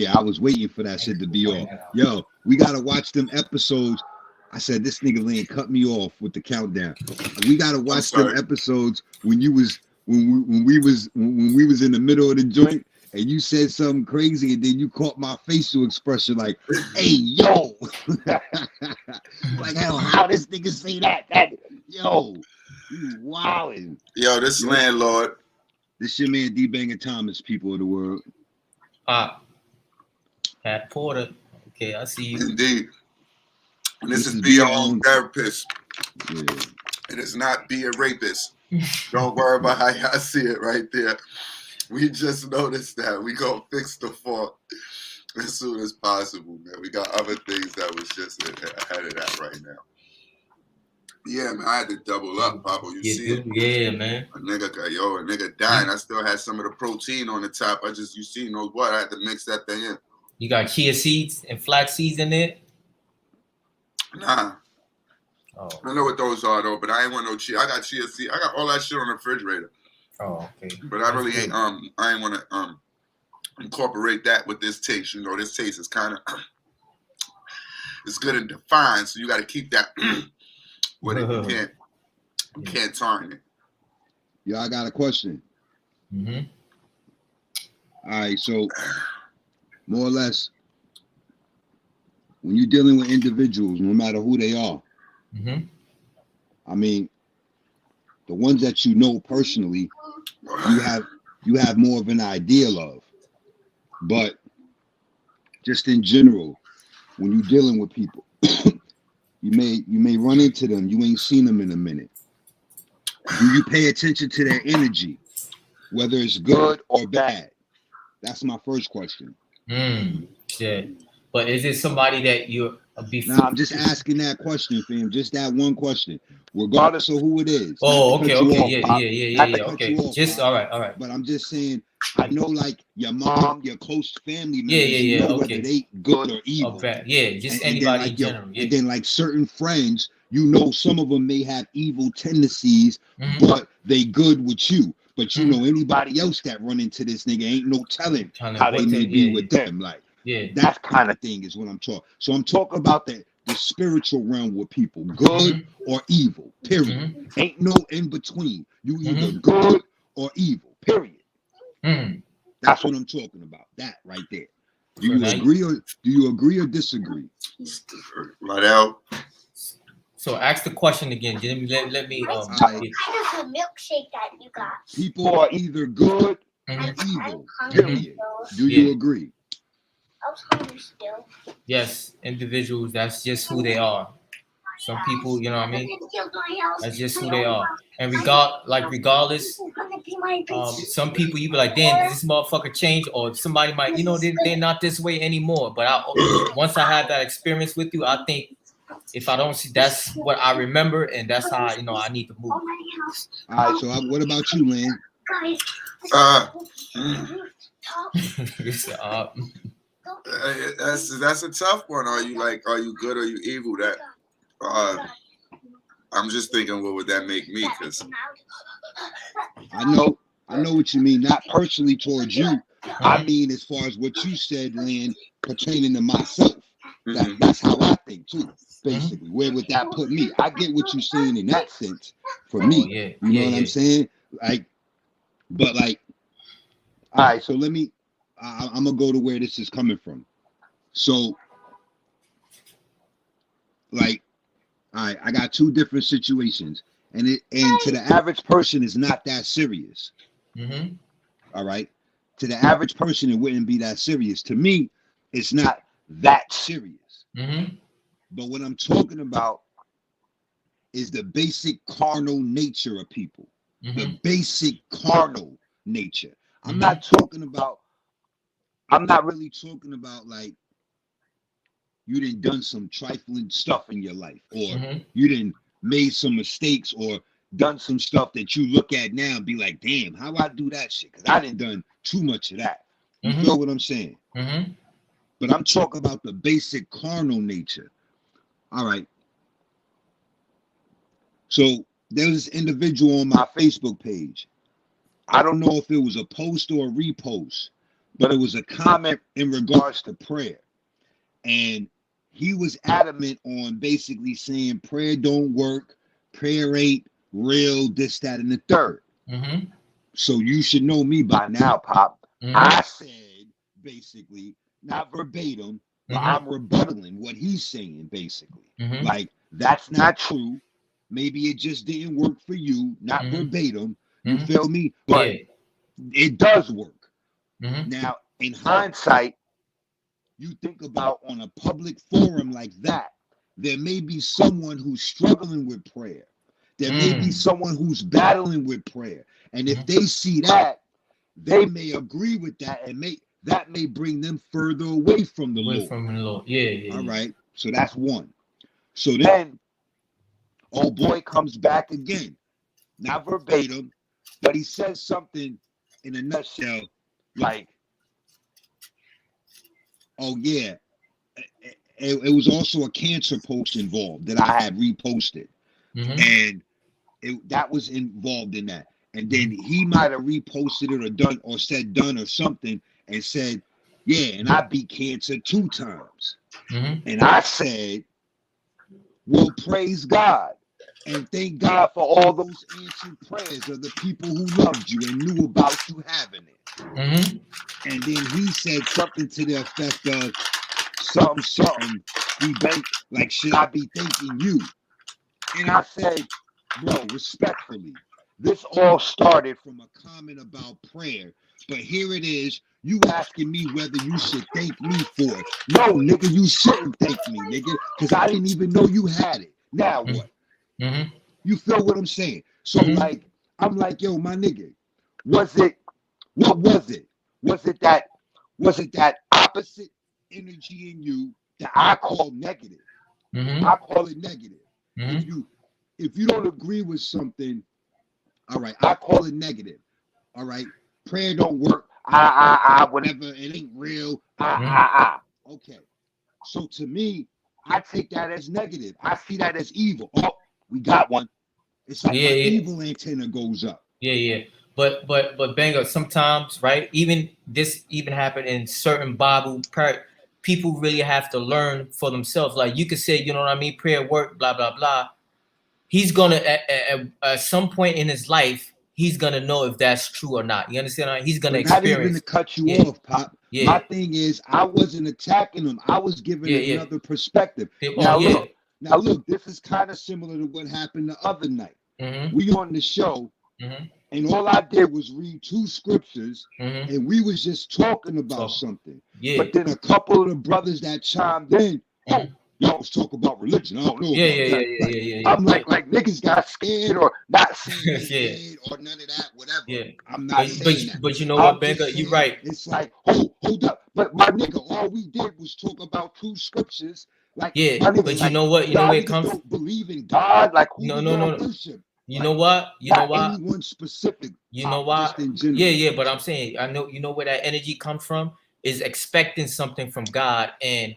Yeah, I was waiting for that shit to be off. Yo, we gotta watch them episodes. I said this nigga Lane cut me off with the countdown. We gotta watch them episodes when you was when we was in the middle of the joint and you said something crazy and then you caught my facial expression like, hey yo. Like how this nigga say that? Yo, you wildin'. Yo, this landlord. This your man D Banger Thomas, people of the world. Pat Porter. Okay, I see you. Indeed. And this is Be Your Own Therapist. Yeah. It is not Be a Rapist. Don't worry about how y'all see it right there. We just noticed that. We gonna fix the fault as soon as possible, man. We got other things that was just ahead of that right now. Yeah, man, I had to double up, Papa. You see it? Yeah, man. A nigga dying. I still had some of the protein on the top. you see, what? I had to mix that thing in. You got chia seeds and flax seeds in there? Nah. Oh. I know what those are though, but I ain't want no chia. I got chia seeds. I got all that shit on the refrigerator. Oh, okay. But I really ain't I ain't want to incorporate that with this taste. You know, this taste is kind of it's good and defined, so you got to keep that with it. You can't tarn it. Yo, I got a question. Mm-hmm. All right, so more or less, when you're dealing with individuals, no matter who they are, mm-hmm. I mean, the ones that you know personally, you have more of an ideal of. But just in general, when you're dealing with people, you may run into them. You ain't seen them in a minute. Do you pay attention to their energy, whether it's good or bad? That's my first question. Yeah. But is it somebody that you're before? Nah, I'm just asking that question, fam. Just that one question, regardless of who it is. Oh, okay. Yeah. Okay. Just all right. But I'm just saying, I know like your mom, your close family members, you know whether they good or evil. Bad. Yeah, just anybody in general. And then like certain friends, you know, some of them may have evil tendencies, but they good with you. But you know, anybody else that run into this nigga ain't no telling how they may be with them. Like, that kind of thing is what I'm talking. So I'm talking about the spiritual realm with people, good or evil, period. Ain't no in between. You either good or evil, period. That's what I'm talking about. That right there. Do you agree or disagree? Right out. So ask the question again. Let me I have a milkshake that you got. People are either good or evil, period. Do you agree? I was hungry still. Yes, individuals, that's just who they are. Some people, you know what I mean? That's just who they are. And regardless, some people you be like, damn, did this motherfucker change? Or somebody might, you know, they're not this way anymore. But once I have that experience with you, I think if I don't see, that's what I remember, and that's how, you know, I need to move. All right, so what about you, Lynn? That's a tough one. Are you good or are you evil? That I'm just thinking, what would that make me? Because I know what you mean. Not personally towards you. I mean, as far as what you said, Lynn, pertaining to myself. That's how I think too. Basically, where would that put me? I get what you're saying in that sense. For me, you know what I'm saying? Like, but like, all right. So let me. I'm gonna go to where this is coming from. So, like, all right, I got two different situations, and to the average person, it's not that serious. All right, to the average person, it wouldn't be that serious. To me, it's not that serious. But what I'm talking about is the basic carnal nature of people. The basic carnal nature. I'm not really talking about like you done some trifling stuff in your life, or you done made some mistakes, or done some stuff that you look at now and be like, damn, how I do that shit? Because I done too much of that. You feel what I'm saying? But I'm talking about the basic carnal nature. All right. So there was this individual on my Facebook page. I don't know if it was a post or a repost, but it was a comment in regards to prayer. And he was adamant on basically saying prayer don't work, prayer ain't real, this, that, and the third. Mm-hmm. So you should know me by now, Pop. Mm-hmm. I said, basically, not verbatim, but Mm-hmm. I'm rebuttaling what he's saying, basically. Mm-hmm. Like, that's not true. Maybe it just didn't work for you, not Mm-hmm. verbatim. You Mm-hmm. feel me? But Yeah. it does work. Mm-hmm. Now, in hindsight, you think about on a public forum like that, there may be someone who's struggling with prayer. There may be someone who's battling with prayer. And if they see that, they may agree with that and that may bring them further away from the Lord. From the Lord. Yeah. All right. So that's one. So then, old boy comes back again. Not verbatim, but he says something in a nutshell like, oh yeah, it was also a cancer post involved that I had reposted. Mm-hmm. And that was involved in that. And then he might have reposted it or done or said done or something and said, yeah, and I beat cancer 2 times. Mm-hmm. And I said, well, praise God. And thank God for all those answered prayers of the people who loved you and knew about you having it. Mm-hmm. And then he said something to the effect of something. Like, should I be thanking you? And I said, bro, respectfully, this all started from a comment about prayer. But here it is, you asking me whether you should thank me for it. No, nigga, you shouldn't thank me, nigga, because I didn't even know you had it. Now what? Mm-hmm. You feel what I'm saying? So like, I'm like, yo, my nigga, what was it? Was it that opposite energy in you that I call negative? Mm-hmm. I call it negative. Mm-hmm. If you don't agree with something, all right, I call it negative. All right, prayer don't work. Whatever, it ain't real. Okay. So to me, I take that as negative. I see that as evil. Oh, we got one. It's like my evil antenna goes up. Yeah. But Banger, sometimes, right? This happened in certain Bible part. People really have to learn for themselves. Like you could say, you know what I mean, prayer work, blah blah blah. He's gonna at some point in his life, he's gonna know if that's true or not. You understand? He's gonna experience. Not even to cut you off, Pop. Yeah. My thing is, I wasn't attacking him. I was giving another perspective. Now look, this is kind of similar to what happened the other night. Mm-hmm. We on the show, and all I did was read 2 scriptures, and we was just talking about something. Yeah. But then a couple of the brothers that chimed in, y'all was talking about religion. I don't know about that. I'm like niggas got scared or not scared or none of that, whatever. Yeah. I'm not saying that. But you know what, Banger, you're right. It's like, hold up. But my nigga, all we did was talk about 2 scriptures. Like, nigga, but you know what? You know where it comes from? Don't believe in God. Like, who no. worship? You know what? You know why? Anyone specific. You know why? Yeah. But I'm saying, I know. You know where that energy comes from is expecting something from God, and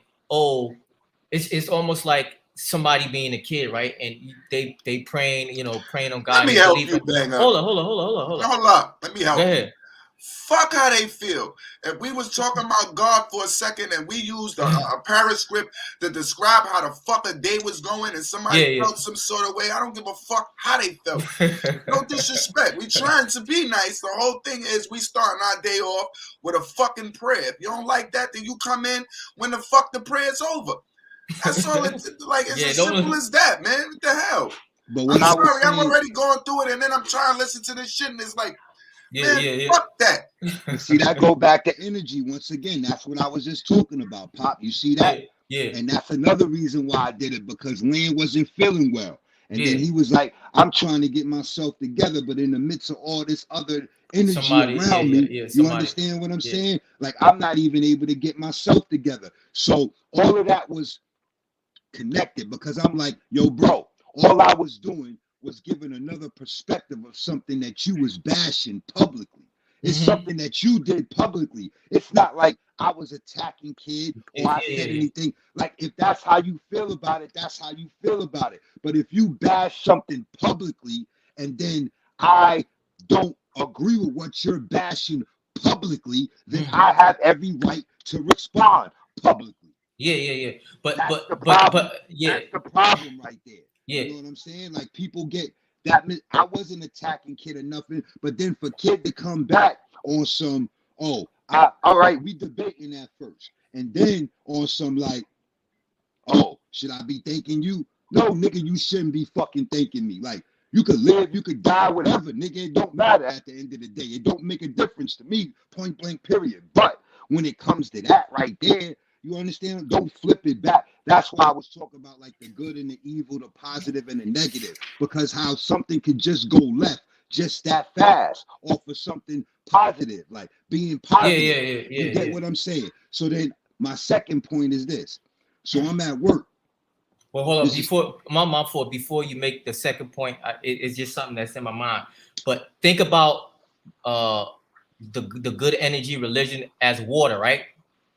it's almost like somebody being a kid, right? And they praying, praying on God. Let me help you, Banger. Hold on. Hold up. Let me help you. Go ahead. Fuck how they feel. If we was talking about God for a second and we used a parascript to describe how the fuck a day was going and somebody felt some sort of way, I don't give a fuck how they felt. No disrespect. We trying to be nice. The whole thing is we starting our day off with a fucking prayer. If you don't like that, then you come in when the fuck the prayer's over. That's all it's like. It's as simple as that, man. What the hell? But when I'm already going through it and then I'm trying to listen to this shit and it's like, fuck that. You see, that go back to energy once again. That's what I was just talking about, Pop. You see that? Yeah. And that's another reason why I did it, because Lynn wasn't feeling well. And then he was like, I'm trying to get myself together, but in the midst of all this other energy around me, you understand what I'm saying? Like, I'm not even able to get myself together. So all of that was connected, because I'm like, yo, bro, all I was doing was giving another perspective of something that you was bashing publicly. It's something that you did publicly. It's not like I was attacking kid or I said anything. Like, if that's how you feel about it, that's how you feel about it. But if you bash something publicly and then I don't agree with what you're bashing publicly, then I have every right to respond publicly. Yeah. But that's but the but problem. yeah. That's the problem right there. Yeah. You know what I'm saying? Like people get that. I wasn't attacking Kid or nothing, but then for Kid to come back on some, all right, we debating that first, and then on some like, oh, should I be thanking you? No, nigga, you shouldn't be fucking thanking me. Like, you could live, you could die, whatever, nigga. It don't matter at the end of the day. It don't make a difference to me, point blank, period. But when it comes to that right there, you understand? Don't flip it back. That's why I was talking about like the good and the evil, the positive and the negative, because how something could just go left just that fast off of something positive, like being positive. Yeah. You get what I'm saying? So then my second point is this. So I'm at work. Well, hold on. Before you make the second point, it's just something that's in my mind. But think about the good energy religion as water, right?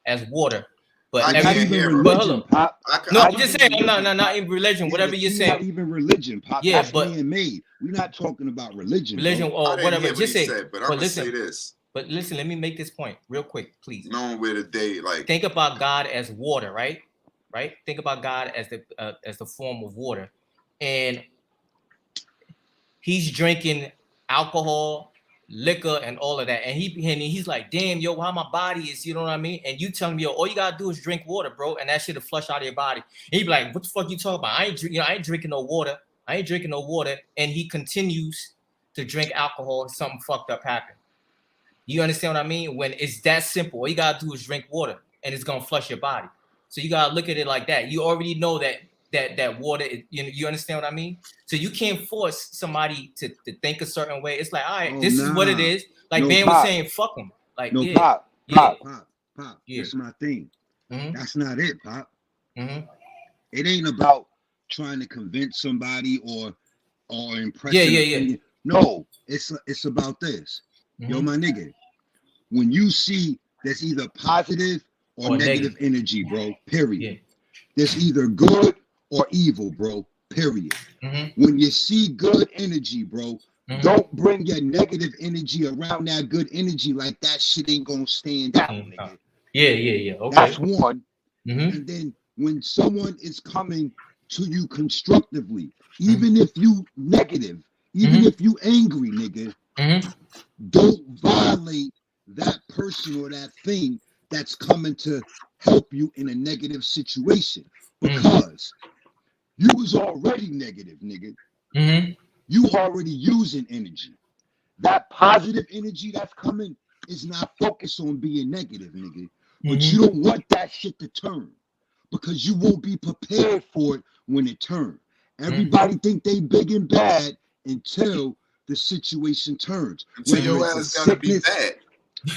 As water. But not even religion, Pop. No, I'm just saying, not even religion. Whatever you're saying. Not even religion, Pop. Yeah, that's but man-made. We're not talking about religion. Religion or whatever. Just say. But I'm gonna say this. But listen, let me make this point real quick, please. Knowing where the day, like, think about God as water, right? Right. Think about God as the form of water, and he's drinking alcohol, liquor, and all of that, and he's like, damn, yo, how my body is, you know what I mean? And you tell me, yo, all you gotta do is drink water, bro, and that shit'll flush out of your body. And he be like, what the fuck you talking about? I ain't drinking no water. And he continues to drink alcohol, and something fucked up happened. You understand what I mean? When it's that simple, all you gotta do is drink water, and it's gonna flush your body. So you gotta look at it like that. You already know that water, you understand what I mean? So you can't force somebody to think a certain way. It's like, all right, this is what it is. Like Ben was saying, fuck them. Like, Pop. Yeah. That's my thing. Mm-hmm. That's not it, Pop. Mm-hmm. It ain't about trying to convince somebody or impress. Yeah. No, it's about this. Mm-hmm. Yo, my nigga, when you see there's either positive or negative energy, bro, period. Yeah. There's either good or evil, bro, period. Mm-hmm. When you see good energy, bro, don't bring your negative energy around that good energy. Like that shit ain't gonna stand out, nigga. Yeah. Okay. That's one. Mm-hmm. And then when someone is coming to you constructively, even if you negative, even if you angry, nigga, don't violate that person or that thing that's coming to help you in a negative situation, because you was already negative, nigga. You already using energy. That positive energy that's coming is not focused on being negative, nigga. But you don't want that shit to turn, because you won't be prepared for it when it turns. Everybody think they big and bad until the situation turns. Until your ass gotta be bad.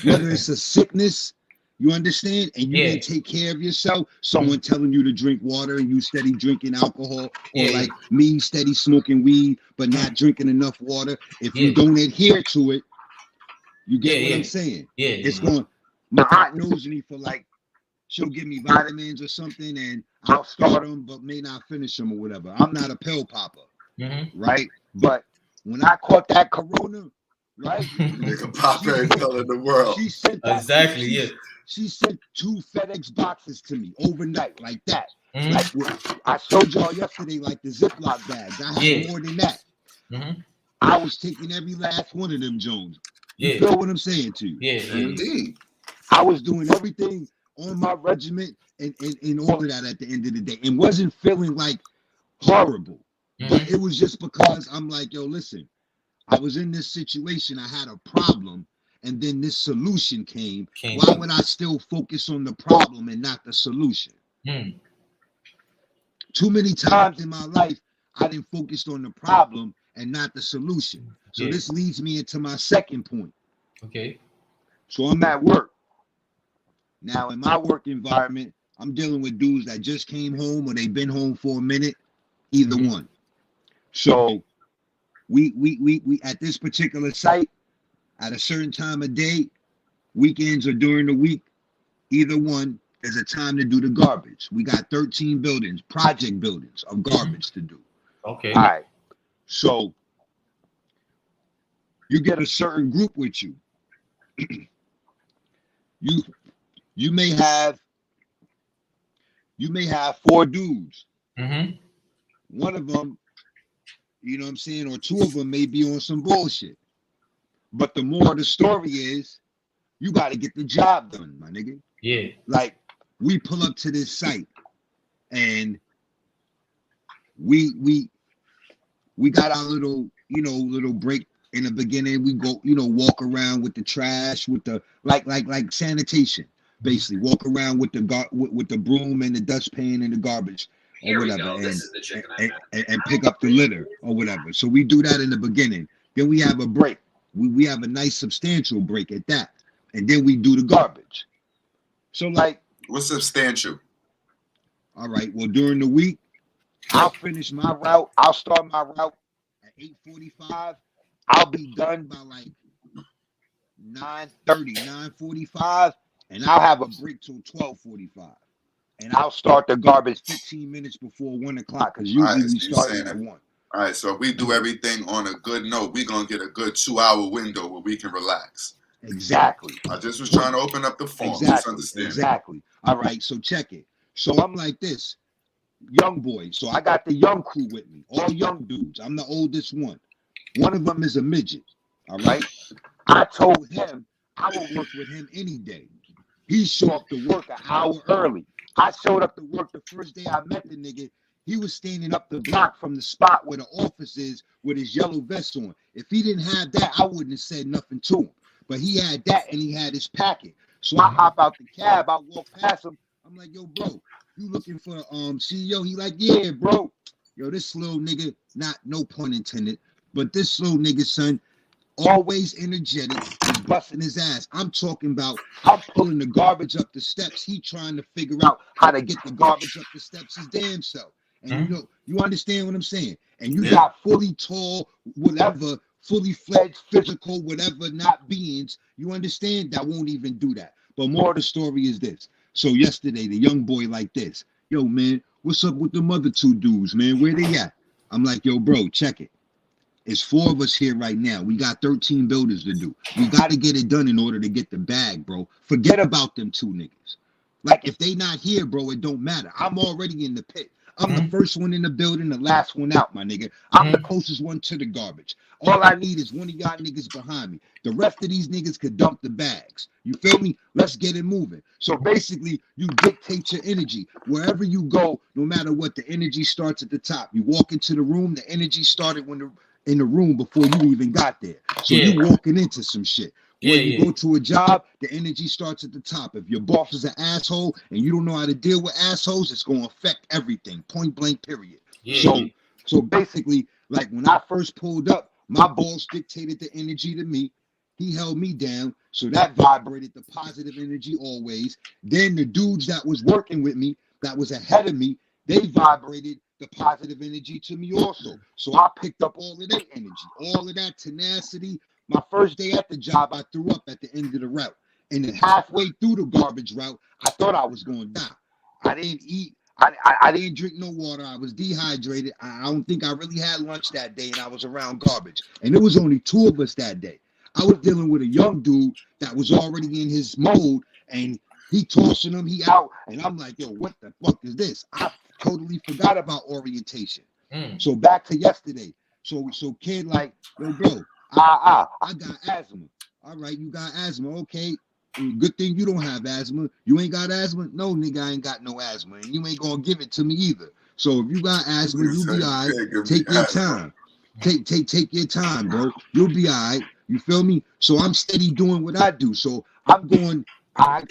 Whether it's a sickness, you understand, and you didn't take care of yourself, someone telling you to drink water and you steady drinking alcohol, or like me steady smoking weed but not drinking enough water. If you don't adhere to it, you get what I'm saying? It's going. My aunt knows me for like, she'll give me vitamins or something and I'll start them but may not finish them or whatever. I'm not a pill popper, right? But when I caught that corona, right? Nigga pop every pill in the world. She sent that, She sent 2 FedEx boxes to me overnight, like that. Like I showed y'all yesterday, like the Ziploc bags. I had more than that. I was taking every last one of them Jones. You feel what I'm saying to you? Indeed. I was doing everything on my regiment and all of that at the end of the day, and wasn't feeling like horrible. But it was just because I'm like, yo, listen, I was in this situation, I had a problem, and then this solution came. Why would I still focus on the problem and not the solution? Too many times in my life, I didn't focus on the problem and not the solution. So this leads me into my second point. Okay. So I'm at work. Now in my work environment, I'm dealing with dudes that just came home or they've been home for a minute, either one. So we at this particular site, at a certain time of day, weekends or during the week, either one, there's a time to do the garbage. We got 13 buildings, project buildings of garbage to do. Okay. All right. So you get a certain group with you. you may have 4 dudes. One of them, you know what I'm saying, or 2 of them may be on some bullshit. But the more the story is, you got to get the job done, my nigga. Yeah. Like, we pull up to this site and we got our little break in the beginning. We go, walk around with the trash, with the like sanitation, basically. Walk around with the broom and the dustpan and the garbage or whatever, and pick up the litter or whatever. So we do that in the beginning. Then we have a break. We have a nice substantial break at that, and then we do the garbage. So like, what's substantial? All right. Well, during the week, I'll finish my route. I'll start my route at 8:45. I'll be done by like 9:30, 9:45, and I'll have a break till 12:45. And I'll start the garbage 15 minutes before 1 o'clock, because usually we start at 1. All right, so if we do everything on a good note, we're going to get a good 2-hour window where we can relax. Exactly. I just was trying to open up the form. Exactly. All right, so check it. So I'm like this, young boy. So I got the young crew with me, all young dudes. I'm the oldest one. One of them is a midget, all right? I told him I would work with him any day. He showed up to work an hour early. I showed up to work the first day I met the nigga. He was standing up the block from the spot where the office is with his yellow vest on. If he didn't have that, I wouldn't have said nothing to him. But he had that, and he had his packet. So I hop out the cab. I walk past him. I'm like, yo, bro, you looking for CEO? He like, yeah, bro. Yo, this little nigga, no pun intended, but this little nigga, son, always energetic, and busting his ass. I'm talking about, I'm pulling the garbage up the steps. He trying to figure out how to get the garbage up the steps his damn self. And you understand what I'm saying? And you got fully tall, whatever, fully fledged, physical, whatever, not beings. You understand? That won't even do that. But more of the story is this. So yesterday, the young boy like this. Yo, man, what's up with them other 2 dudes, man? Where they at? I'm like, yo, bro, check it. It's 4 of us here right now. We got 13 builders to do. We got to get it done in order to get the bag, bro. Forget about them 2 niggas. Like, if they not here, bro, it don't matter. I'm already in the pit. I'm the first one in the building, the last one out, my nigga. I'm the closest one to the garbage. All I need is one of y'all niggas behind me. The rest of these niggas could dump the bags. You feel me? Let's get it moving. So basically, you dictate your energy. Wherever you go, no matter what, the energy starts at the top. You walk into the room, the energy started in the room before you even got there. So you walking into some shit. When you go to a job, the energy starts at the top. If your boss is an asshole and you don't know how to deal with assholes, it's going to affect everything. Point blank, period. So basically, like when I first pulled up, my boss dictated the energy to me. He held me down. So that vibrated the positive energy always. Then the dudes that was working with me, that was ahead of me, they vibrated the positive energy to me also. So I picked up all of their energy, all of that tenacity. My first day at the job, I threw up at the end of the route. And then halfway through the garbage route, I thought I was going to die. I didn't eat. I didn't drink no water. I was dehydrated. I don't think I really had lunch that day, and I was around garbage. And it was only 2 of us that day. I was dealing with a young dude that was already in his mode, and he tossing him, he out. And I'm like, yo, what the fuck is this? I totally forgot about orientation. So back to yesterday. So kid like, yo, bro, I got asthma. All right, you got asthma. Okay. Good thing you don't have asthma. You ain't got asthma? No, nigga, I ain't got no asthma. And you ain't gonna give it to me either. So if you got asthma, you be all right. Take your time. Take your time, bro. You'll be all right. You feel me? So I'm steady doing what I do. So I'm going, I'm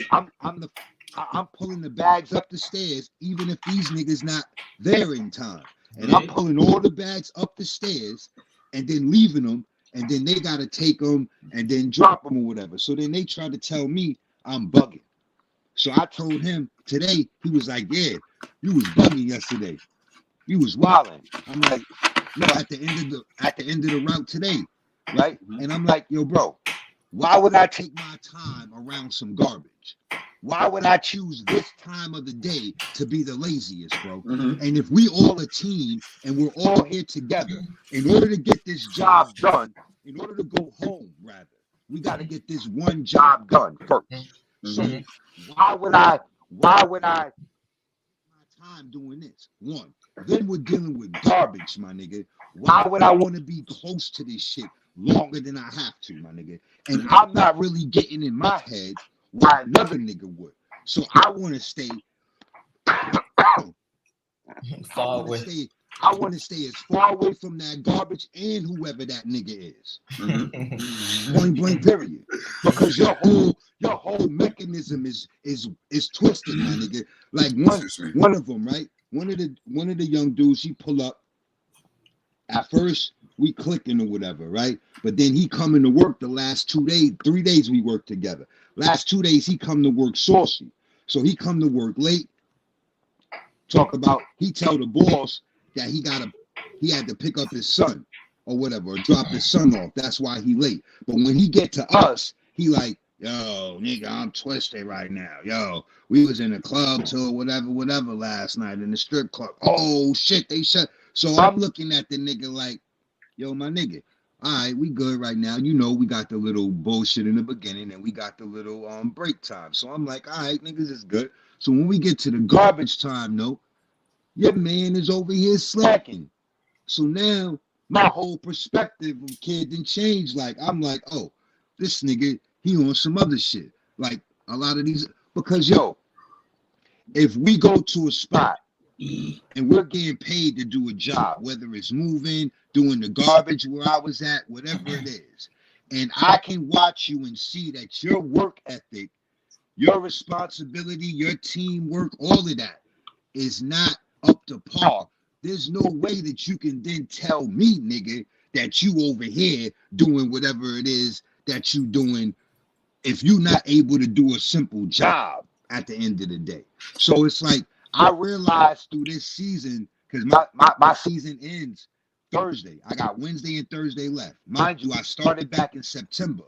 pulling the bags up the stairs, even if these niggas not there in time. And I'm pulling all the bags up the stairs and then leaving them. And then they got to take them and then drop them or whatever. So then they try to tell me I'm bugging. So I told him today, he was like, yeah, you was bugging yesterday. You was wilding. I'm like, no, at the end of the route today, right? And I'm like, yo, bro, why would I take my time around some garbage? Why would I choose this time of the day to be the laziest, bro? And if we all a team and we're all here together, in order to get this job done, in order to go home, rather, we got to get this one job done first. So why would I my time doing this? One. Then we're dealing with garbage, my nigga. Why would I want to be close to this shit longer than I have to, my nigga? And I'm not really getting in my head why another nigga would. So I want to stay far away. I want to stay as far away from that garbage and whoever that nigga is. Point blank, period. Because your whole mechanism is twisted, my nigga. Like one of them, right? One of the young dudes, he pull up. At first, we clicking or whatever, right? But then he coming to work the last 3 days we worked together. Last 2 days he come to work saucy. So he come to work late. He tell the boss that he had to pick up his son or whatever, or drop his son off. That's why he late. But when he get to us, he like, yo, nigga, I'm twisted right now. Yo, we was in a club till whatever last night in the strip club. Oh shit, they shut. So I'm looking at the nigga like, yo, my nigga, all right, we good right now. You know, we got the little bullshit in the beginning and we got the little break time. So I'm like, all right, niggas is good. So when we get to the garbage time, though, your man is over here slacking. So now my whole perspective of kid didn't change. Like, I'm like, oh, this nigga, he on some other shit. Like a lot of these, because yo, if we go to a spot and we're getting paid to do a job, whether it's moving, doing the garbage where I was at, whatever it is, and I can watch you and see that your work ethic, your responsibility, your teamwork, all of that is not up to par, there's no way that you can then tell me, nigga, that you over here doing whatever it is that you doing if you're not able to do a simple job at the end of the day. So it's like, I realized through this season, because my season ends Thursday. I got Wednesday and Thursday left. Mind you, I started back in September.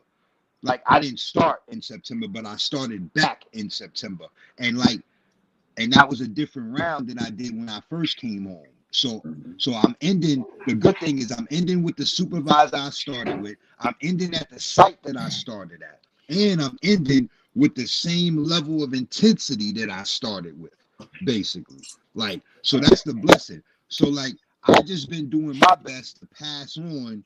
Like, I didn't start in September, but I started back in September. And that was a different round than I did when I first came home. So I'm ending, the good thing is I'm ending with the supervisor I started with. I'm ending at the site that I started at. And I'm ending with the same level of intensity that I started with, basically. Like, so that's the blessing. So like, I just been doing my best to pass on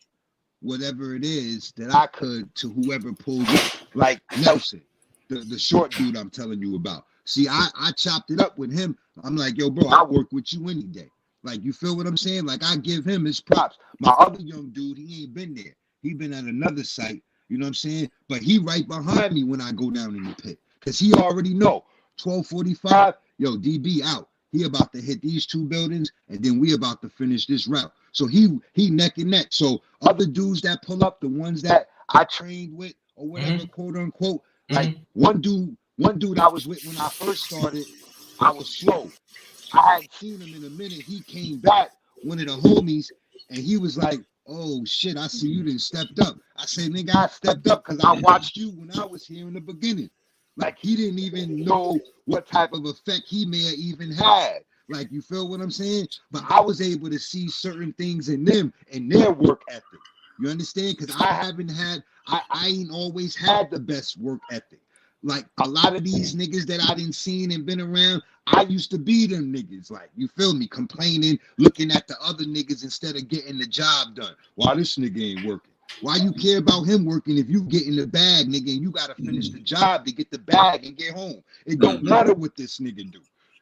whatever it is that I could to whoever pulls up. Like Nelson, the short dude I'm telling you about. See, I chopped it up with him. I'm like, yo, bro, I work with you any day. Like, you feel what I'm saying? Like, I give him his props. My other young dude, he ain't been there. He been at another site, you know what I'm saying? But he right behind me when I go down in the pit. Because he already know, 12:45, yo, DB out. He about to hit these two buildings, and then we about to finish this route. So he neck and neck. So other dudes that pull up, the ones that I trained with or whatever, quote unquote, like one dude I was with when I first started, I was slow. I hadn't seen him in a minute. He came back, one of the homies, and he was like, oh shit, I see you done stepped up. I said, nigga, I stepped up because I watched you when I was here in the beginning. Like, he didn't even know what type of effect he may have even had. Like, you feel what I'm saying? But I was able to see certain things in them and their work ethic. You understand? Because I ain't always had the best work ethic. Like, a lot of these niggas that I didn't seen and been around, I used to be them niggas. Like, you feel me? Complaining, looking at the other niggas instead of getting the job done. Why this nigga ain't working? Why you care about him working if you get in the bag, nigga, and you got to finish the job to get the bag and get home? It don't matter what this nigga do.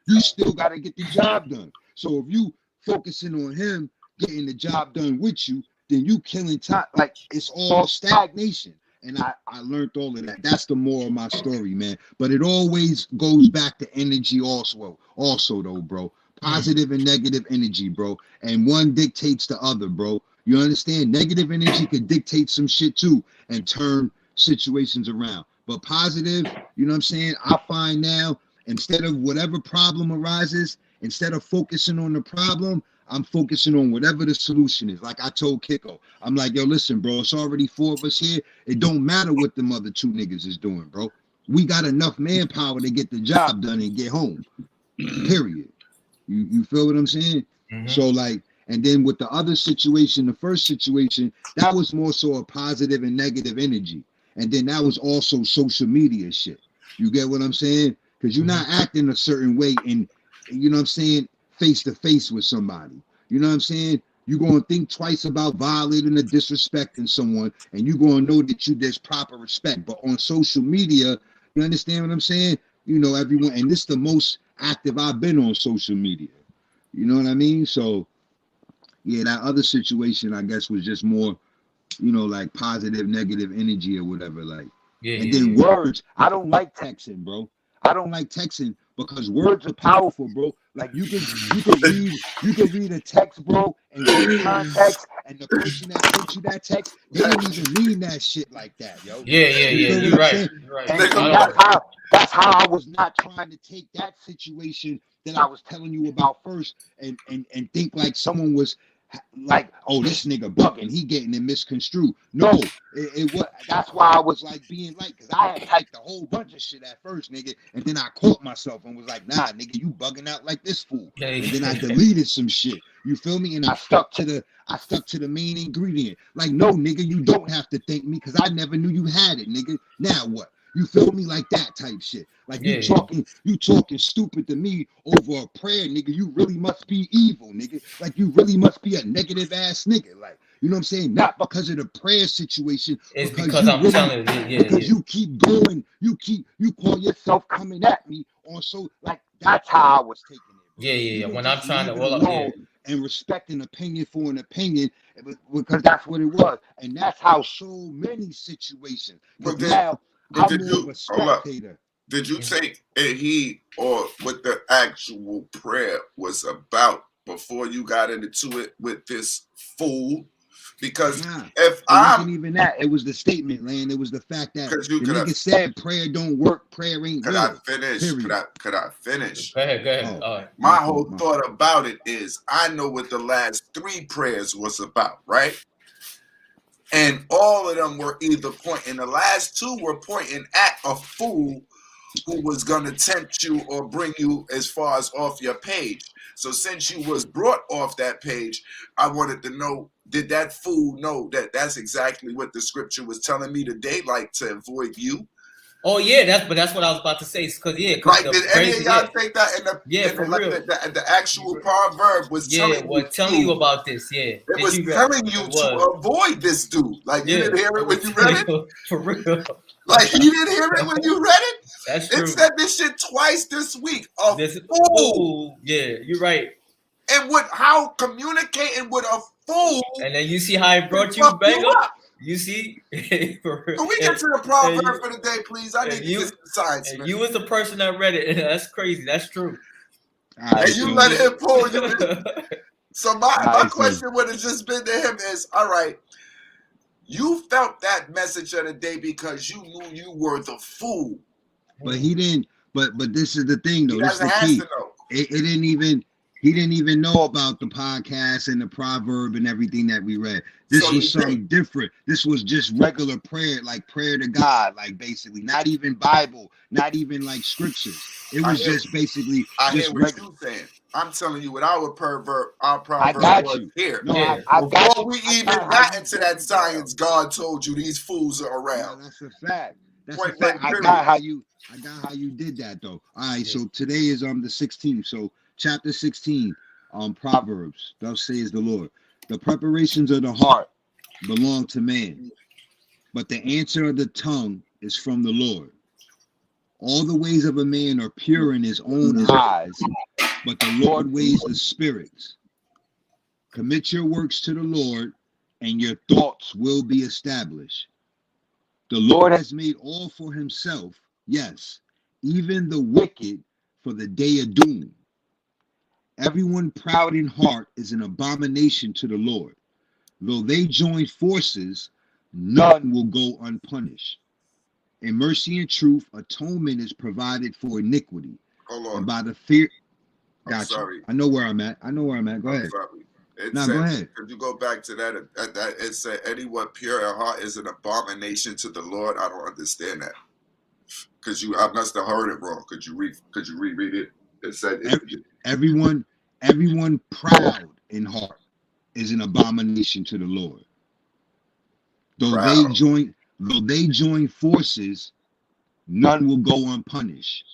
You still got to get the job done. So if you focusing on him getting the job done with you, then you killing time. Like, it's all stagnation. And I learned all of that. That's the moral of my story, man. But it always goes back to energy also though, bro. Positive and negative energy, bro. And one dictates the other, bro. You understand? Negative energy could dictate some shit too and turn situations around. But positive, you know what I'm saying? I find now, instead of whatever problem arises, instead of focusing on the problem, I'm focusing on whatever the solution is. Like I told Kiko, I'm like, yo, listen, bro, it's already 4 of us here. It don't matter what them other 2 niggas is doing, bro. We got enough manpower to get the job done and get home. Period. You feel what I'm saying? Mm-hmm. So like, and then with the other situation, the first situation, that was more so a positive and negative energy. And then that was also social media shit. You get what I'm saying? Because you're not acting a certain way, and you know what I'm saying, face to face with somebody. You know what I'm saying? You're going to think twice about violating or disrespecting someone, and you're going to know that there's proper respect. But on social media, you understand what I'm saying? You know, everyone, and this is the most active I've been on social media. You know what I mean? So, yeah, that other situation, I guess, was just more, you know, like positive, negative energy or whatever. Like, then words. I don't like texting, bro. I don't like texting because words are powerful, bro. Like you can read a text, bro, and read context, and the person that sent you that text, they didn't even mean that shit like that, yo. You're right. And that's how I was not trying to take that situation that I was telling you about first, and think like someone was like, oh, this nigga bugging, he getting it misconstrued. No, it was. That's why I was like being like, because I had typed a whole bunch of shit at first, nigga, and then I caught myself and was like, nah, nigga, you bugging out like this fool. And then I deleted some shit. You feel me? And I stuck to the main ingredient. Like, no, nigga, you don't have to thank me because I never knew you had it, nigga. Now what? You feel me? Like that type shit. Like you talking stupid to me over a prayer, nigga. You really must be evil, nigga. Like you really must be a negative ass nigga. Like, you know what I'm saying? Not because of the prayer situation. It's because I'm telling you, because you keep going, you call yourself coming at me on, so like that's how I was taking it. Yeah. When I'm trying to and respect an opinion for an opinion, because that's what it was, and that's how so many situations. But now I'm more of a spectator. Did you take a heed or what the actual prayer was about before you got into it with this fool? Because if I wasn't even that, it was the statement, Land. It was the fact that the nigga said prayer don't work, prayer ain't real. I finish? Could I finish? Go ahead. My whole thought about it is, I know what the last 3 prayers was about, right? And all of them were either pointing. The last 2 were pointing at a fool who was going to tempt you or bring you as far as off your page. So since you was brought off that page, I wanted to know, did that fool know that that's exactly what the scripture was telling me today, like to avoid you? Oh yeah, that's what I was about to say. Cause like, did any of y'all think that in the actual proverb was telling you about this? Yeah, it was telling you to avoid this dude. Like you didn't hear it when you read it. For real. Like you didn't hear it when you read it. That's true. It said this shit twice this week. This fool. Yeah, you're right. And how communicating with a fool. And then you see how it brought you back up. You see? Can we get to the proverb for the day, please? I need to get some science. You was the person that read it, and that's crazy. That's true. And you let him pull you. So my question would have just been to him is, all right, you felt that message of the day because you knew you were the fool. But he didn't. But this is the thing, though. This is the key. He didn't even know about the podcast and the proverb and everything that we read. This was something different. This was just regular prayer, like prayer to God, like basically, not even Bible, not even like scriptures. It was just basically. I hear what you're saying. I'm telling you what our proverb was here. No, before we even got into that science, God told you these fools are around. No, that's a fact. That's a fact. I got how you did that though. All right, so today is the 16th. So chapter 16, Proverbs. Thus says the Lord. The preparations of the heart belong to man, but the answer of the tongue is from the Lord. All the ways of a man are pure in his own eyes, but the Lord weighs the spirits. Commit your works to the Lord, and your thoughts will be established. The Lord has made all for himself, yes, even the wicked for the day of doom. Everyone proud in heart is an abomination to the Lord. Though they join forces, none will go unpunished. In mercy and truth, atonement is provided for iniquity. Hold on. And by the fear... I'm sorry. I know where I'm at. Go ahead. Go ahead. Could you go back to that? It said, anyone pure in heart is an abomination to the Lord. I don't understand that. Because I must have heard it wrong. Could you reread it? It said... Everyone proud in heart is an abomination to the Lord. Though they join forces, none will go unpunished.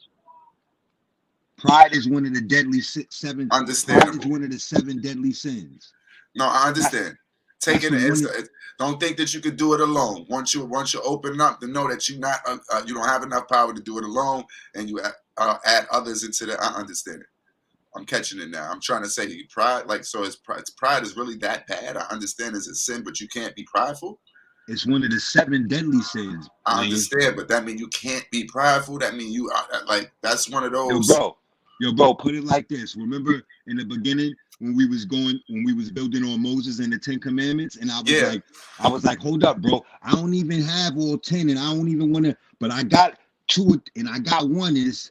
Pride is one of the deadly seven. Pride is one of the 7 deadly sins. No, I understand. Taking it, don't think that you could do it alone. Once you open up to know that you don't have enough power to do it alone, and you add others into that. I understand it. I'm catching it now. I'm trying to say pride, like, so pride is really that bad? I understand it's a sin, but you can't be prideful. It's one of the 7 deadly sins. I understand, but that means you can't be prideful. That means you are like, that's one of those. Yo, bro, put it like this. Remember in the beginning when we was building on Moses and the 10 Commandments, and I was like, hold up, bro. I don't even have all 10, and I don't even want to, but I got 2, and I got 1 is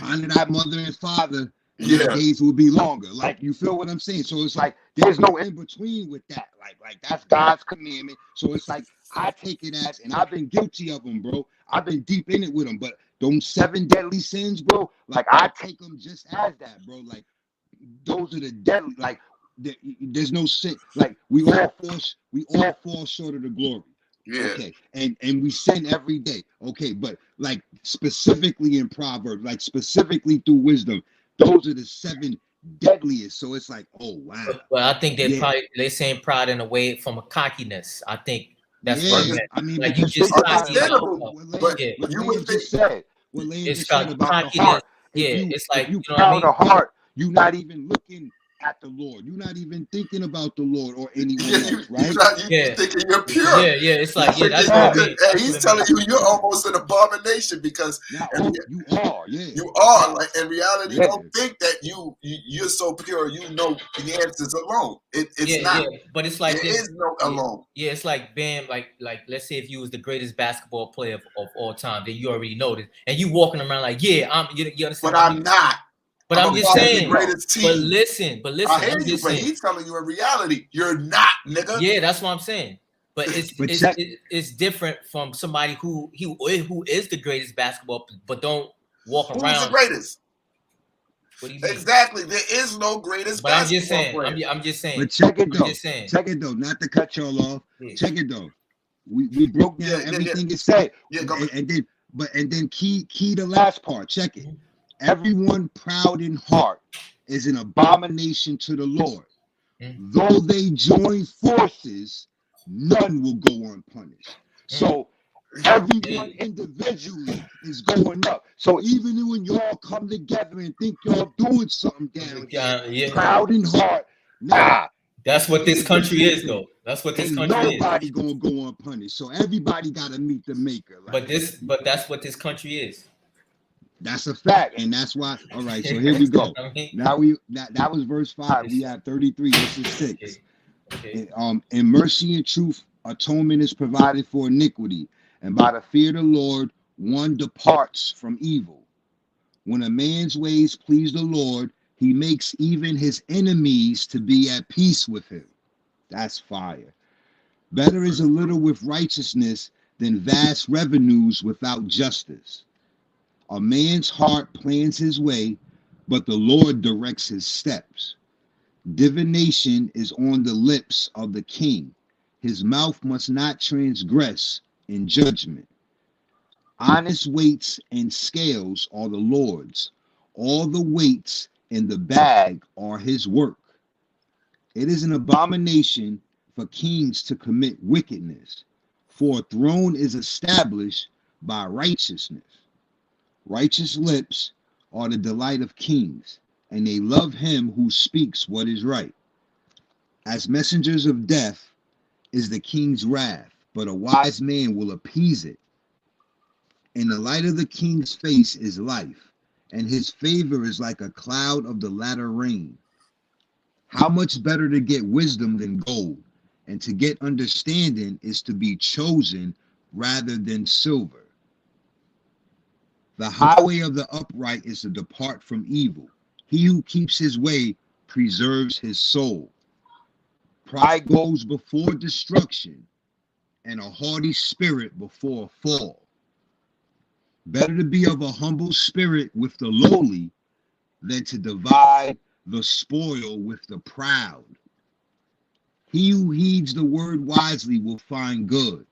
honor thy mother and father, and your days will be longer. Like, you feel what I'm saying? So it's like there's no in between with that. Like that's God's commandment. So it's like I take it as, and I've been guilty of them, bro. I've been deep in it with them, but those 7 deadly sins, bro, like I take them just as that, bro. Like those are the deadly, like there's no sin. Like we all fall short of the glory. Yeah. Okay. And we sin every day. Okay, but like specifically in Proverbs, like specifically through wisdom, those are the 7 deadliest. So it's like, oh wow. But I think they're saying pride in a way from a cockiness. I think that's what I mean, like you just it's about cockiness. The heart. It's like, if you proud of heart, you're not even looking at the Lord. You're not even thinking about the Lord or anyone else, right? You're thinking you're pure. Yeah. It's like, that's what I mean. And he's telling you you're almost an abomination because you are. You are. Like in reality, don't think that you're so pure. You know the answers alone. It's not. Yeah, but it's like there is no alone. Yeah, it's like Bam. Like let's say if you was the greatest basketball player of all time, then you already know this, and you walking around like, you understand? But I'm not. But I'm just saying. But listen. I hear you, but he's telling you in reality, you're not, nigga. Yeah, that's what I'm saying. But it's different from somebody who is the greatest basketball, but don't walk around. Who's the greatest? What do you mean? Exactly. There is no greatest basketball player. I'm just saying. But check it though. Not to cut y'all off. Yeah. Check it though. We broke down everything is said. Yeah, go and then key the last part. Check it. Everyone proud in heart is an abomination to the Lord. Though they join forces, none will go unpunished. So everyone individually is going up. So even when y'all come together and think y'all doing something down here, proud in heart, nah. That's what this country is, though. That's what this country is. Nobody gonna go unpunished. So everybody gotta meet the maker. Like, but that's what this country is. That's a fact, and that's why. All right, so here we go. Now that was verse 5. We have 33. This is 6. Okay. In mercy and truth, atonement is provided for iniquity, and by the fear of the Lord, one departs from evil. When a man's ways please the Lord, he makes even his enemies to be at peace with him. That's fire. Better is a little with righteousness than vast revenues without justice. A man's heart plans his way, but the Lord directs his steps. Divination is on the lips of the king. His mouth must not transgress in judgment. Honest weights and scales are the Lord's. All the weights in the bag are his work. It is an abomination for kings to commit wickedness, for a throne is established by righteousness. Righteous lips are the delight of kings, and they love him who speaks what is right. As messengers of death is the king's wrath, but a wise man will appease it. In the light of the king's face is life, and his favor is like a cloud of the latter rain. How much better to get wisdom than gold, and to get understanding is to be chosen rather than silver. The highway of the upright is to depart from evil. He who keeps his way preserves his soul. Pride goes before destruction, and a haughty spirit before a fall. Better to be of a humble spirit with the lowly than to divide the spoil with the proud. He who heeds the word wisely will find good,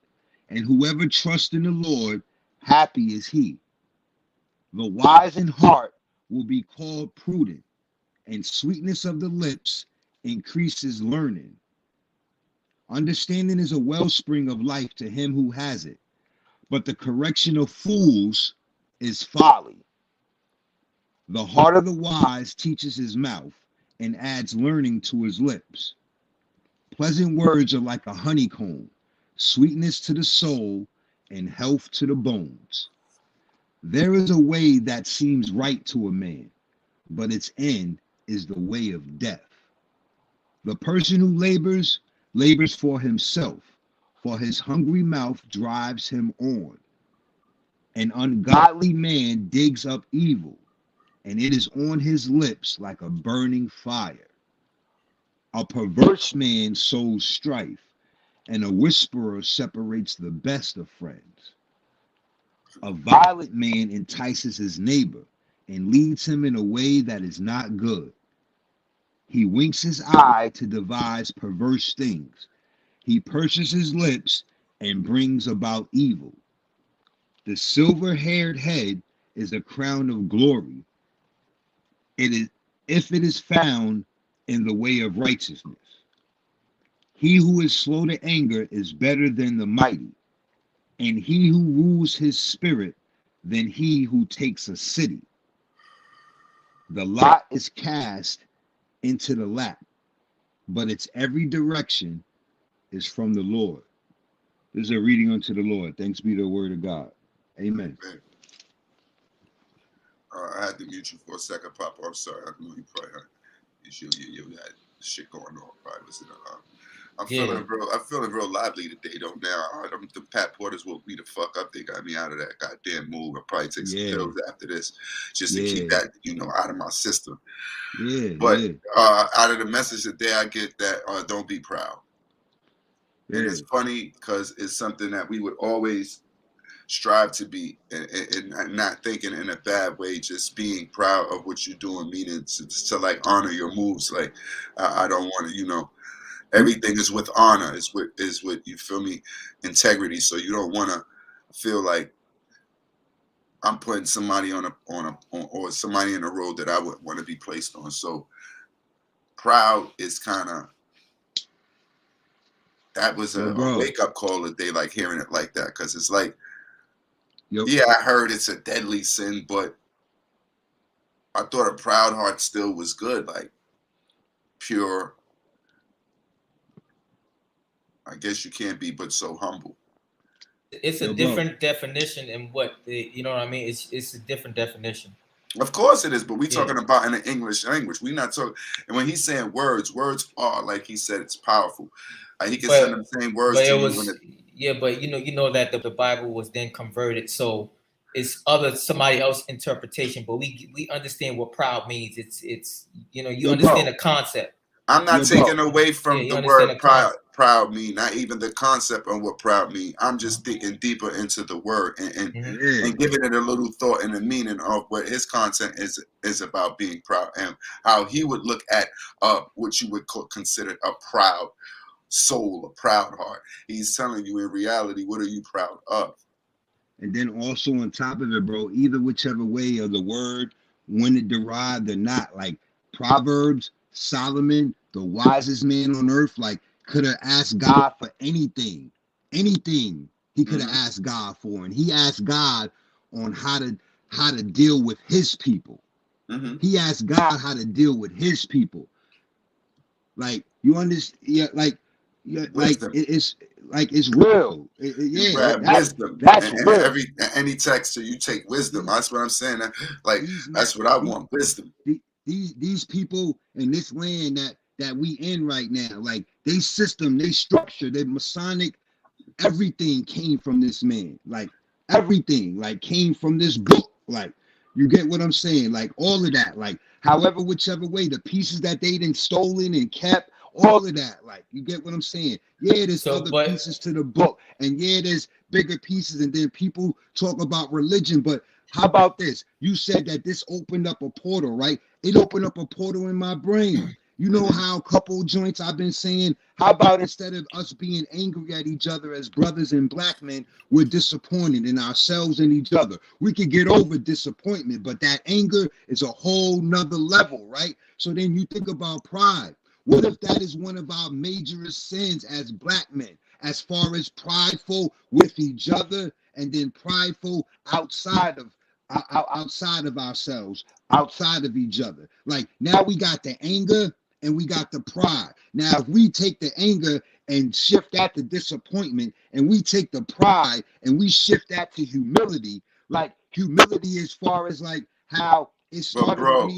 and whoever trusts in the Lord happy is he. The wise in heart will be called prudent, and sweetness of the lips increases learning. Understanding is a wellspring of life to him who has it, but the correction of fools is folly. The heart of the wise teaches his mouth and adds learning to his lips. Pleasant words are like a honeycomb, sweetness to the soul and health to the bones. There is a way that seems right to a man, but its end is the way of death. The person who labors for himself, for his hungry mouth drives him on. An ungodly man digs up evil, and it is on his lips like a burning fire. A perverse man sows strife, and a whisperer separates the best of friends. A violent man entices his neighbor and leads him in a way that is not good. He winks his eye to devise perverse things. He purses his lips and brings about evil. The silver-haired head is a crown of glory. It is if it is found in the way of righteousness. He who is slow to anger is better than the mighty, and he who rules his spirit than he who takes a city. The lot is cast into the lap, but its every direction is from the Lord. This is a reading unto the Lord. Thanks be to the word of God. Amen. Amen. I had to mute you for a second, Papa. I'm sorry. I know you probably had you had shit going on. Probably was in I'm feeling real lively today though. Now the Pat Porters woke me the fuck up. They got me out of that goddamn mood. I'll probably take some pills after this just to keep that out of my system. But out of the message today, I get that don't be proud. And it's funny because it's something that we would always strive to be, and not thinking in a bad way, just being proud of what you're doing, meaning to like honor your moves. Like I don't want to, everything is with honor, is what you feel me, integrity. So you don't want to feel like I'm putting somebody on or somebody in a road that I would want to be placed on. So proud is kind of, that was a wake up call today, like hearing it like that, because it's like, yeah, I heard it's a deadly sin, but I thought a proud heart still was good, like pure. I guess you can't be but so humble. It's a different definition in what you know what I mean. It's a different definition. Of course it is, but we're talking about in the English language. We're not talking. And when he's saying words are, like he said, it's powerful. He can send the same words to you. But you know that the Bible was then converted, so it's somebody else's interpretation. But we understand what proud means. It's you understand the concept. I'm not taking away from the word proud mean, not even the concept of what proud mean. I'm just digging deeper into the word and giving it a little thought and the meaning of what his content is about being proud and how he would look at what you would consider a proud soul, a proud heart. He's telling you in reality, what are you proud of? And then also on top of it, bro, either whichever way of the word, when it derived or not, like Proverbs, Solomon, the wisest man on earth, like could have asked God for anything he could have asked God for, and he asked God on how to deal with his people. He asked God how to deal with his people. Like you understand, like it's like it's real. Wisdom. That's real. Any text, so you take wisdom. That's what I'm saying. Like that's what I want. Wisdom. These people in this land that we in right now, like they system, they structure, they Masonic, everything came from this man. Like everything, like came from this book. Like you get what I'm saying? Like all of that, like however, whichever way, the pieces that they done stolen and kept, all of that. Like you get what I'm saying? Yeah, there's other pieces to the book, and yeah, there's bigger pieces, and then people talk about religion, but how about this? You said that this opened up a portal, right? It opened up a portal in my brain. You know how a couple joints I've been saying, how about instead of us being angry at each other as brothers and black men, we're disappointed in ourselves and each other. We could get over disappointment, but that anger is a whole nother level, right? So then you think about pride. What if that is one of our majorest sins as black men, as far as prideful with each other and then prideful outside of ourselves, outside of each other? Like now we got the anger and we got the pride. Now, if we take the anger and shift that to disappointment, and we take the pride and we shift that to humility, like humility as far as like how it started. But bro,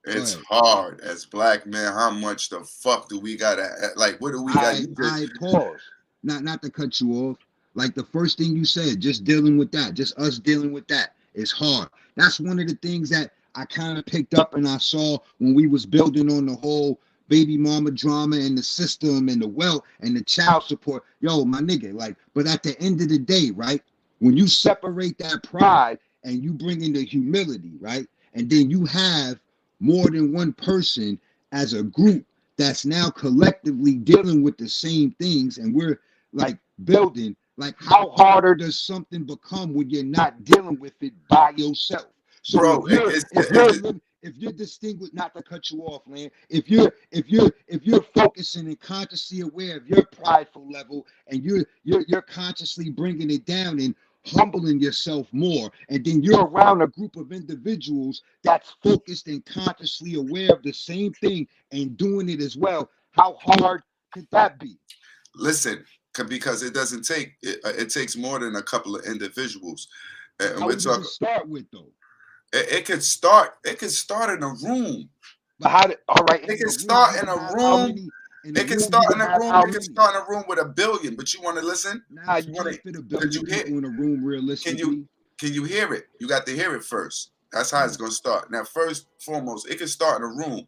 it's hard as black men. How much the fuck do we gotta, like, what do we got? I pause. Not to cut you off. Like the first thing you said, just dealing with that, just us dealing with that is hard. That's one of the things that I kind of picked up and I saw when we was building on the whole baby mama drama and the system and the wealth and the child support. Yo, my nigga, like, but at the end of the day, right, when you separate that pride and you bring in the humility, right, and then you have more than one person as a group that's now collectively dealing with the same things, and we're like building, like how harder does something become when you're not dealing with it by yourself? So bro, if you're distinguished, not to cut you off, man. If you're focusing and consciously aware of your prideful level, and you're consciously bringing it down and humbling yourself more, and then you're around a group of individuals that's focused and consciously aware of the same thing and doing it as well, how hard could that be? Listen, because it doesn't take it takes more than a couple of individuals. And we're talking. Start with though. It could start in a room. But how did, all right, it can start in a room. It can start in a room. It can start in a room with 1 billion. But you want to listen? Nah, you want to fit 1 billion people in a room realistically. Can you hear it? You got to hear it first. That's how it's gonna start. Now, first, foremost, it can start in a room.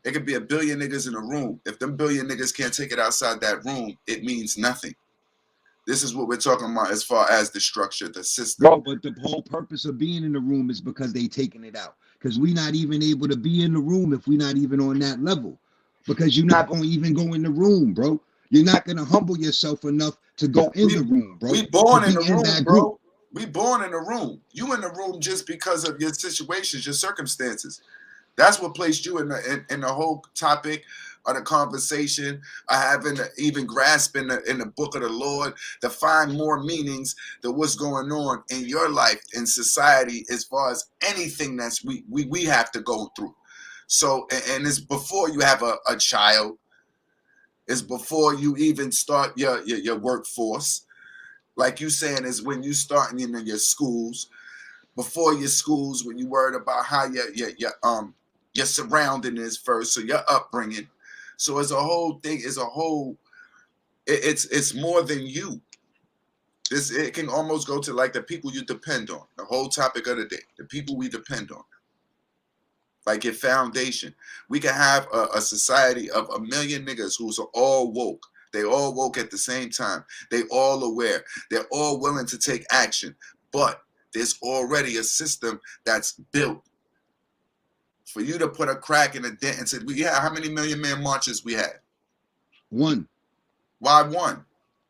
It could be 1 billion niggas in a room. If them billion niggas can't take it outside that room, it means nothing. This is what we're talking about as far as the structure, the system. Bro, but the whole purpose of being in the room is because they taking it out. Because we're not even able to be in the room if we're not even on that level. Because you're not going to even go in the room, bro. You're not going to humble yourself enough to go in the room, bro. We born in the room, bro. We born in the room. You in the room just because of your situations, your circumstances. That's what placed you in the whole topic of the conversation. I haven't even grasped in the book of the Lord to find more meanings to what's going on in your life, in society, as far as anything that's we have to go through. So, and it's before you have a child. It's before you even start your workforce. Like you saying, is when you starting in your schools. Before your schools, when you worried about how your surrounding is first, so your upbringing. So as a whole thing, it's more than you. It can almost go to like the people you depend on. The whole topic of the day, the people we depend on. Like your foundation. We can have a society of 1 million niggas who's all woke. They all woke at the same time. They all aware. They're all willing to take action. But there's already a system that's built. For you to put a crack in a dent and say, how many Million Man marches we had? 1. Why 1?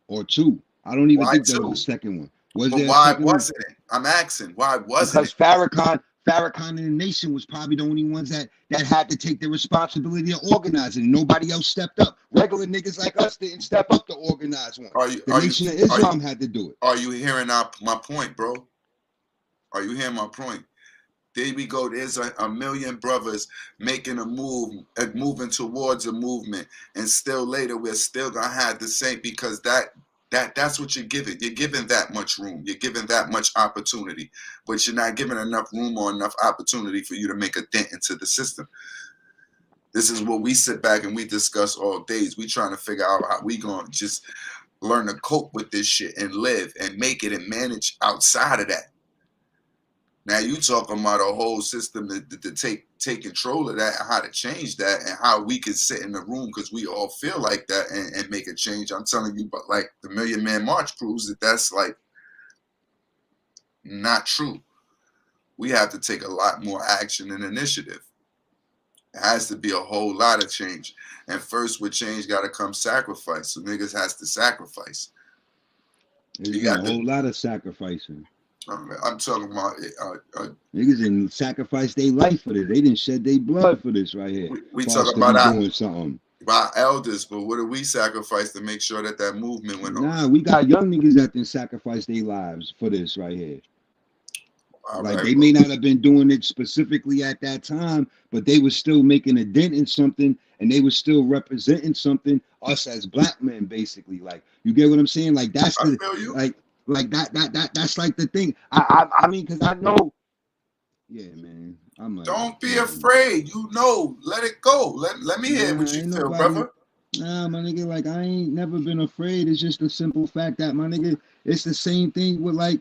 Or 2. I don't even think there was a second one. Why wasn't it? I'm asking, why wasn't it? Because Farrakhan and the Nation was probably the only ones that had to take the responsibility of organizing, and nobody else stepped up. Regular niggas like us didn't step up to organize one. The Nation of Islam had to do it. Are you hearing my point, bro? Are you hearing my point? There we go. There's a million brothers making a move, moving towards a movement, and still later we're still gonna have the same, because that's what you're giving. You're giving that much room. You're giving that much opportunity, but you're not giving enough room or enough opportunity for you to make a dent into the system. This is what we sit back and we discuss all days. We trying to figure out how we gonna just learn to cope with this shit and live and make it and manage outside of that. Now you talking about a whole system to take control of that, and how to change that, and how we can sit in the room because we all feel like that and make a change. I'm telling you, but like the Million Man March proves that that's like not true. We have to take a lot more action and initiative. It has to be a whole lot of change. And first with change got to come sacrifice. So niggas has to sacrifice. There's been a whole lot of sacrificing. I'm talking about niggas didn't sacrifice their life for this. They didn't shed their blood for this right here. We talk about doing something. Our elders, but what do we sacrifice to make sure that movement went on? Nah, we got young niggas that didn't sacrifice their lives for this right here. They may not have been doing it specifically at that time, but they were still making a dent in something, and they were still representing something. Us as black men, basically, like, you get what I'm saying? Like that's the that's like the thing. I mean, because I know. Yeah, man. Don't be afraid. You know, let it go. Let me hear what you feel, brother. Nah, my nigga, like, I ain't never been afraid. It's just the simple fact that, my nigga, it's the same thing with, like,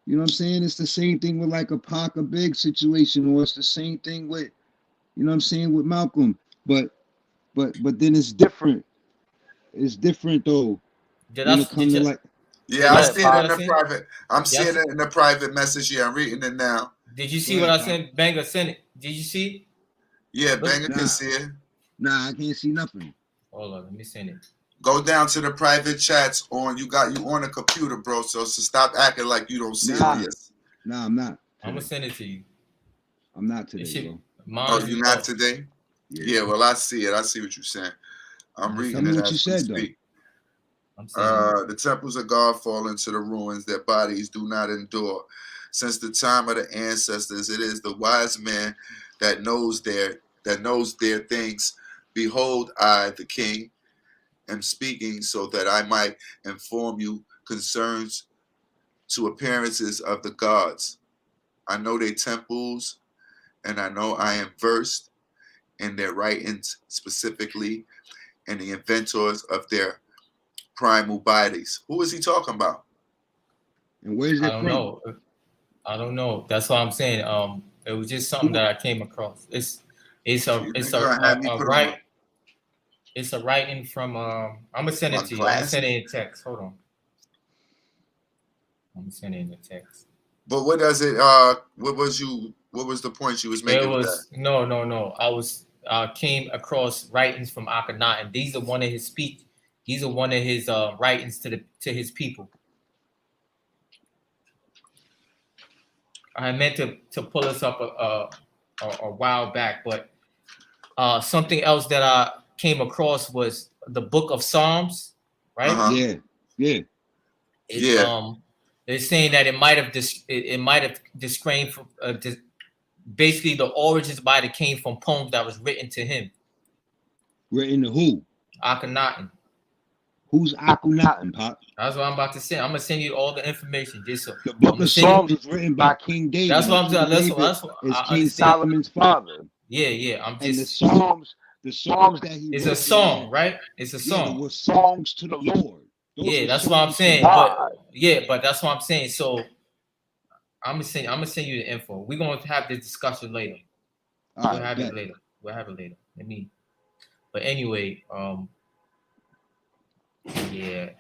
you know what I'm saying? It's the same thing with, like, a Pac or Big situation, or it's the same thing with, you know what I'm saying, with Malcolm. But then it's different. It's different, though. Yeah, I see it in the private. I'm seeing it in the private message. Yeah, I'm reading it now. Did you see what I sent? Banger sent it. Did you see? Yeah, Banger can see it. Nah, I can't see nothing. Hold on, let me send it. Go down to the private chats on. You on a computer, bro. So stop acting like you don't see it. Nah, I'm not. I'm gonna send it to you. I'm not today, bro. Oh, you're not today? Yeah. Well, I see it. I see what you're saying. I'm reading it as we speak. The temples of God fall into the ruins. Their bodies do not endure. Since the time of the ancestors, it is the wise man that knows their things. Behold, I, the king, am speaking so that I might inform you concerns to appearances of the gods. I know their temples, and I know I am versed in their writings, specifically in the inventors of their primal bodies. Who is he talking about? And where's it from? I don't know. That's what I'm saying. It was just something that I came across. It's a writing from I'm gonna send it to you. I'm gonna send it in text. Hold on. I'm gonna send it in the text. But what does it what was the point you was making? It was no. I came across writings from Akhenaten. These are one of his speech. These are one of his writings to his people. I meant to pull this up a while back, but something else that I came across was the Book of Psalms, right? Uh-huh. Yeah. They're saying that it might have disclaimed from basically the origins might have came from poems that was written to him. Written to who? Akhenaten. Who's Akhenaten, Pop? That's what I'm about to send. I'm gonna send you all the information. Just so the Book of Psalms was written by King David. That's what I'm saying. That's what it's King Solomon's father. Yeah. And the Psalms that he it's a song, right? It's a song. It was songs to the Lord. That's what I'm saying. But that's what I'm saying. So I'm gonna send you the info. We're gonna have this discussion later. We'll have it later. But anyway, yeah.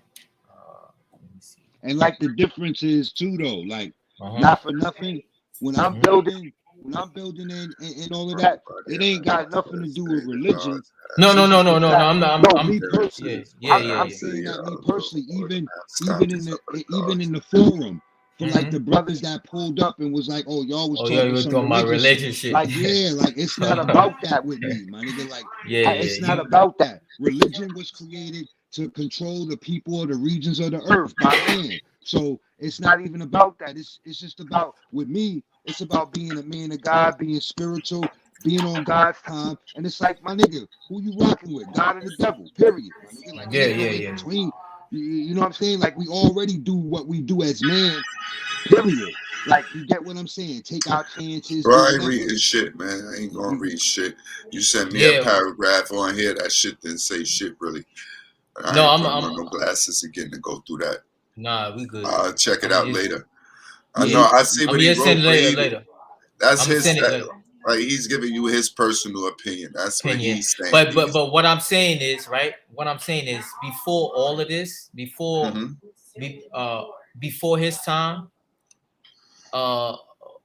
Let me see. And like the difference is too, though, like not for nothing. When I'm building and all of that, it ain't got nothing to do with religion. No. I'm not. Me personally, I'm saying that me personally, even in the forum, for like the brothers that pulled up and was like, "Oh, y'all was talking some my religion shit." Like, like it's not about that with me, my nigga. Like, it's not about that. Religion was created to control the people or the regions of the earth by man. So it's not even about that. It's just about, with me, it's about being a man of God, being spiritual, being on God's time. And it's like, my nigga, who you rocking with? God or the devil, period. My nigga. Like, yeah. Between, you know what I'm saying? Like, we already do what we do as man, period. Like, you get what I'm saying? Take our chances. Bro, I ain't reading shit, man. I ain't gonna read shit. You sent me a paragraph on here. That shit didn't say shit, really. I'm on no glasses again to go through that. Nah, we good. I'll check it out later. I know. I see what he wrote. Later. That's his. Like, he's giving you his personal opinion. That's what he's saying. But what I'm saying is, right? What I'm saying is, before all of this, before his time,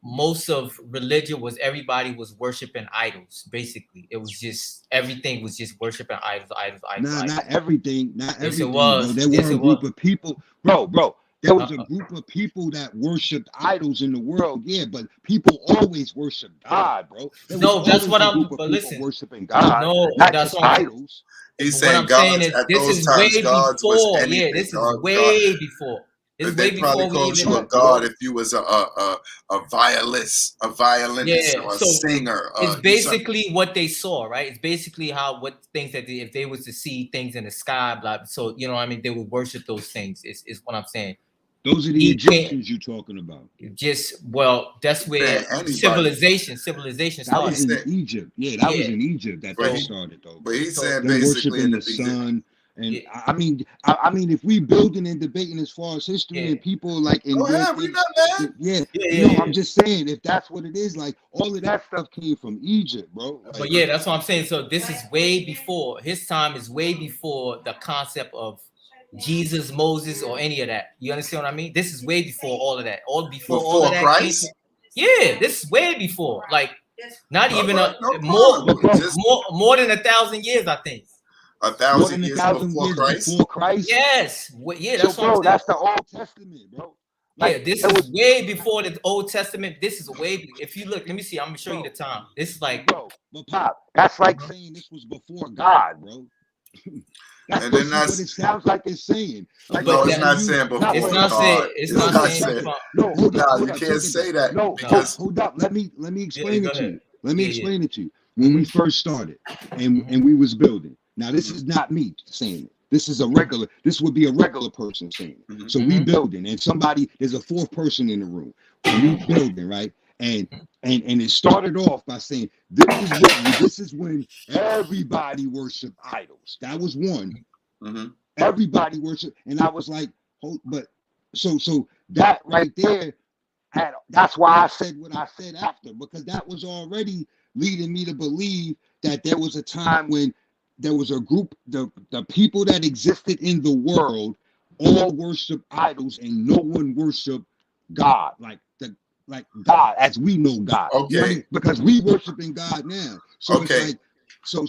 most of religion was everybody was worshiping idols. Basically, it was just everything was just worshiping idols. Nah, not everything, Yes, it bro. was. There Yes, were it a group was. of people, bro. There was a group of people that worshipped idols in the world, yeah, but people always worship God, bro. There was No, that's always what a I'm. group of But people listen, worshiping God, no, not that's just what I'm saying. idols. He's What saying I'm saying gods is at this those is times, way gods was before. Yeah, anything. this is God, way before. This is they way probably before we called even. you a god if you was a violinist, Yeah, or a so singer. it's You some, basically what they saw, right? It's basically what things that if they was to see things in the sky, blah. So you know, what I mean, they would worship those things. Is what I'm saying. Those are the Egyptians you talking about. That's where civilization That started. was in Egypt. Yeah, that was in Egypt that they started though. But he's saying them basically worshiping the sun. And I mean, if we building and debating as far as history and people like in their things, I'm just saying if that's what it is, like all of that stuff came from Egypt, bro. Like, but yeah, that's what I'm saying. So this is way before his time. Is way before the concept of Jesus, Moses, or any of that. You understand what I mean? This is way before all of that. All of that Christ. Yeah, this is way before. Like not even more than 1,000 years, I think. 1,000 years before Christ. Before Christ. Yes. Yeah, that's what I'm saying. That's the Old Testament, bro. Like, yeah, this is way before the Old Testament. This is way. If you look, let me see. I'm gonna show you the time. This is like, bro. But Pop, that's like saying this was before God, bro. That's what it sounds like it's saying. Like, no, it's not saying before God. It's not saying. No, hold up. You can't say that. No, because hold up. Let me explain it to you. Let me explain it to you. When we first started and we was building. Now, this is not me saying it. This would be a regular person saying it. So we building, and there's a fourth person in the room. We building, right? And it started off by saying this is when everybody worshiped idols. That was one. Everybody worshiped, and I was like, but so that right there, that's why I said what I said after, because that was already leading me to believe that there was a time when there was a group, the people that existed in the world all worship idols and no one worship God, like God as we know God. Okay. You know, because we worshiping God now. So it's like so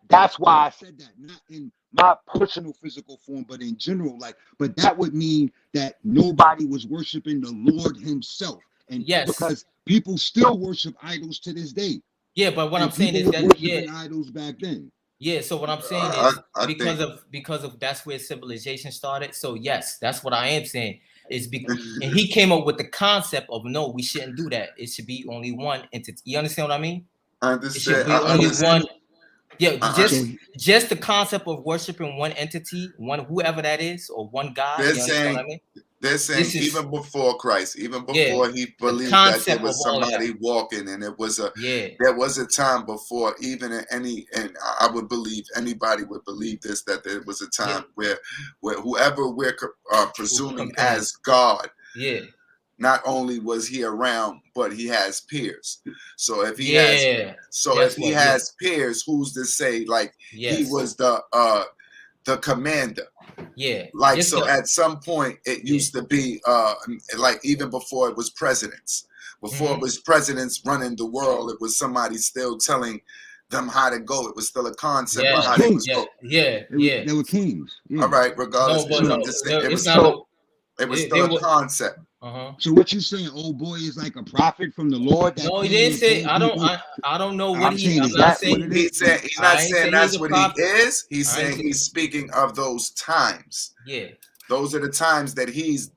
that's why I said that, not in my personal physical form, but in general, but that would mean that nobody was worshiping the Lord himself. And because people still worship idols to this day. Yeah, but what I'm saying is that idols back then. Yeah, so what I'm saying is because of that's where civilization started. So yes, that's what I am saying. Is because and he came up with the concept of no, we shouldn't do that. It should be only one entity. You understand what I mean? I understand. It should be only one. Yeah, just the concept of worshiping one entity, whoever that is, or one God. You understand what I mean? They're saying even before Christ, even before he believed that there was somebody walking, and it was there was a time before even and I would believe anybody would believe this, that there was a time where whoever we're presuming as God, not only was he around, but he has peers. So if he has peers, who's to say he was the commander? Yeah. Like so at some point it used to be like even before it was presidents. Before it was presidents running the world, it was somebody still telling them how to go. It was still a concept of how they was go. They were kings. Yeah. All right, regardless. It was still a concept. So what you saying, old boy is like a prophet from the Lord? No, he didn't say. I don't know what he's not saying. He's not saying that's what he is. He's saying he's speaking of those times. Yeah, those are the times that he's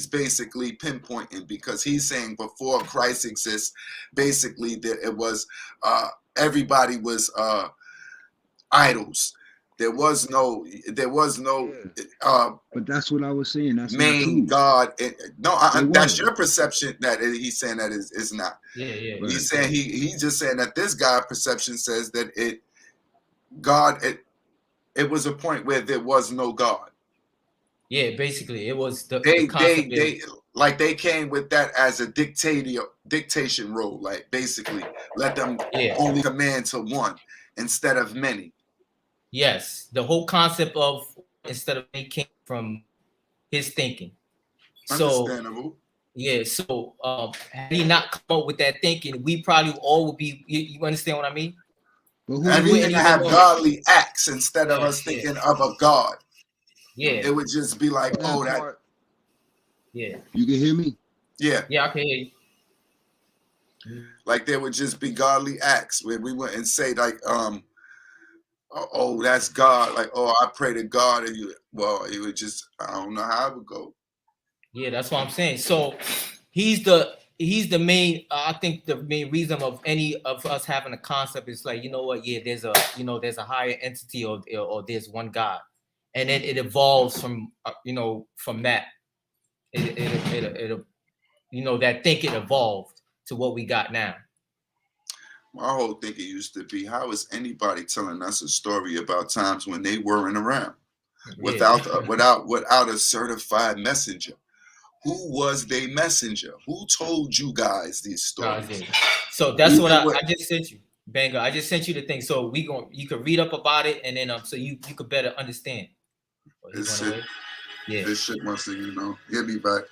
basically pinpointing, because he's saying before Christ exists, basically that it was everybody was idols. There was no. But that's what I was saying. That's main God. That's your perception. That he's saying that is not. Yeah. He's saying he's just saying that this guy perception says that it was a point where there was no God. Yeah, basically, it was they came with that as a dictation role. Like basically, let them only command to one instead of many. Yes, the whole concept of instead of many came from his thinking. Understandable. Yeah, so had he not come up with that thinking, we probably all would be. You understand what I mean? And we didn't have godly acts instead of us thinking of a God. Yeah, it would just be like, oh, that. Yeah, you can hear me. Yeah, I can hear you. Like there would just be godly acts where we wouldn't say like, oh, that's God. Like, oh, I pray to God, and it would just, I don't know how it would go. Yeah, that's what I'm saying. So he's the main. I think the main reason of any of us having a concept is like, you know what? Yeah, there's a higher entity or there's one God, and then it evolves from from that. It that thinking evolved to what we got now. My whole thinking used to be, how is anybody telling us a story about times when they weren't around without a certified messenger? Who was their messenger? Who told you guys these stories? So that's what I just sent you, Banger. I just sent you the thing. So you could read up about it, and then so you could better understand. This shit must have, get me back.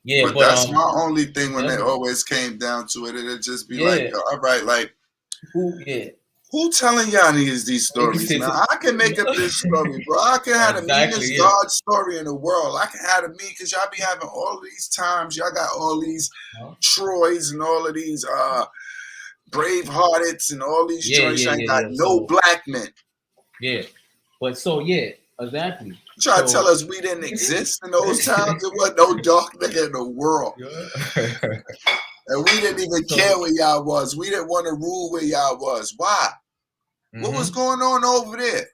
Yeah, but that's my only thing when it always came down to it. It'd just be like, all right, like who telling y'all these stories? Now I can make up this story, bro. I can have the meanest God story in the world. I can have the mean, because y'all be having all of these times. Y'all got all these Troys and all of these Bravehearts and all these joints. Y'all ain't got no black men. Yeah, but exactly. You try to tell us we didn't exist in those times? There wasn't no dark nigga in the world. And we didn't even care where y'all was. We didn't want to rule where y'all was. Why? What was going on over there?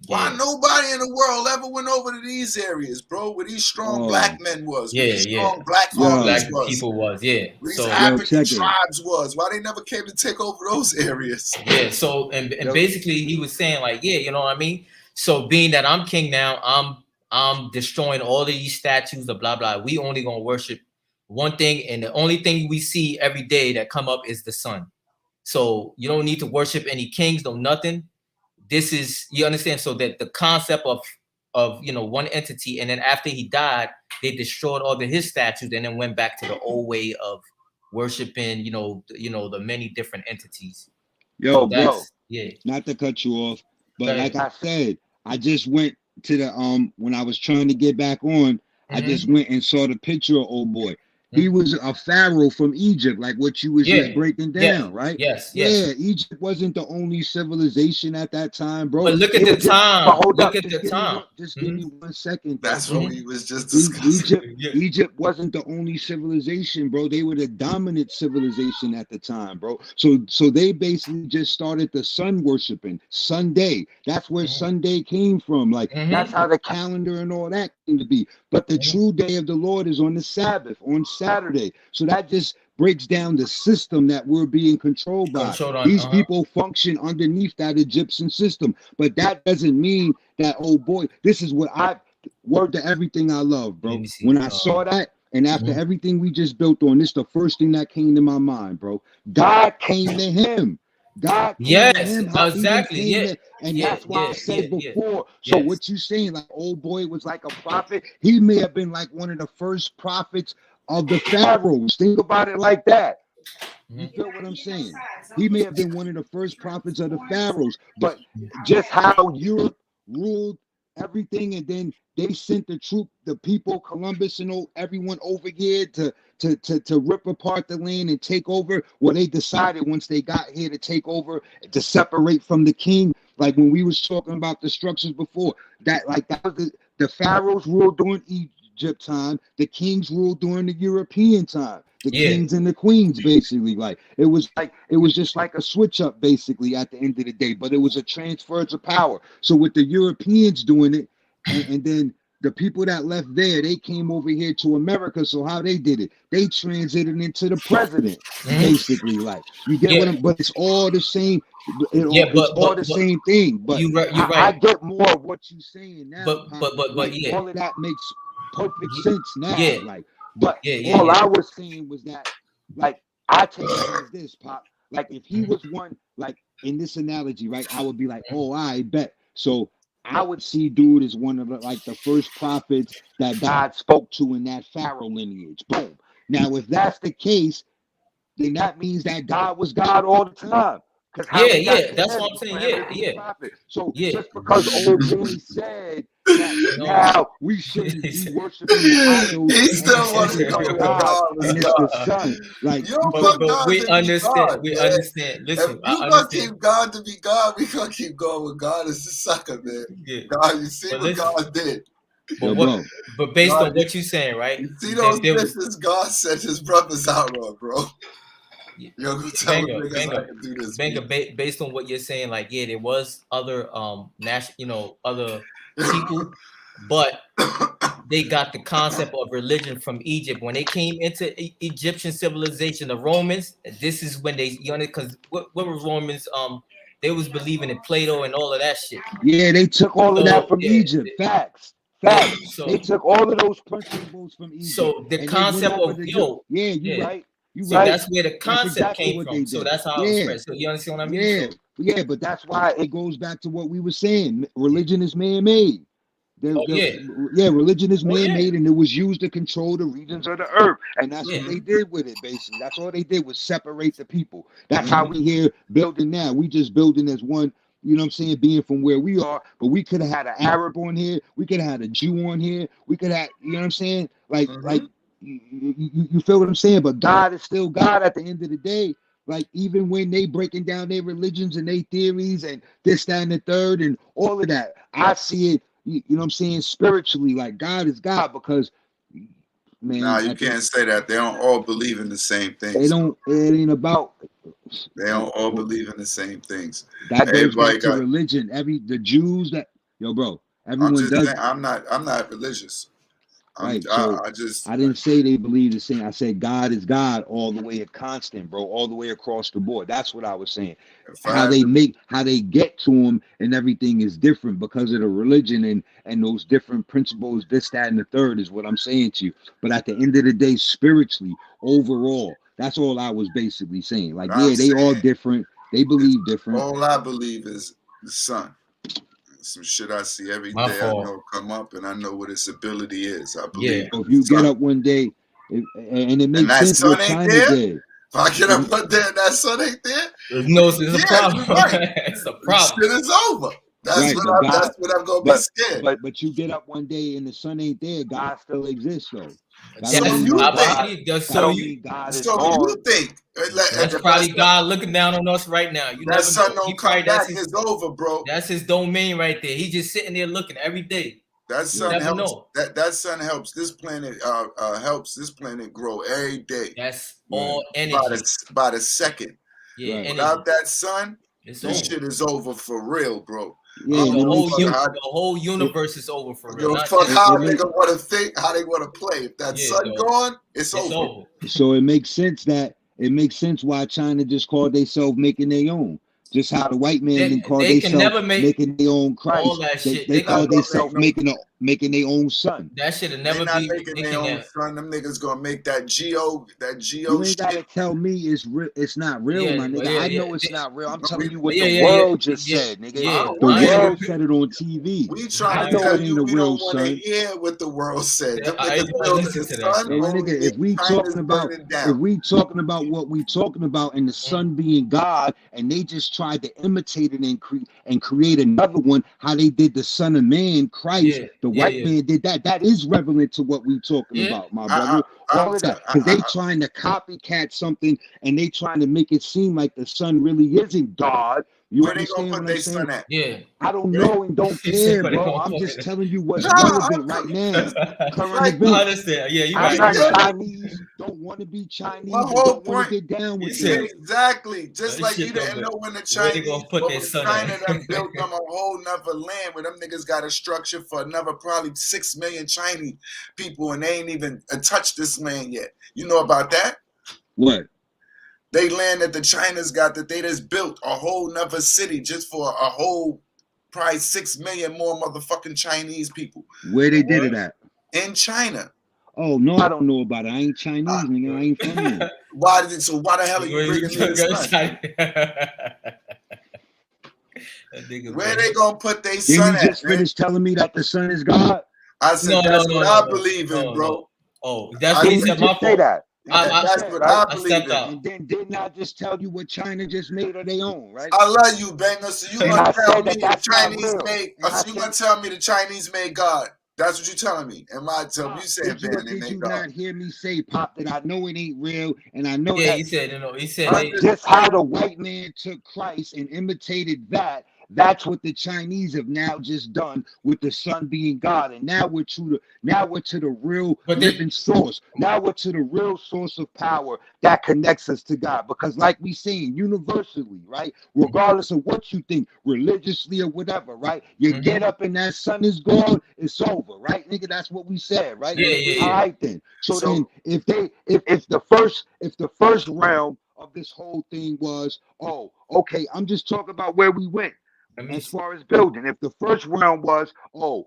Why nobody in the world ever went over to these areas, bro? Where these strong black men was. Where these strong black people was. Where these African tribes was. Why they never came to take over those areas? Yeah, so and basically he was saying like, you know what I mean? So being that I'm king now, I'm destroying all of these statues of blah blah. We only gonna worship one thing, and the only thing we see every day that come up is the sun. So you don't need to worship any kings, no nothing. This is, you understand? So that the concept of one entity, and then after he died, they destroyed all of his statues, and then went back to the old way of worshiping, the many different entities. Yo, bro, not to cut you off, but like I said, I just went to the when I was trying to get back on, I just went and saw the picture of old boy. He was a pharaoh from Egypt, like what you was just breaking down, right? Yes. Yeah, Egypt wasn't the only civilization at that time, bro. But look at the time. Just give me 1 second. That's what we was just discussing. Egypt wasn't the only civilization, bro. They were the dominant civilization at the time, bro. So they basically just started the sun worshiping. Sunday. That's where Sunday came from. Like that's how the calendar and all that came to be. But the true day of the Lord is on the Sabbath, on Saturday. So that just breaks down the system that we're being controlled by. These people function underneath that Egyptian system. But that doesn't mean that, oh boy, this is what word to everything I love, bro. When I saw that, and after everything we just built on, this is the first thing that came to my mind, bro. God came to him. God came to him. Exactly. And that's why I said before. So what you saying, like old boy was like a prophet? He may have been like one of the first prophets of the pharaohs. Think about it like that. You feel what I'm saying? He may have been one of the first prophets of the pharaohs, but just how Europe ruled everything, and then they sent the people, Columbus and everyone over here to rip apart the land and take over. Well, they decided once they got here to take over, to separate from the king. Like when we was talking about the structures before, that was the pharaohs ruled during Egypt time, the kings ruled during the European time. The kings and the queens, basically, like it was just like a switch up, basically, at the end of the day. But it was a transference of power. So with the Europeans doing it, and then the people that left there, they came over here to America. So how they did it? They transited into the president, basically. Like you get what I'm. But it's all the same. It's all the same thing. But you're right. I get more of what you're saying now. But all of that makes perfect sense now. Like. But all I was saying was that, like, I take it as this, Pop. Like, if he was one, like, in this analogy, right, I would be like, oh, I bet. So I would see dude as one of the first prophets that God spoke to in that Pharaoh lineage. Boom. Now, if that's the case, then that means that God was God all the time. Yeah, that's what I'm saying. Yeah. So just because old boy said that now we shouldn't be worshiping the idols, he still wants to go with God, and it's the Son. Like, you don't want God we to understand. be God, We man. understand. Listen, if you gonna keep God to be God, we gonna keep going with God as the sucker, man. Yeah. God, you see what God did. But based on what you're saying, right? You see those business God sent his brothers out on, bro. You're gonna tell them niggas I can do this. Based on what you're saying, like, yeah, there was other other people, but they got the concept of religion from Egypt. When they came into Egyptian civilization, the Romans, this is when they, because what were Romans? They was believing in Plato and all of that shit. Yeah, they took all of that from Egypt. Facts. So, they took all of those principles from Egypt. So the concept of you're right. That's where the concept came from. So that's how it was spread. So you understand what I mean? Yeah, but that's why it goes back to what we were saying. Religion is man-made. Religion is man-made, and it was used to control the regions of the earth, and that's what they did with it. Basically, that's all they did was separate the people. That's how we here building now. We just building as one. You know what I'm saying? Being from where we are, but we could have had an Arab on here. We could have had a Jew on here. We could have, you know what I'm saying? Like you feel what I'm saying? But God is still God at the end of the day. Like, even when they breaking down their religions and their theories and this, that, and the third and all of that, I see it, you know what I'm saying, spiritually. Like, God is God, because, man. Nah, you can't say that. They don't all believe in the same things. They don't, it ain't about. They don't all believe in the same things. That goes back to religion. The Jews that, bro, everyone does. I'm not religious. Right. So I didn't say they believe the same. I said God is God all the way, a constant, bro, all the way across the board. That's what I was saying. How they get to him and everything is different because of the religion and those different principles, this, that, and the third is what I'm saying to you. But at the end of the day, spiritually, overall, that's all I was basically saying. Like, they all different. They believe different. All I believe is the Son. Some shit I see every day. I know come up, and I know what its ability is. I believe. So if you get up one day, and it makes sense what China did. If I get up one day and that sun ain't there, it's a problem. Right. It's a problem. Shit is over. That's what I'm gonna be scared. But you get up one day and the sun ain't there. God still exists, though. So you think that's probably God looking down on us right now. That sun don't come back. It's over, bro. That's his domain right there. He's just sitting there looking every day. That sun helps. That sun helps this planet. Helps this planet grow every day. That's all energy. By the second. Yeah. Without that sun, this shit is over for real, bro. Yeah, the whole universe is over for real. Fuck how they gonna want to think, how they want to play. If that sun gone, it's over. So it makes sense why China just called themselves making their own. Just how the white man didn't call themselves making their own Christ. All that shit. They call themselves making their own son. That should have never been making their own son. Them niggas gonna make that geo You ain't gotta tell me it's not real, my nigga. I know it's not real. I'm telling you what the world just said, nigga. The world said it on TV. We trying to tell you we don't want to hear what the world said. Nigga, if we talking about what we talking about and the sun being God, and they just tried to imitate it and create another one, how they did the Son of Man, Christ, the white man did that. That is relevant to what we talking about, my brother. All of that, because they trying to copycat something, and they trying to make it seem like the Son really isn't God. Where they gonna put their son at? Yeah, I don't know and don't care, bro. I'm just telling you what's relevant right now. Current events. I understand. Yeah, you I'm right. not Chinese. Don't want to be Chinese. Don't want to get down with it. Exactly. Just like you didn't know when the Chinese put their son China done built them a whole nother land where them niggas got a structure for another probably 6 million Chinese people, and they ain't even touched this land yet. You know about that? What? They land that the China's got that they just built a whole nother city just for a whole probably 6 million more motherfucking Chinese people. Where they did it at? In China. Oh no, I don't know about it. I ain't Chinese, nigga. I ain't from here. Why the hell are you bringing me this? Where they gonna put their Didn't son you at, just man? finish telling me that the sun is God? I said that's what I believe in, bro. Oh, that's what he said. My fault. That's what I believe in. And then didn't I just tell you what China just made of their own, right? I love you, Banger. So you gonna tell me the Chinese made? So you gonna tell me the Chinese made God? That's what you're telling me. Am I telling you saying they made God? Did you not hear me say, Pop, that I know it ain't real, and I know yeah, that. he said, you know, he said just how the white man took Christ and imitated that. That's what the Chinese have now just done with the sun being God, and now we're to the real living source. Now we're to the real source of power that connects us to God. Because, like we saying universally, right, regardless of what you think, religiously or whatever, right, you get up and that sun is gone, it's over, right, nigga? That's what we said, right? Yeah. All right then. So then, if the first realm of this whole thing was, oh, okay, I'm just talking about where we went. As far as building, if the first round was, oh,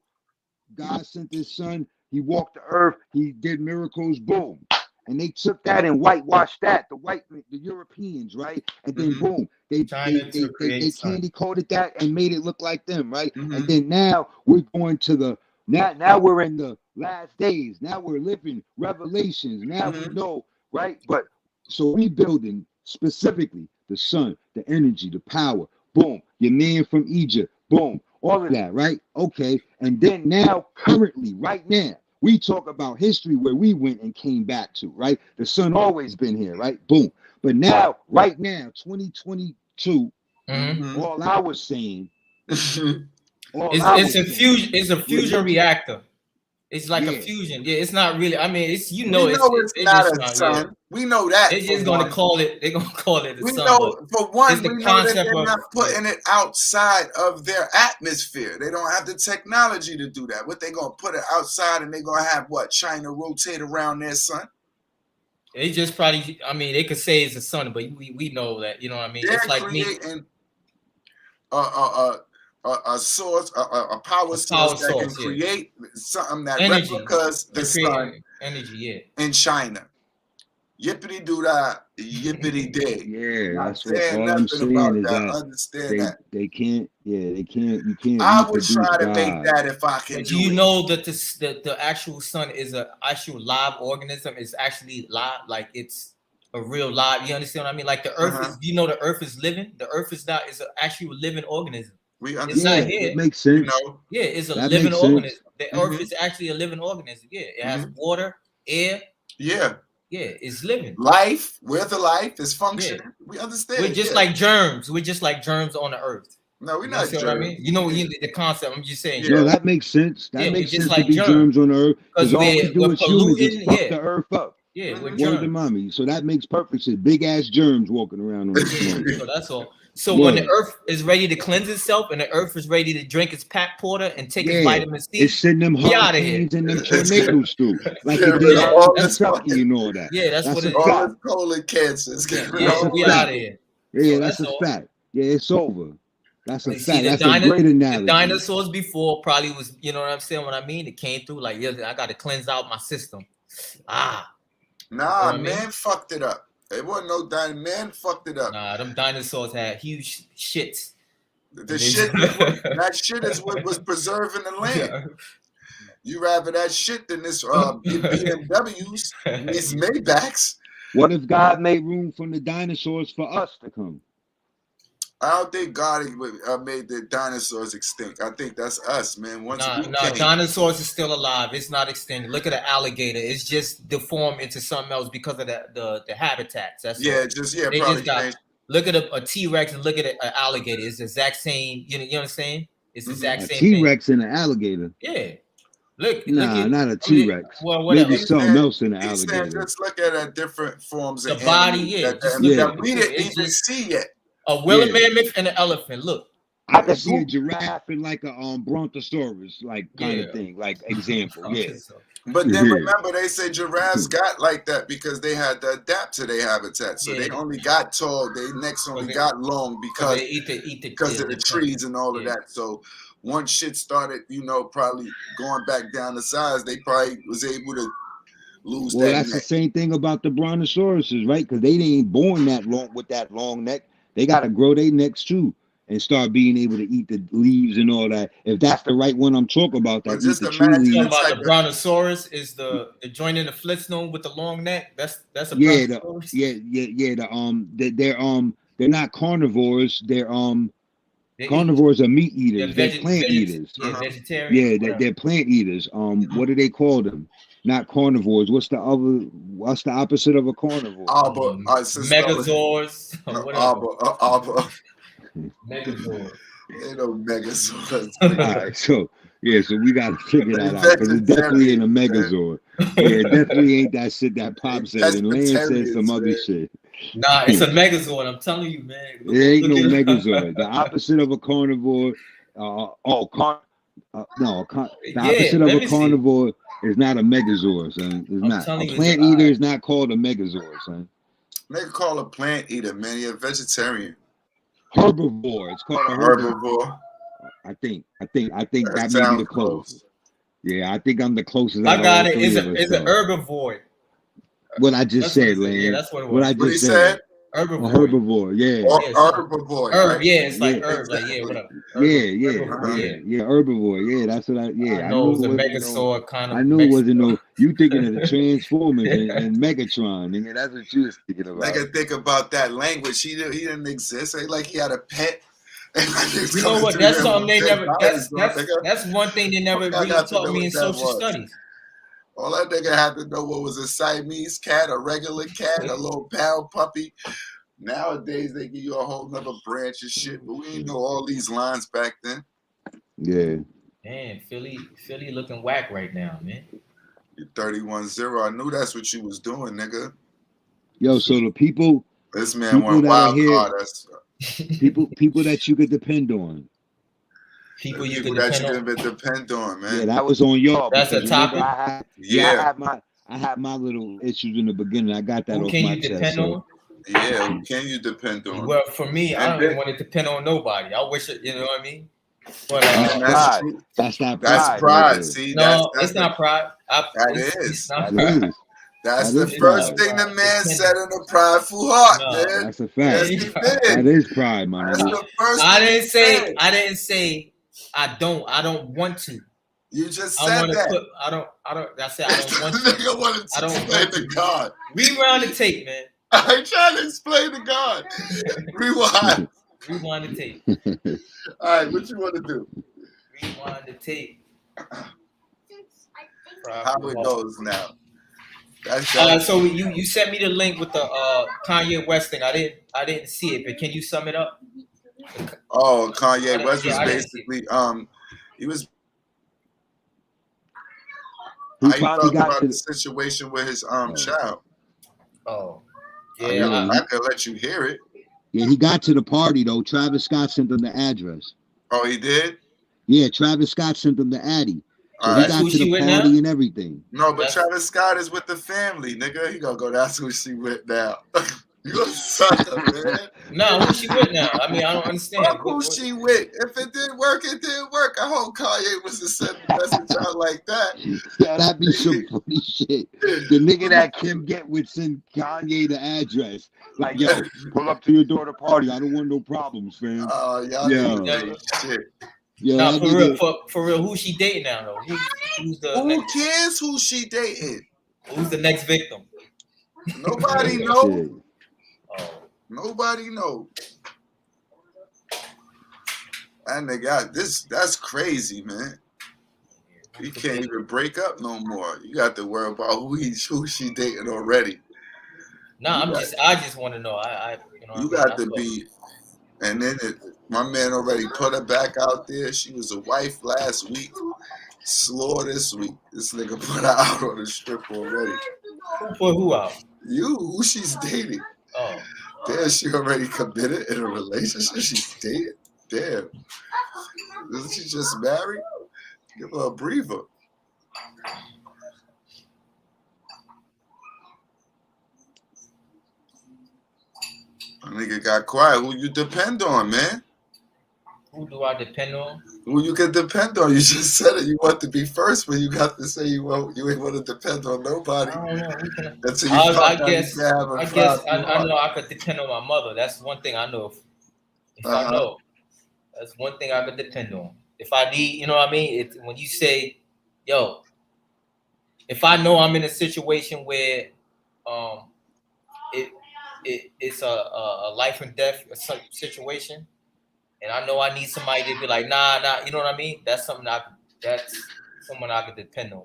God sent his son, he walked the earth, he did miracles, boom. And they took that and whitewashed that, the Europeans, right? And then boom, they candy coated that and made it look like them, right? And then now we're going to now we're in the last days. Now we're living revelations. Now we know, right? But so we building specifically the sun, the energy, the power. Boom, your man from Egypt, boom, all of that, right? Okay, and then now, currently, right now, we talk about history where we went and came back to, right? The sun always been here, right? Boom. But now, right now, 2022, all I was saying, it's a fusion reactor. It's like a fusion. Yeah, it's not really. I mean, it's it's not a sun. Yeah. We know that. They're just gonna call it. They're gonna call it a sun. We know for one, we know that they're not putting it outside of their atmosphere. They don't have the technology to do that. What they gonna put it outside, and they gonna have what? China rotate around their sun? They just probably. I mean, they could say it's a sun, but we know that. You know what I mean? They're it's like creating a source, a power source that can create something that replicas the sun energy, in China. Yippity doo dah, yippity day. Yeah, that's what all I'm saying is that understand that they can't. Yeah, they can't. You can't. I would try to make that if I can. Do you know that the actual sun is an actual live organism? It's actually live, like it's a real live. You understand what I mean? Like the Earth is. You know, the Earth is living. The Earth is not. Is an actual living organism. It's not here. It makes sense. You know? Yeah, it's a living organism. The Earth is actually a living organism. Yeah, it has water, air. Yeah. Yeah, it's living. Life, we're the life is functioning. Yeah. We understand. We're just like germs. We're just like germs on the earth. No, we're not germs. What I mean? You know the concept. I'm just saying. No, that makes sense. That makes sense to be germs on the earth. Because all we do as humans is fuck the earth up. Yeah, we're germs. Word to mommy. So that makes perfect sense. Big ass germs walking around on the So that's all. So when the earth is ready to cleanse itself and the earth is ready to drink its pack porter and take its vitamin C, it's sending them hurricanes and them tornadoes through. Like it did all Kentucky and all that. Yeah, that's what it is. All this colon cancers. We out of here. Yeah, that's a fact. Yeah, it's over. That's a fact. That's a great analogy. The dinosaurs before probably was, you know what I'm saying? What I mean? It came through like, yeah, I got to cleanse out my system. Nah, man fucked it up. It wasn't no dinosaur. Man fucked it up. Nah, them dinosaurs had huge shits. The shit, that shit is what was preserving the land. Yeah. You rather that shit than this BMWs, these Maybachs. What if God made room for the dinosaurs for us to come? I don't think God made the dinosaurs extinct. I think that's us, man. Dinosaurs is still alive. It's not extinct. Look at an alligator. It's just deformed into something else because of the habitats. That's probably. Look at a T-Rex and look at an alligator. It's the exact same. You know what I'm saying? It's the exact same T-Rex and an alligator. Yeah. Not a T-Rex. Well, whatever. Maybe something else in the alligator. Just look at different forms of the body. that we didn't even see yet. A woolly mammoth and an elephant. Look, I can see a giraffe and like a brontosaurus, like kind of thing, like example. But then remember, they say giraffes got like that because they had to adapt to their habitat. So they only got tall. Their necks only got long because of the trees and all of that. So once shit started, probably going back down the size, they probably was able to lose that. Well, that's the same thing about the brontosauruses, right? Because they ain't born that long with that long neck. They got to grow their necks too. and start being able to eat the leaves and all that. If that's the right one I'm talking about, that eat the tree leaves. About the Brontosaurus is the joint in the Flintstone with the long neck. That's a Brontosaurus. They're not carnivores. Carnivores are meat eaters. They're plant eaters. Yeah, vegetarian. Yeah, they're plant eaters. What do they call them? Not carnivores. What's the opposite of a carnivore? Megazords. Megazord. Ain't no Megazord. All right, so we gotta figure that out because it definitely ain't a Megazord. Yeah, it definitely ain't that shit that Pop said, and Lance said some other shit. Nah, it's a Megazord. I'm telling you, man. There ain't no Megazord. The opposite of a carnivore. The opposite of a carnivore is not a Megazord, son. It's not. A plant eater is not called a Megazord, son. They call a plant eater, man. You're a vegetarian. Herbivore. It's called a herbivore. I think that may be the closest. Yeah, I think I'm the closest. I got it. It's an herbivore. What I just said, Lance. Yeah, that's what it was. What I just said. Herbivore. Herbivore, yeah. Herbivore. It's like herb. Like, whatever. Yeah, herbivore. Yeah, that's what I know it was a Megazord kind of. I knew it wasn't no. You thinking of the Transformers and Megatron, nigga. That's what you was thinking about. Nigga, think about that language. He didn't exist. Ain't like he had a pet. You know what? That's something they never. That's one thing they never really taught me in social studies. All that nigga had to know what was a Siamese cat, a regular cat, a little pound puppy. Nowadays they give you a whole nother branch of shit, but we didn't know all these lines back then. Yeah. Man, Philly looking whack right now, man. You're 31-0. I knew that's what you was doing, nigga. Yo, so the people. This man went wild card. People that you could depend on. People you can depend on, man. Yeah, that was on y'all. That's a topic. I had my little issues in the beginning. I got that off my chest. Who can you depend on? Well, for me, I don't even want to depend on nobody. I wish it, you know what I mean? But that's not pride. That's pride. See, no, it's not pride. It's not pride. That's the first thing the man said in a prideful heart, man. That's a fact. That is pride, man. That's the first I didn't say I don't want to. You just said that. I don't want to. Nigga wanted to explain to God. Rewind the tape, man. I ain't trying to explain to God. Rewind the tape. All right, what you want to do? Rewind the tape. How it goes now. So you sent me the link with the Kanye West thing. I didn't see it, but can you sum it up? Oh, Kanye West was basically he was. How you felt about the situation with his child? Oh, yeah. I could let you hear it. Yeah, he got to the party though. Travis Scott sent him the address. Oh, he did? Yeah, Travis Scott sent him the Addy. So he got to the party and everything. No, but Travis Scott is with the family, nigga. He gonna go, that's who she with now. You a sucker, man. No, who she with now? I mean, I don't understand. Fuck who she with. If it didn't work, it didn't work. I hope Kanye was to send a message out like that. Yeah, that'd be some funny shit. The nigga that Kim get would send Kanye the address. Like, yo, pull up to your daughter party. I don't want no problems, fam. Oh, y'all shit. Yeah, no, for real, who's she dating now though? Who cares who she dating? Who's the next victim? Nobody knows. Oh. Nobody knows. That nigga, that's crazy, man. You can't even break up no more. You got to worry about who she dating already. No, I just want to know. You got to be, and then my man already put her back out there. She was a wife last week. Slaw this week. This nigga put her out on the strip already. Who put who out? Who she's dating. Oh. Damn, she already committed in a relationship. She's dating. Damn. Isn't she just married? Give her a breather. A nigga got quiet. Who you depend on, man? Who do I depend on? Who you can depend on. You just said it. You want to be first, but you got to say you ain't want to depend on nobody. I don't know. I guess I know I could depend on my mother. That's one thing I know. If I know. That's one thing I could depend on. If I need, you know what I mean? When you say, yo, if I know I'm in a situation where it's a life and death situation, and I know I need somebody to be like, nah, you know what I mean? That's something that's someone I could depend on.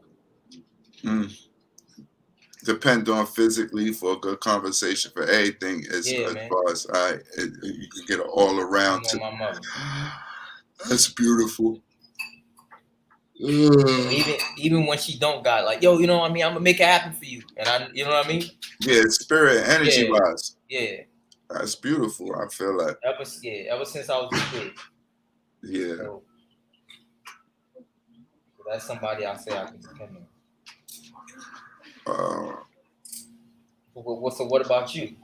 Depend on physically for a good conversation for everything as far as you can get it all around. That's beautiful. Even when she don't got like, yo, you know what I mean? I'm gonna make it happen for you, and you know what I mean? Yeah, spirit, energy wise. Yeah, that's beautiful. I feel like ever since I was a kid. Yeah. So that's somebody I say I can depend on. So what about you?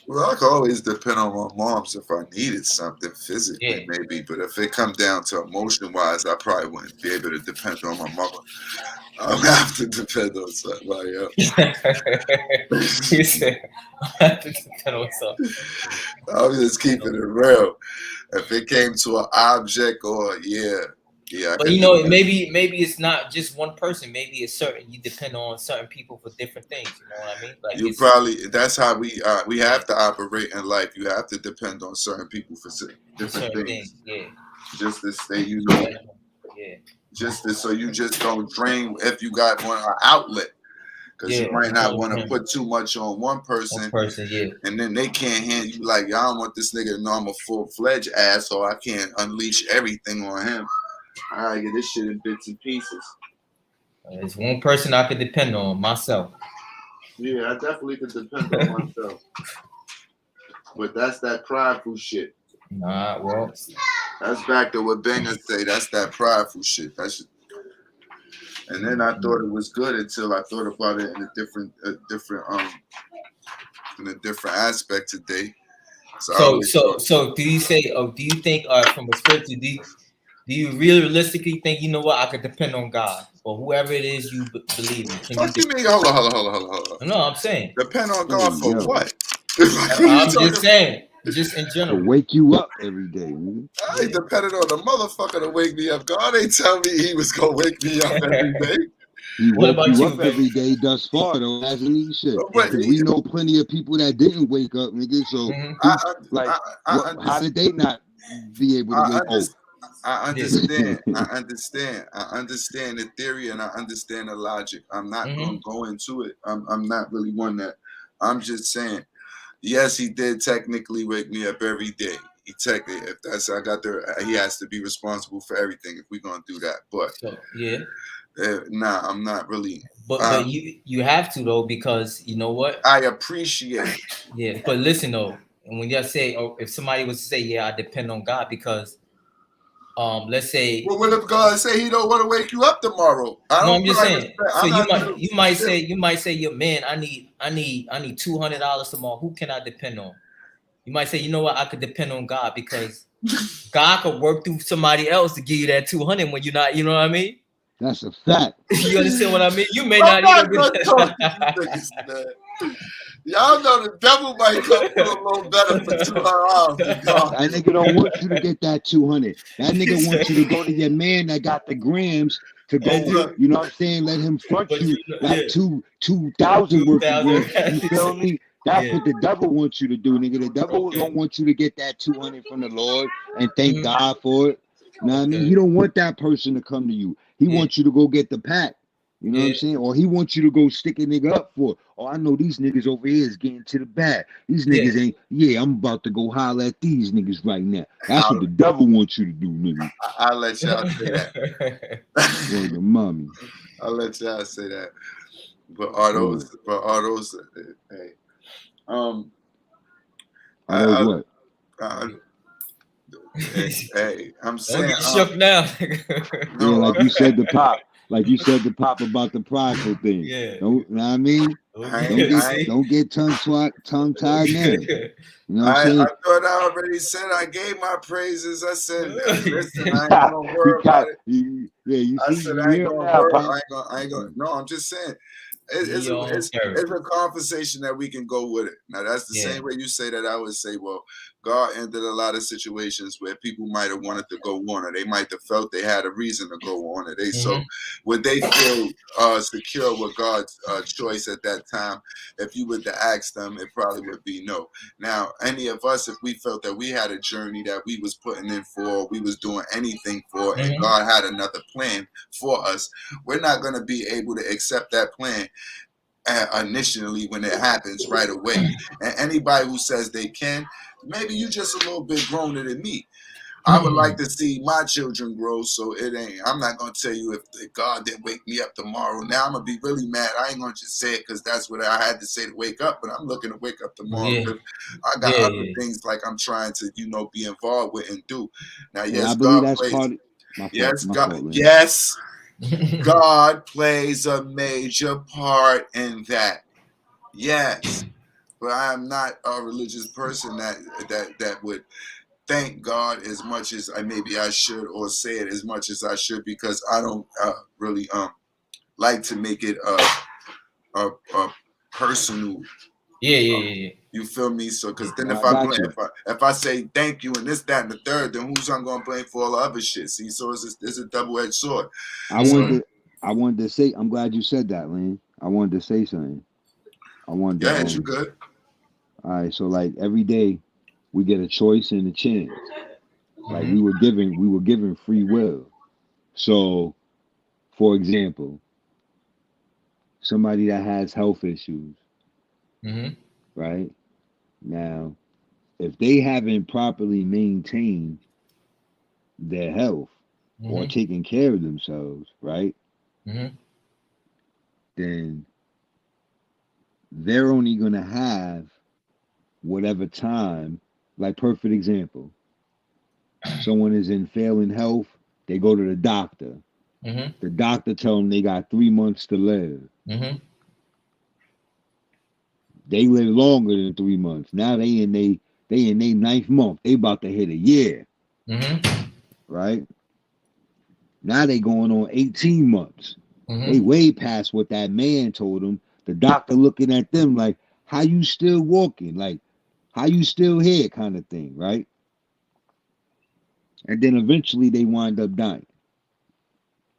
Well, I can always depend on my moms if I needed something physically, maybe. But if it comes down to emotion-wise, I probably wouldn't be able to depend on my mother. I'll have to depend on somebody else. You said I have to depend on something. I'm just keeping it real. If it came to an object or but you know, maybe it's not just one person. Maybe it's certain. You depend on certain people for different things. You know what I mean? Like you probably. That's how we have to operate in life. You have to depend on certain people for different things. Yeah. Just to stay, Yeah. Just so you just don't drain if you got one outlet. Because you might not want to put too much on one person, and then they can't handle you. Like, I don't want this nigga to know I'm a full-fledged asshole. I can't unleash everything on him. I gotta get this shit in bits and pieces. There's one person I could depend on, myself. Yeah, I definitely could depend on myself. But that's that prideful shit. Nah, well, that's back to what Banger say. That's that prideful shit. And then I thought it was good until I thought about it in a different aspect today. So do you say, do you think from a spiritual, do you realistically think, you know what, I could depend on God or whoever it is you believe in? What you mean? Hold on. No, I'm saying. Depend on God for what? I'm just saying, just in general. To wake you up every day. Man. I ain't depending on the motherfucker to wake me up. God ain't tell me he was going to wake me up every day. He woke you up every day thus far, though, hasn't he? Shit. We know plenty of people that didn't wake up, nigga. So, how did they not be able to wake up? I understand. I understand the theory and I understand the logic. I'm not going to go into it. I'm not really one that. I'm just saying, yes, he did technically wake me up every day. He technically, if that's I got there, he has to be responsible for everything if we're going to do that. But nah, I'm not really. But you have to though, because you know what? I appreciate it. Yeah, but listen though, and when you say, if somebody was to say, yeah, I depend on God because. Let's say. Well, what if God say He don't want to wake you up tomorrow? I'm just saying. So you might say, yo, man, I need $200 tomorrow. Who can I depend on? You might say, you know what, I could depend on God because God could work through somebody else to give you that 200 when you're not. You know what I mean? That's a fact. You understand what I mean? You may not even. Y'all know the devil might come through a little better for $200. That nigga don't want you to get that 200. That nigga wants you to go to your man that got the grams to go. You know what I'm saying? Let him front you like 2,000 worth of grams. You feel me? That's what the devil wants you to do, nigga. The devil don't want you to get that 200 from the Lord and thank God for it. You know what I mean? He don't want that person to come to you. He wants you to go get the pack. You know what I'm saying? Or he wants you to go stick a nigga up for, oh, I know these niggas over here is getting to the bag. These niggas ain't, I'm about to go holler at these niggas right now. That's what the devil wants you to do, nigga. I'll let y'all say that. The mommy. I'll let y'all say that. But are those, hey. What? Hey, I'm saying. Don't get shook now. Like you said to Pop. Like you said to Pop about the prideful thing. Yeah. Don't, you know what I mean? Don't get tongue-tied now. You know what I'm saying? I thought I already said I gave my praises. I said, listen, I ain't gonna worry about it. You I said I ain't gonna worry. I ain't gonna. No, I'm just saying. It's a conversation that we can go with it. Now that's the same way you say that. I would say, well, God ended a lot of situations where people might have wanted to go on, or they might have felt they had a reason to go on, or so would they feel secure with God's choice at that time? If you were to ask them, it probably would be no. Now, any of us, if we felt that we had a journey that we was putting in for, we was doing anything for, and God had another plan for us, we're not going to be able to accept that plan initially when it happens right away. And anybody who says they can, maybe you just a little bit growner than me. I would like to see my children grow, so it ain't. I'm not gonna tell you if God didn't wake me up tomorrow. Now I'm gonna be really mad. I ain't gonna just say it because that's what I had to say to wake up. But I'm looking to wake up tomorrow because I got other things like I'm trying to, be involved with and do. Now, yes, I believe God that's plays. part of my Yes, fault, God. man. Yes. God plays a major part in that. Yes, but I am not a religious person that would thank God as much as maybe I should, or say it as much as I should, because I don't really like to make it a personal. Yeah. You feel me? So, because then if I say thank you and this, that, and the third, then who's I'm gonna blame for all the other shit? See, so it's a double-edged sword. I wanted to say, I'm glad you said that, Lane. I wanted to say something. Yeah, you good. All right, so like every day we get a choice and a chance. Like we were given free will. So, for example, somebody that has health issues, right? Now, if they haven't properly maintained their health or taken care of themselves, right? Then they're only going to have whatever time. Like, perfect example, someone is in failing health, they go to the doctor. The doctor tell them they got 3 months to live. They live longer than 3 months. Now they in their 9th month. They about to hit a year. Right? Now they going on 18 months. They way past what that man told them. The doctor looking at them like, how you still walking? Like, how you still here, kind of thing, right? And then eventually they wind up dying.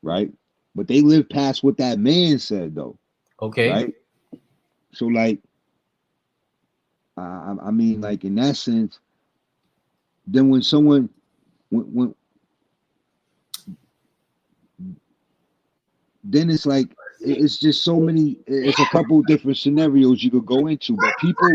Right? But they live past what that man said, though. Okay. Right? So, like, I mean, like, in that sense, then when someone, when then it's like, it's just so many, it's a couple different scenarios you could go into. But people,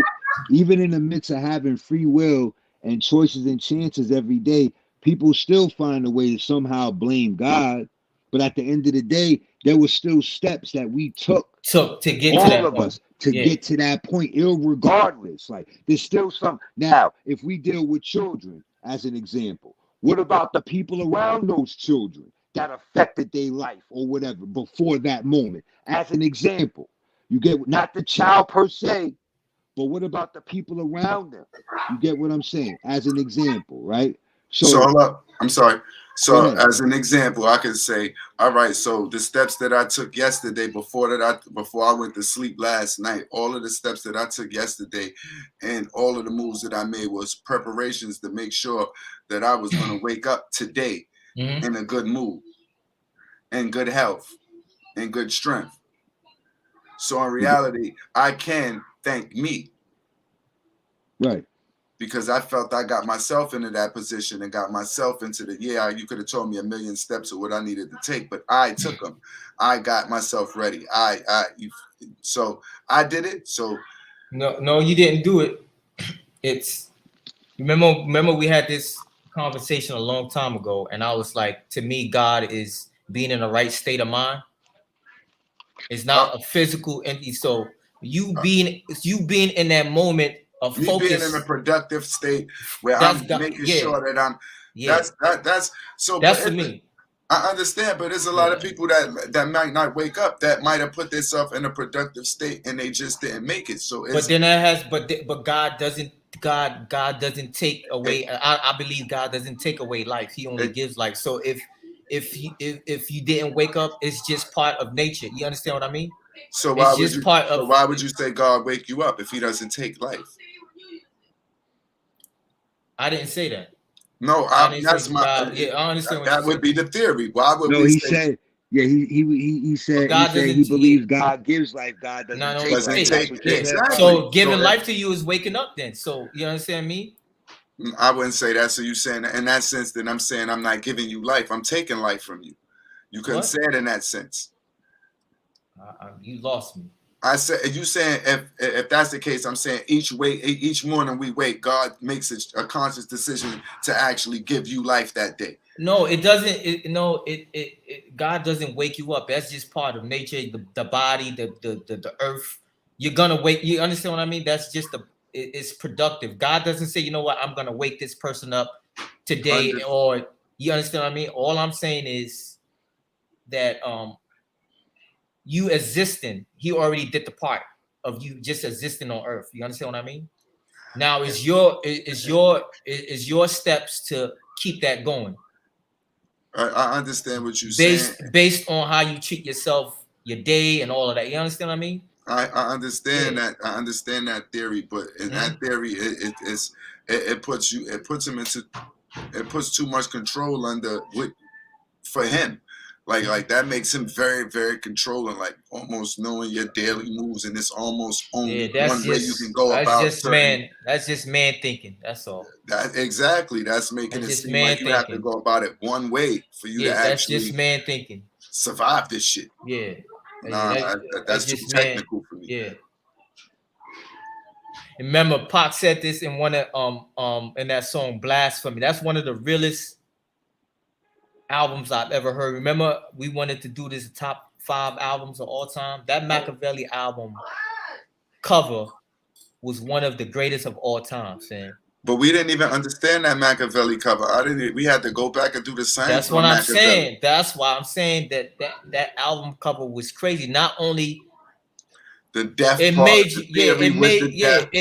even in the midst of having free will and choices and chances every day, people still find a way to somehow blame God. But at the end of the day, there were still steps that we took to get all to that of point. us to get to that point, irregardless. Like, there's still some. Now, if we deal with children as an example, what about the people around those children that affected their life or whatever before that moment? As an example, you get, not the child per se, but what about the people around them? You get what I'm saying? As an example, right? So hold up. I'm sorry. So Go ahead. as an example, I can say, all right, so the steps that I took yesterday before I went to sleep last night, all of the steps that I took yesterday and all of the moves that I made was preparations to make sure that I was going to wake up today in a good mood and good health and good strength. So in reality, I can thank me. Right. Because I felt I got myself into that position and got myself into you could have told me a million steps of what I needed to take, but I took them. I got myself ready. So I did it. So no, you didn't do it. It's remember we had this conversation a long time ago, and I was like, to me, God is being in the right state of mind. It's not a physical entity. So you being in that moment of focus, being in a productive state where I'm making sure that I'm. That's so. That's for me. I understand, but there's a lot of people that might not wake up, that might have put themselves in a productive state and they just didn't make it. So, but then that has, but God doesn't. God doesn't take away. I believe God doesn't take away life. He only gives life. So if you didn't wake up, it's just part of nature. You understand what I mean? So why would you say God wake you up if He doesn't take life? I didn't say that. No, that's my. I understand. That would be the theory. Why would no, we he say? said. Yeah, he said he believes God gives life. God doesn't take life. That's what you said. Exactly. So giving life to you is waking up. Then, so you understand me? I wouldn't say that. So you saying in that sense, then I'm saying I'm not giving you life. I'm taking life from you. You couldn't say it in that sense. You lost me. I said, you saying if that's the case, I'm saying each morning we wake, God makes a conscious decision to actually give you life that day. No, it doesn't. God doesn't wake you up. That's just part of nature. The body, the earth. You're gonna wake. You understand what I mean? That's just it's productive. God doesn't say, you know what, I'm gonna wake this person up today, or you understand what I mean? All I'm saying is that you existing, he already did the part of you just existing on earth. You understand what I mean? Now is your steps to keep that going. I understand what you're saying. Based on how you treat yourself, your day, and all of that. You understand what I mean? I understand that. I understand that theory, but in that theory, it puts too much control under for him. Like that makes him very, very controlling, like almost knowing your daily moves, and it's almost only one way you can go about. That's just man thinking. That's all. Exactly. That's making it seem like you have to go about it one way for you to actually. That's just man thinking. Survive this shit. Yeah. Nah, that's too technical for me. Yeah. Remember, Pac said this in one of in that song "Blasphemy." That's one of the realest albums I've ever heard. Remember, we wanted to do this top 5 albums of all time. That Machiavelli album cover was one of the greatest of all time, Sam. But we didn't even understand that Machiavelli cover. We had to go back and do the same. That's what I'm saying. That's why I'm saying that album cover was crazy. Not only the death, it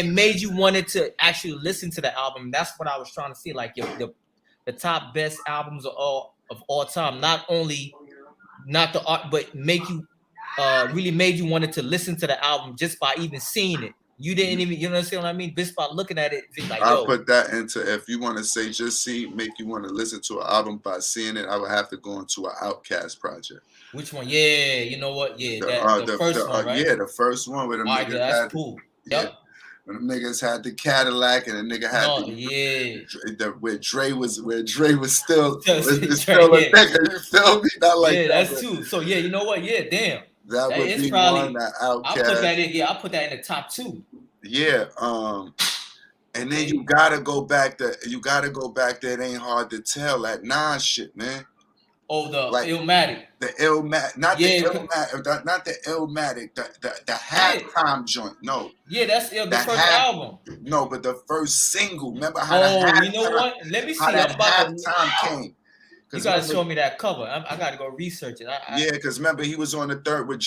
made you wanted to actually listen to the album. That's what I was trying to see. Like the top best albums of all time. Not the art, but really made you wanted to listen to the album just by even seeing it. You didn't even, you understand what I mean? Just by looking at it, like, I'll put that into, if you want to say just make you want to listen to an album by seeing it, I would have to go into an Outkast project. Which one? Yeah, you know what? Yeah, the first one, right? Yeah, the first one with the niggas. That's cool. Yep. Yeah. When the niggas had the Cadillac and the nigga had where Dre was still a nigga. You feel me? Not like that's too. So yeah, you know what? Yeah, damn. That would be probably one that Outkast. I'll put that in the top 2. Yeah. And then you gotta go back to It Ain't Hard to Tell, that Nas shit, man. Oh, the Illmatic. The Illmatic, not the Illmatic, the halftime joint. No. Yeah, that's the first album. No, but the first single. Remember how you know what? Let me see. How that halftime came. You gotta show me that cover. I gotta go research it. Yeah, because remember he was on the third with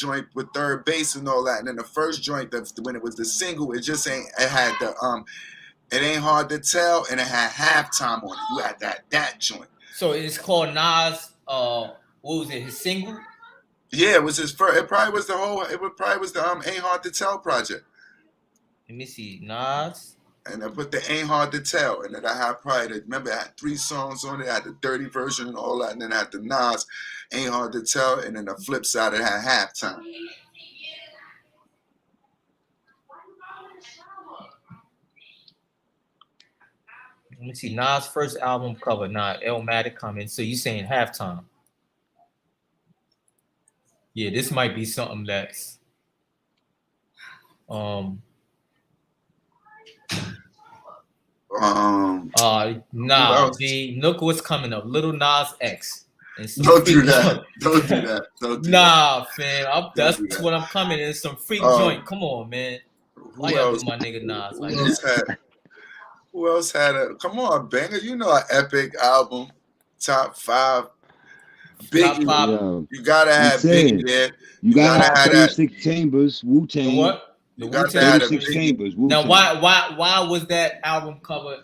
third bass and all that, and then the first joint when it was the single, it had the It Ain't Hard to Tell, and it had halftime on it. You had that joint. So it's called Nas. What was it? His single? Yeah, it was his first. It probably was the Ain't Hard to Tell project. Let me see, Nas. And I put the Ain't Hard to Tell, and then I had remember it had 3 songs on it. I had the dirty version and all that, and then I had the Nas Ain't Hard to Tell, and then the flip side it had halftime. Let me see, Nas' first album cover, Illmatic coming. So you saying halftime? Yeah, this might be something that's look what's coming up. Little Nas X. Don't do that. Nah, fam. That's what I'm coming in. Some freak joint. Come on, man. Why y'all do my nigga Nas like that? Who else had come on, banger? You know an epic album. Top 5. Biggie. You gotta have Biggie there. You gotta have 36 Chambers, Wu-Tang. What? You gotta have 36 Chambers. Now, why was that album cover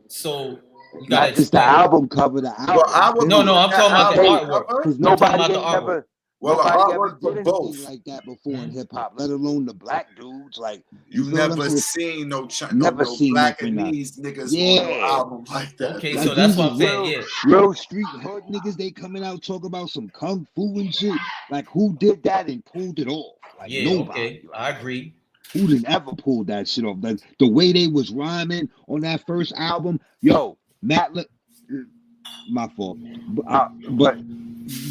so? You Not just the album cover. The album. No, I'm talking about the artwork. Because nobody Well, the nobody ever artwork for did both. anything like that before in hip hop, let alone the black dudes. Like You feel what I'm never saying? seen no Never no seen black nothing and like these niggas Yeah. on no album like that. Okay, bro. so Like that's these what is I'm saying. Yeah. real street hood niggas. They coming out talk about some kung fu and shit. Like who did that and pulled it off? Like Yeah. nobody. Okay, Like, I agree. who didn't ever pull that shit off? Like the way they was rhyming on that first album, yo, Matt. My fault, but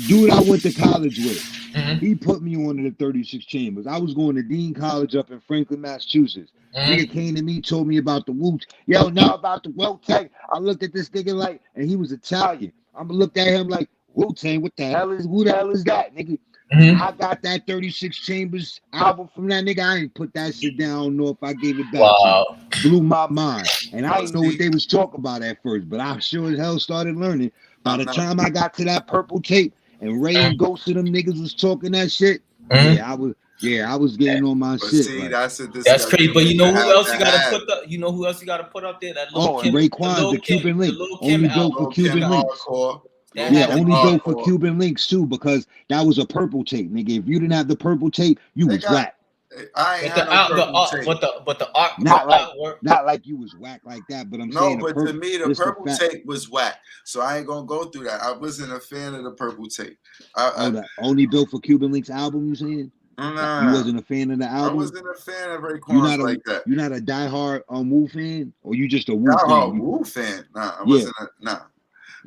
dude, I went to college with. Mhm. He put me on to the 36 Chambers. I was going to Dean College up in Franklin, Massachusetts. Nigga came to me, told me about the Woots. Yo, know about the Wu-Tang. I looked at this nigga like, and he was Italian. I'm looked at him like, Wu-Tang, who the hell is that, nigga? I got that 36 Chambers album from that nigga. I ain't put that shit down. I don't know if I gave it back to him. Blew my mind. And I didn't know what they was talking about at first, but I sure as hell started learning. By the time I got to that purple tape and Ray and Ghost of them niggas was talking that shit, I was getting on my shit. See, like, that's crazy. But you know who else you gotta put up? You know who else you gotta put up there? That Lil Kim, and Raekwon, the Cuban Link, only dope for Cuban Links. Only dope for Cuban Links too, because that was a purple tape, nigga. If you didn't have the purple tape, you was whack. I ain't had no purple tape. But the art, not like you was whack like that. But I'm saying, but to me the purple tape was whack. So I ain't gonna go through that. I wasn't a fan of the purple tape. Only built for Cuban Links album. You saying? Nah, you wasn't a fan of the album. I wasn't a fan of Raekwon's like that. You're not a diehard Wu fan, or you just a Wu diehard fan? Wu fan? Nah, I wasn't.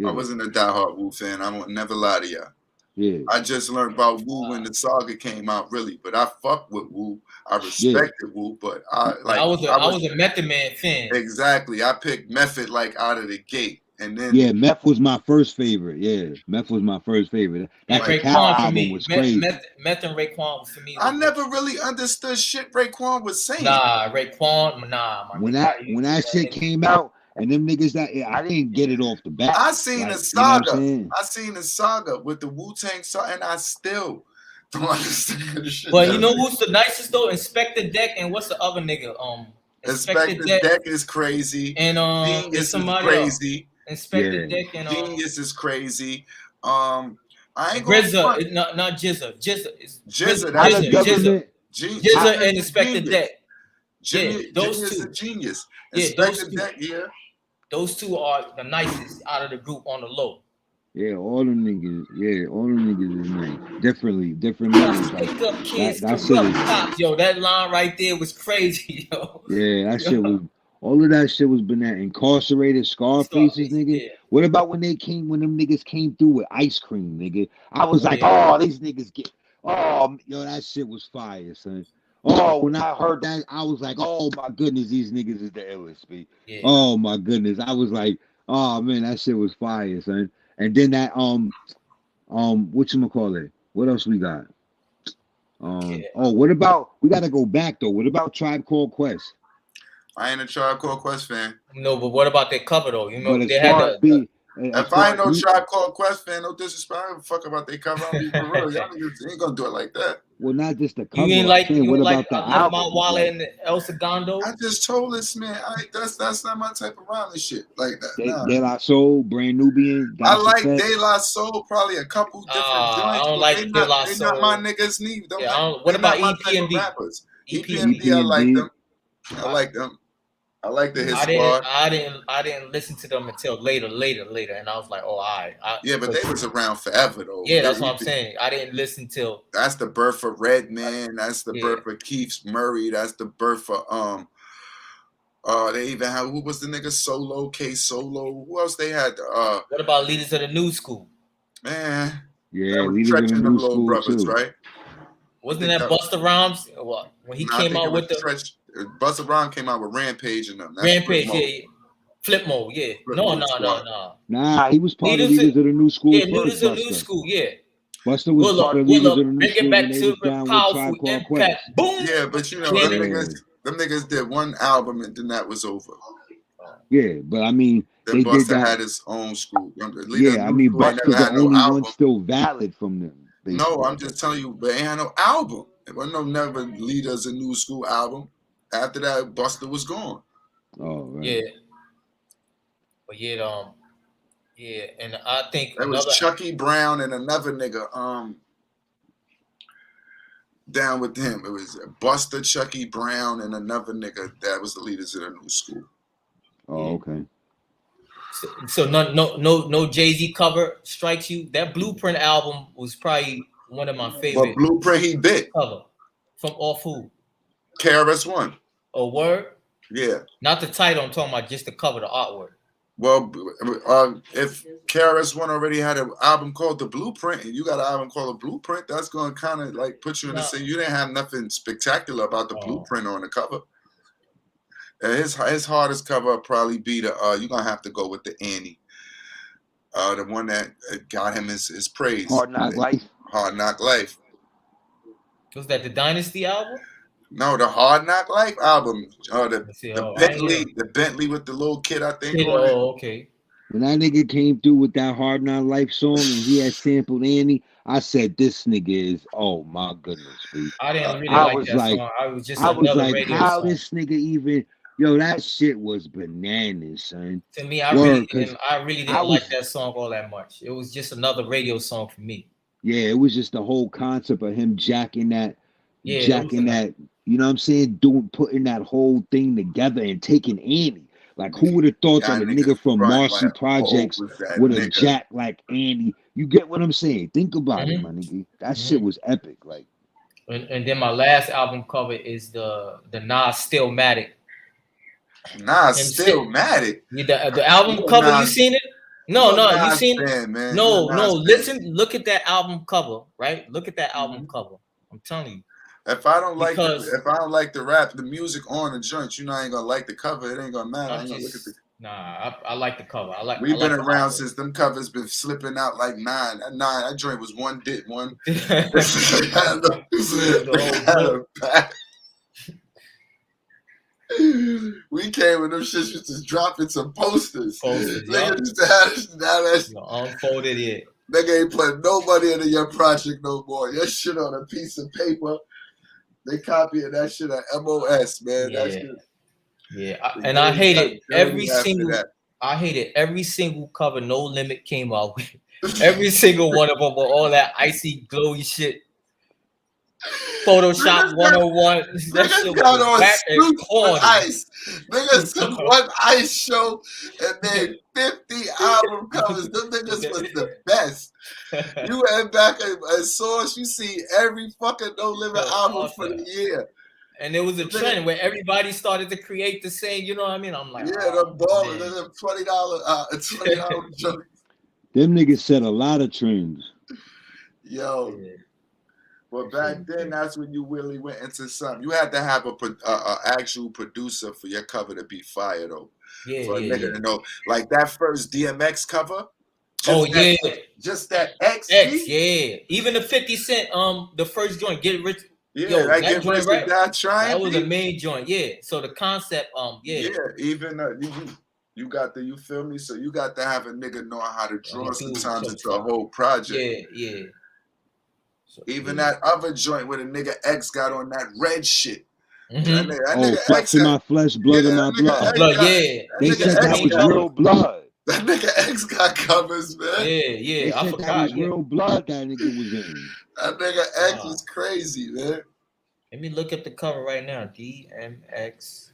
I wasn't a diehard Wu fan. I won't never lie to y'all. Yeah. I just learned about Wu when the saga came out, really. But I fucked with Wu. I respected Wu, but I was a Method Man fan. Exactly. I picked Method like out of the gate. And then Meth was my first favorite. Yeah, Meth was my first favorite. That Raekwon for me was crazy. Meth and Raekwon for me. I never really understood shit Raekwon was saying. When that shit came out, and them niggas I didn't get it off the bat. I seen a saga. I seen a saga with the Wu-Tang saga, and I still don't understand the shit. But you know who's the nicest though? Inspector Deck and what's the other nigga? Inspector Deck is crazy. And Genius is crazy. Inspector Deck and Genius is crazy. I ain't RZA, not Jizza. Jizza and Inspector Deck. Those two. Genius. Inspector Deck, those two are the nicest out of the group on the low. Yeah, all them niggas. Yeah, all them niggas is nice. Different levels. Pick up kids, cops. Yo, that line right there was crazy, yo. Yeah, that shit was. All of that shit was bananas. Incarcerated Scarfaces, nigga. Yeah. What about when them niggas came through with ice cream, nigga? I was like, these niggas yo, that shit was fire, son. When I heard that, I was like, oh my goodness, these niggas is the illest, B. Yeah. Oh my goodness. I was like, oh man, that shit was fire, son. And then that whatchamacallit? What else we got? What about, we gotta go back though. What about Tribe Called Quest? I ain't a Tribe Called Quest fan. No, but what about their cover though? You know, they had if I ain't no Tribe Called Quest fan, no disrespect, I don't fuck about their cover. I'll be for real. Y'all niggas ain't gonna do it like that. Well, not just the cover. You ain't like what about the album? Mount Walla and El Segundo? I just told this man, that's not my type of rhyming shit like that. De La Soul, Brand Nubian. I like De La Soul, probably a couple different joints. I don't like De La Soul. They're not my niggas neither. What about EPMD? EPMD, I like them. I like them. I like the Hit Squad. I didn't listen to them until later, and I was like, oh, all right. But they was around forever though. Yeah, that's what I'm saying. I didn't listen till. That's the birth of Redman. That's the birth of Keith Murray. That's the birth of they even had, who was the nigga? Solo, K Solo. Who else they had? What about Leaders of the New School? Man, yeah, Leaders of the New School brothers, too. right? Wasn't that Busta Rhymes? When he came out with the Busta Rhymes came out with Rampage and them. Rampage, Flip Mode, yeah. No. Nah, he was part of Leaders of the New School. Yeah, Leaders of the New School, yeah. Busta was part of Leaders of the New School. Bring it back to the powerful impact. Boom. Yeah, but you know, them niggas did one album and then that was over. Yeah, but I mean, then they Busta did that. had his own school. I mean, Busta's the only one still valid from them. Basically. No, I'm just telling you, but ain't had no album. It wasn't no never Leaders of New School album. After that, Busta was gone. Oh, right. Yeah. But and I think it was Chucky Brown and another nigga. down with him. It was Buster, Chucky Brown, and another nigga that was the leaders of the new school. Oh, okay. So no Jay-Z cover strikes you? That Blueprint album was probably one of my favorite. But Blueprint he bit cover from Off who? KRS-One. Oh, word? Yeah. Not the title. I'm talking about just the cover, the artwork. Well, if KRS-One already had an album called The Blueprint, and you got an album called The Blueprint, that's going to kind of like put you in the same. You didn't have nothing spectacular about the Blueprint on the cover. His hardest cover would probably be the you're gonna have to go with the Annie, the one that got him his praise. Hard Knock Life. Hard Knock Life. Was that the Dynasty album? No, the Hard Knock Life album. The Bentley with the little kid, I think. Oh, okay. When that nigga came through with that Hard Knock Life song and he had sampled Annie, I said, "This nigga is my goodness, dude." I didn't really like that song. I was just another radio how song. This nigga even. Yo, that shit was bananas, son. To me, I really didn't like that song all that much. It was just another radio song for me. Yeah, it was just the whole concept of him jacking that, you know what I'm saying, putting that whole thing together and taking Annie. Like, who would have thought that a nigga from Marcy Projects would have jacked like Annie? You get what I'm saying? Think about it, my nigga. That shit was epic. Like, and then my last album cover is the Nas Stillmatic. Nah, Stillmatic. The album cover, you seen it? No, you seen it? Man. No, look at that album cover, right? Look at that album cover. I'm telling you. If I don't like the rap, the music on the joint, I ain't gonna like the cover. It ain't gonna matter. I ain't gonna look at the. Nah, I like the cover. We've been around since them covers been slipping out like nine. That joint was one. We came with them shits just dropping some posters. Unfolded it. Nigga ain't putting nobody into your project no more. Your shit on a piece of paper. They copying that shit at MOS, man. And I hated every single cover No Limit came out with. Every single one of them with all that icy glowy shit. Photoshop 101. That shit was whack and corny. Niggas took one ice show and made 50 album covers. Them niggas was the best. You went back and source, you see every fucking No Limit album for the year. And there was a trend where everybody started to create the same, you know what I mean? I'm like, the ballers, them $20 jokes. Them niggas set a lot of trends. Yo. Well, back then, that's when you really went into something. You had to have a actual producer for your cover to be fire, though. For a nigga to know. Like that first DMX cover. Just that X, yeah. Even the 50 Cent, the first joint, Get Rich. Yeah, that Get Rich or Die Trying. That was a main joint, yeah. So the concept, even you got the, you feel me? So you got to have a nigga know how to draw sometimes into a whole project. Yeah. So, even that other joint where the nigga X got on that red shit. That nigga X in my flesh, blood in my blood. They said that was real blood. That nigga X got covers, man. Yeah. I forgot. That was real blood that nigga was in. That nigga X was crazy, man. Let me look at the cover right now. DMX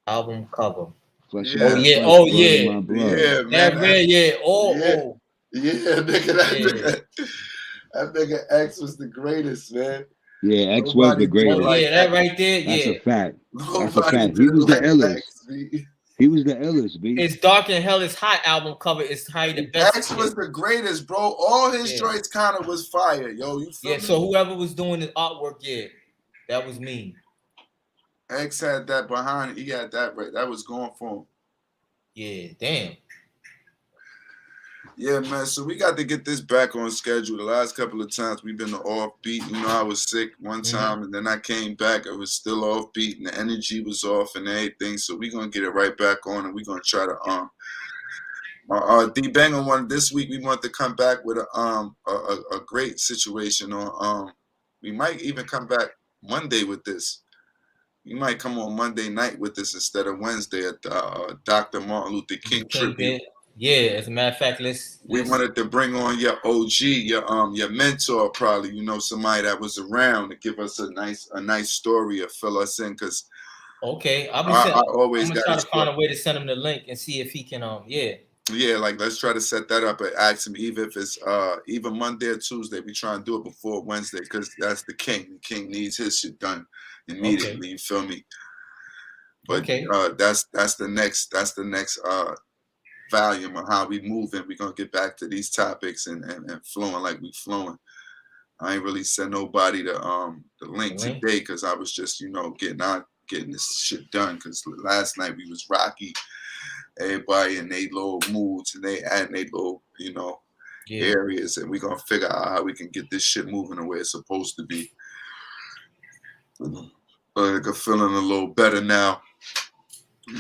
album cover. Yeah, man. That nigga X was the greatest, man. Yeah, X was the greatest. That right there, That's a fact. That's a fact. He was the illest. He was the illest, B. It's Dark and Hell is Hot album cover is probably the best. X was the greatest, bro. All his joints kind of was fire, yo. You feel me? So whoever was doing the artwork, that was me. X had that behind. He had that right. That was going for him. Yeah, damn. Yeah, man. So we got to get this back on schedule. The last couple of times we've been offbeat. I was sick one time, and then I came back. I was still offbeat, and the energy was off and everything. So we're gonna get it right back on, and we're gonna try to D-Bang on one this week. We want to come back with a great situation on we might even come back Monday with this. We might come on Monday night with this instead of Wednesday at Dr. Martin Luther King tribute. Yeah, as a matter of fact, we wanted to bring on your OG, your mentor, probably, you know, somebody that was around to give us a nice story or fill us in, because okay, I always I'm gonna try to find a way to send him the link and see if he can yeah, like let's try to set that up and ask him, even if it's even Monday or Tuesday, we try and do it before Wednesday, because that's the king. The king needs his shit done immediately. Okay. You feel me? But okay. That's the next volume of how we moving. We're gonna get back to these topics and flowing like we flowing. I ain't really sent nobody the link today, because I was just, you know, getting this shit done, because last night we was rocky. Everybody in their little moods and they add their little, you know, areas, and we're gonna figure out how we can get this shit moving the way it's supposed to be. I'm feeling a little better now.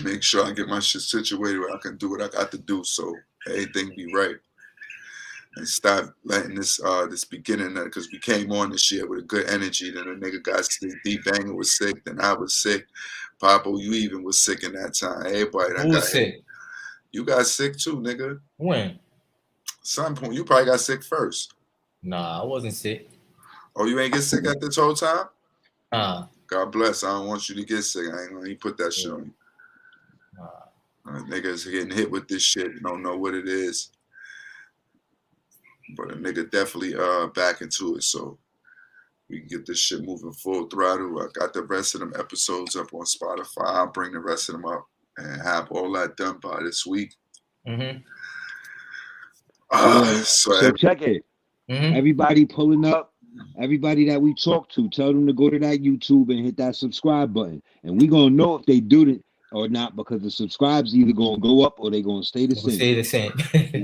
Make sure I get my shit situated where I can do what I got to do, so everything be right. And stop letting this beginning, because we came on this year with a good energy. Then a nigga got sick, D-Banger was sick, then I was sick. Papo, you even was sick in that time. Everybody that got sick. You got sick too, nigga. When? Some point, you probably got sick first. Nah, I wasn't sick. Oh, you ain't get sick at this whole time? God bless. I don't want you to get sick. I ain't gonna put that shit on you. Niggas getting hit with this shit. You don't know what it is. But a nigga definitely back into it, so we can get this shit moving full throttle. I got the rest of them episodes up on Spotify. I'll bring the rest of them up and have all that done by this week. Mm-hmm. So check it. Mm-hmm. Everybody pulling up, everybody that we talk to, tell them to go to that YouTube and hit that subscribe button. And we gonna know if they do it or not, because the subscribes either gonna go up or they gonna stay the same. Stay the same.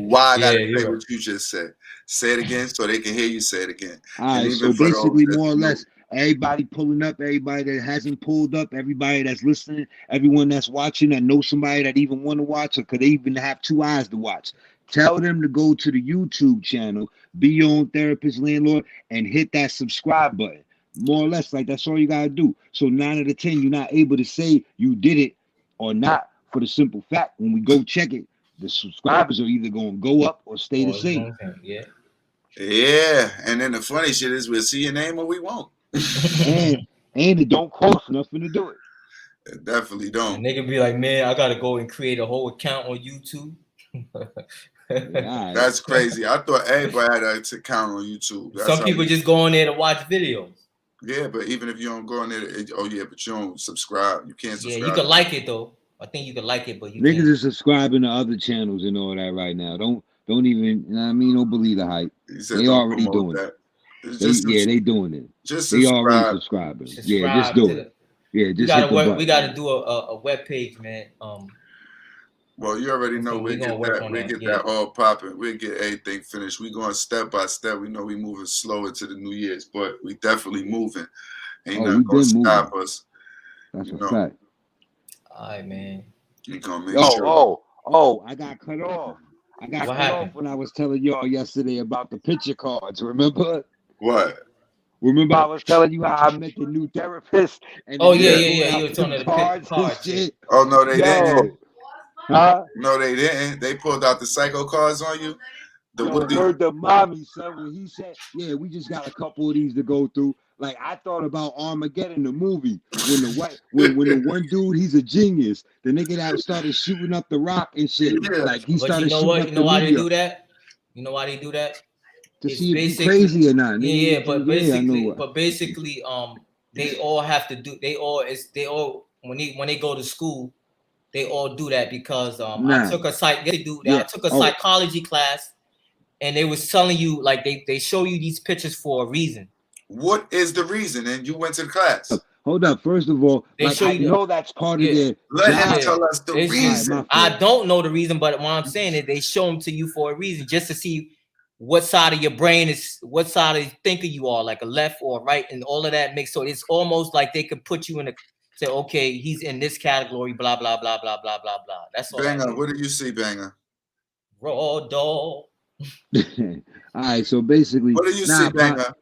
Why I gotta say what you just said? Say it again so they can hear you say it again. All right, so basically, more or less, everybody pulling up, everybody that hasn't pulled up, everybody that's listening, everyone that's watching, that knows somebody that even want to watch, or could even have two eyes to watch. Tell them to go to the YouTube channel, Be Your Own Therapist Landlord, and hit that subscribe button. More or less, like that's all you gotta do. So 9 out of 10, you're not able to say you did it or not, for the simple fact when we go check it, the subscribers are either going to go up or stay the same. Yeah, and then the funny shit is we'll see your name or we won't. and it don't cost nothing to do it. It definitely don't. And they can be like, man, I gotta go and create a whole account on YouTube. That's crazy. I thought everybody had an account on YouTube. Some people just go on there to watch videos. Yeah, but even if you don't go on there, but you don't subscribe. You can't subscribe. Yeah, you can like it though. I think you can like it, but you niggas are subscribing to other channels and all that right now. Don't even, you know what I mean? Don't believe the hype. They already doing it. They doing it. They already subscribing. Yeah, just do it. Yeah, just we gotta do a web page, man. Well, you already know we'll get that all popping. We'll get everything finished. We going step by step. We know we moving slow into the New Year's, but we definitely moving. Ain't nothing gonna stop us. That's a fact. All right, man. You gonna make sure. I got cut off. I got cut off when I was telling y'all yesterday about the picture cards. Remember? What? Remember I was telling you how I met the new therapist? And yeah. You were telling the cards shit. Oh no, they didn't. Huh? No, they didn't. They pulled out the psycho cards on you. Heard the mommy, son, when he said, yeah, we just got a couple of these to go through. Like, I thought about Armageddon, the movie, when the one dude, he's a genius. The nigga that started shooting up the rock and shit. Yeah. Like, he started shooting up the You know why they do that? You know why they do that? To see if he's crazy or not. Yeah, but basically, they all have to do. They all when they go to school, they all do that because I took a psychology class, and they was telling you like they show you these pictures for a reason. What is the reason? And you went to the class. Hold up. First of all, I know that's part of their Let him tell us the reason. I don't know the reason, but what I'm saying is they show them to you for a reason, just to see what side of your brain is, what side of thinker you are, like a left or right, and all of that makes so it's almost like they could put you in a say, okay, he's in this category, blah blah blah blah blah blah blah. That's all. Banger, what do you see, Banger? Raw dog. All right, so basically, what do you see, Banger?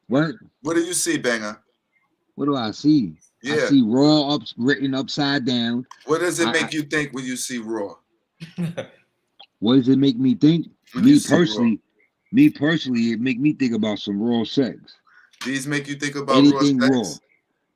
What do you see, Banger? What do I see? Yeah. I see raw written upside down. What does it make you think when you see raw? What does it make me think? When Me you see personally, it make me think about some raw sex. These make you think about Anything raw raw. sex?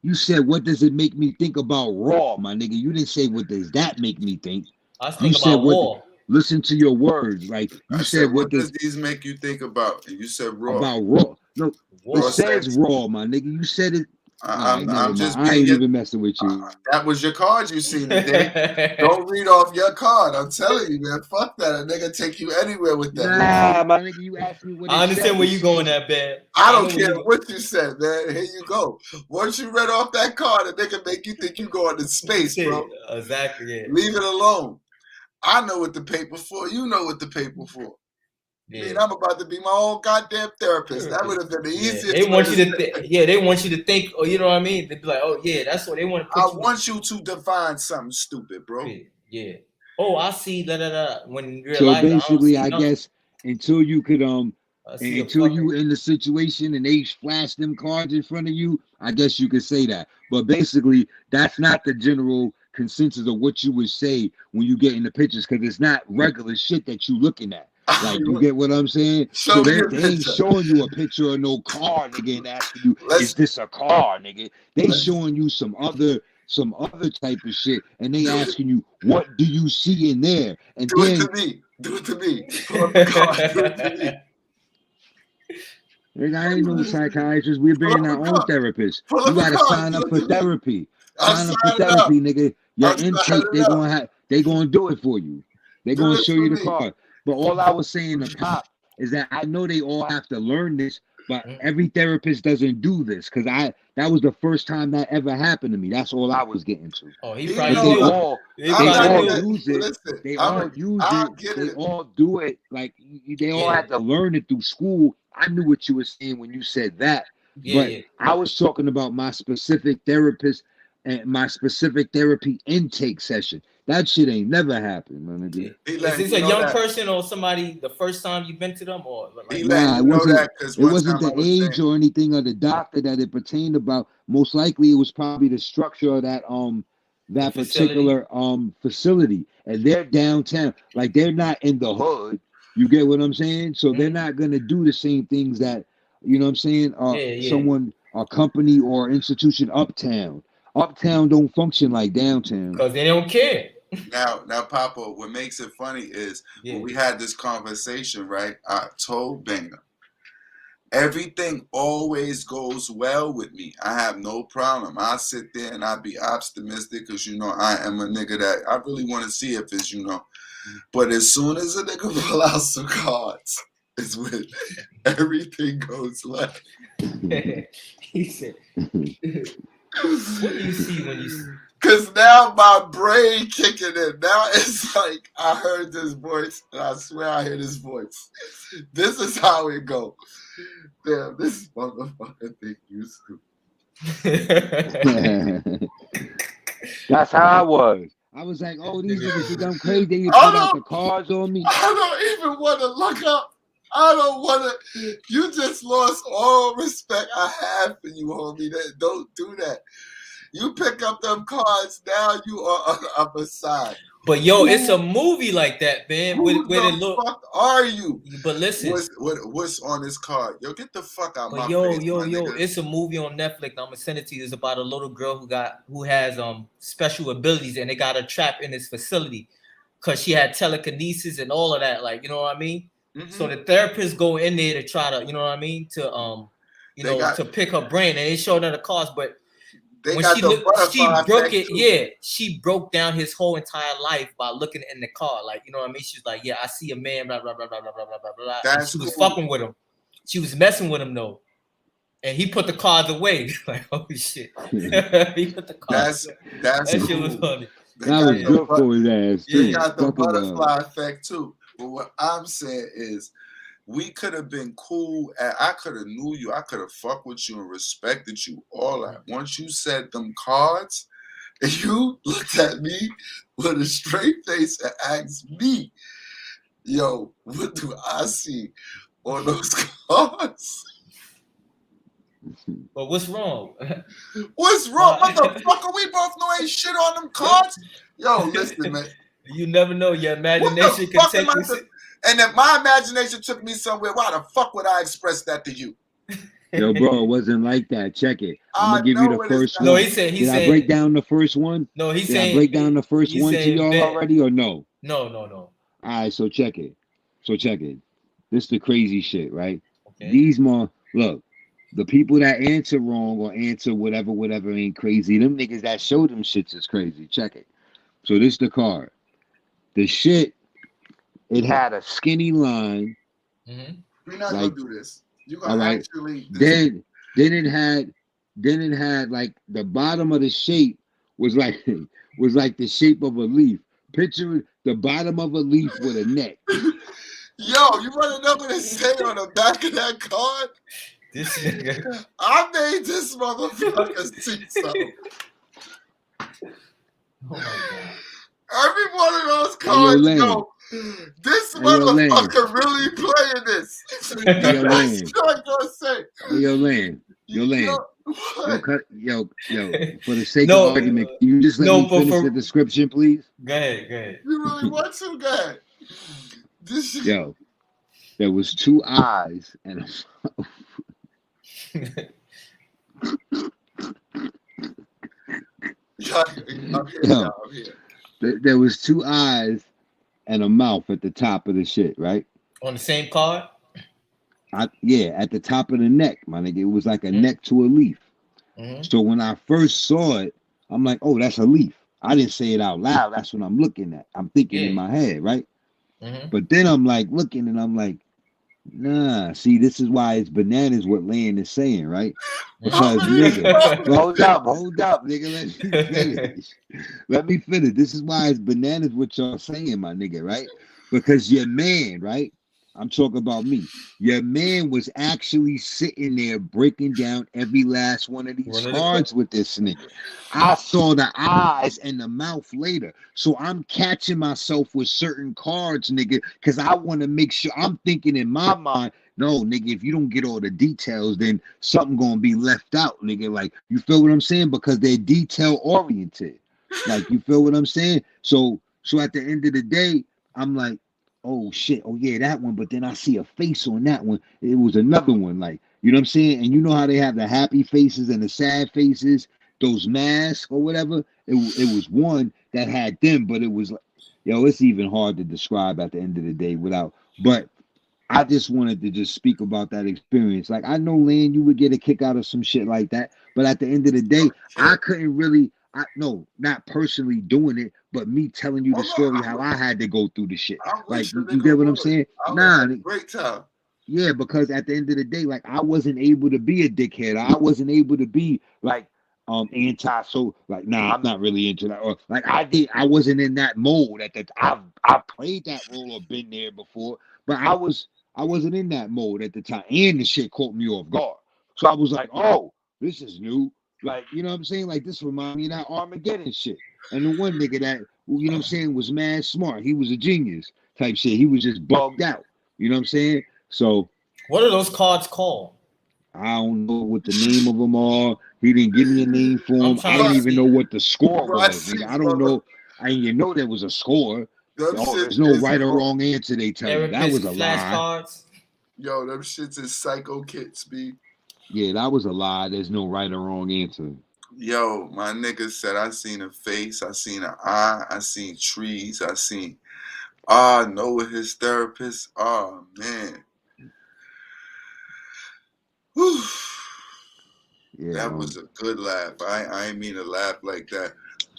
You said, what does it make me think about raw, my nigga? You didn't say, what does that make me think? I was You thinking said, about what? war. Listen to your words. Like, you I said, what does these make you think about? And you said raw. About raw. No, War. it says sex. raw, my nigga. You said it. I'm just I ain't even messing with you. That was your card you seen today. Don't read off your card. I'm telling you, man. Fuck that. A nigga take you anywhere with that. Nah, my nigga, you asked me what it I understand said. where you going at, man. I don't care what you said, man. Here you go. Once you read off that card, a nigga make you think you going to space, bro. Exactly, yeah. Leave it alone. I know what the paper for. You know what the paper for. Yeah. I mean, I'm about to be my own goddamn therapist. That would have been the easiest. They want you to they want you to think, or you know what I mean? They'd be like, oh yeah, that's what they want to put I want you to define something stupid, bro. Yeah. Oh, I see when you're so life, basically, I guess until you could until you in the situation and they flash them cards in front of you, I guess you could say that. But basically, that's not the general consensus of what you would say when you get in the pictures, because it's not regular shit that you looking at. Like, you get what I'm saying? So they ain't showing you a picture of no car, nigga, and asking you, is this a car, nigga? They showing you some other type of shit, and they asking you, what do you see in there? And do it to me. Do it to me. Pull up the card. Do it to me. Nigga, I ain't no psychiatrist. We're bringing our own therapist. You gotta sign up for therapy. Sign up for therapy, nigga. Your intake, they gonna do it for you. They gonna show you the card. But all I was saying to Pop is that I know they all have to learn this, but every therapist doesn't do this, because that was the first time that ever happened to me. That's all I was getting to. Oh, he probably they all use it. They all use it. They all do it. Like, they all had to learn it through school. I knew what you were saying when you said that. But I was talking about my specific therapist and my specific therapy intake session. That shit ain't never happened, man. Is this a young person or somebody the first time you've been to them, or like? Nah, it wasn't the age or anything of the doctor that it pertained about. Most likely, it was probably the structure of that particular facility, and they're downtown. Like, they're not in the hood. You get what I'm saying? So they're not gonna do the same things that, you know what I'm saying? Someone, a company or institution uptown. Uptown don't function like downtown because they don't care. Now, Papa, what makes it funny is when we had this conversation, right? I told Banger, everything always goes well with me. I have no problem. I sit there and I be optimistic because, you know, I am a nigga that I really want to see if it's, you know. But as soon as a nigga pull out some cards, it's when everything goes left. He said, what do you see when you see? Because now my brain kicking in. Now it's like I heard this voice, and I swear I hear this voice. This is how it go. Damn, this motherfucker think you stupid. That's how I was. I was like, oh, these niggas think I'm crazy. They put out the cards on me. I don't even want to look up. I don't want to. You just lost all respect I have for you, homie. Don't do that. You pick up them cards, now you are on the upper side. But yo, it's a movie like that, man. Who the fuck are you? But listen, what's on this card? Yo, get the fuck out my face. Yo, it's a movie on Netflix. I'm gonna send it to you. It's about a little girl who has special abilities, and they got her trapped in this facility because she had telekinesis and all of that. Like, you know what I mean? Mm-hmm. So the therapists go in there to try to, you know what I mean, to to pick her brain, and they show her the cards, but. When she broke it, too. She broke down his whole entire life by looking in the car. Like, you know what I mean? She's like, yeah, I see a man, blah, blah, blah, blah, blah, blah, blah, blah. She was fucking with him. She was messing with him, though. And he put the cards away. Like, oh, shit. He put the cards away. That shit was funny. That was good for his ass, too. You got the butterfly effect, too. But what I'm saying is, we could have been cool. I could have knew you. I could have fucked with you and respected you. All that. Once you said them cards, and you looked at me with a straight face and asked me, yo, what do I see on those cards? But what's wrong? What's wrong? Motherfucker, we both know ain't shit on them cards. Yo, listen, man. You never know. Your imagination can take you. And if my imagination took me somewhere, why the fuck would I express that to you? Yo, bro, it wasn't like that. Check it. I'm gonna give you the first one. No, he said. Did I break down the first one? No, he's saying. Did I break down the first one to y'all already, or no? No. All right, so check it. This is the crazy shit, right? Okay. These look, the people that answer wrong or answer whatever ain't crazy. Them niggas that show them shits is crazy. Check it. So this the card. The shit, it had a skinny line. Mm-hmm. We're not gonna do this. You gonna actually. Then it had like the bottom of the shape was like the shape of a leaf. Picture the bottom of a leaf with a neck. Yo, you want to know what it say on the back of that card? This nigga. I made this motherfucker see something. Oh my God. Every one of those cards, yo, this motherfucker really playing this. Yo, for the sake of argument, you just let me finish the description, please? Go ahead. You really want to, go ahead. Yo, there was 2 eyes and a I'm here. There was 2 eyes and a mouth at the top of the shit, right? On the same card? At the top of the neck, my nigga. It was like a neck to a leaf. Mm-hmm. So when I first saw it, I'm like, oh, that's a leaf. I didn't say it out loud. That's what I'm looking at. I'm thinking in my head, right? Mm-hmm. But then I'm like looking and I'm like, nah, see, this is why it's bananas what Land is saying, right? Because nigga, hold up, nigga, let me finish. This is why it's bananas what y'all saying, my nigga, right? Because your man, right? I'm talking about me. Your man was actually sitting there breaking down every last one of these cards with this nigga. I saw the eyes and the mouth later. So I'm catching myself with certain cards, nigga, because I want to make sure. I'm thinking in my mind, no, nigga, if you don't get all the details, then something going to be left out, nigga. Like, you feel what I'm saying? Because they're detail oriented. Like, you feel what I'm saying? So at the end of the day, I'm like, oh shit, oh yeah, that one. But then I see a face on that one. It was another one, like, you know what I'm saying? And you know how they have the happy faces and the sad faces, those masks or whatever? It was one that had them, but it was like, yo, it's even hard to describe at the end of the day without, but I just wanted to just speak about that experience. Like, I know, Land, you would get a kick out of some shit like that, but at the end of the day, I couldn't really, not personally doing it, but me telling you the story how I had to go through the shit. Like, you get what I'm saying? Great time. Yeah, because at the end of the day, like, I wasn't able to be a dickhead. I wasn't able to be like anti, so like, nah, I'm not really into that. Or like I wasn't in that mode at that. I've played that role or been there before, but I wasn't in that mode at the time. And the shit caught me off guard. So I was like, oh, this is new. Like, you know what I'm saying? Like, this reminds me of that Armageddon shit. And the one nigga that, you know what I'm saying, was mad smart. He was a genius type shit. He was just bugged out. You know what I'm saying? So. What are those cards called? I don't know what the name of them are. He didn't give me a name for them. I don't even know what the score was. Nigga. I don't know. You know there was a score. There's no right or wrong answer, they tell you. That was a lie. Cards. Yo, them shits is psycho kits, B. Yeah, that was a lie. There's no right or wrong answer. Yo, my nigga said I seen a face, I seen an eye, I seen trees, I seen Noah, his therapist. Oh man. Whew. Yeah, that was a good laugh. I ain't mean to laugh like that.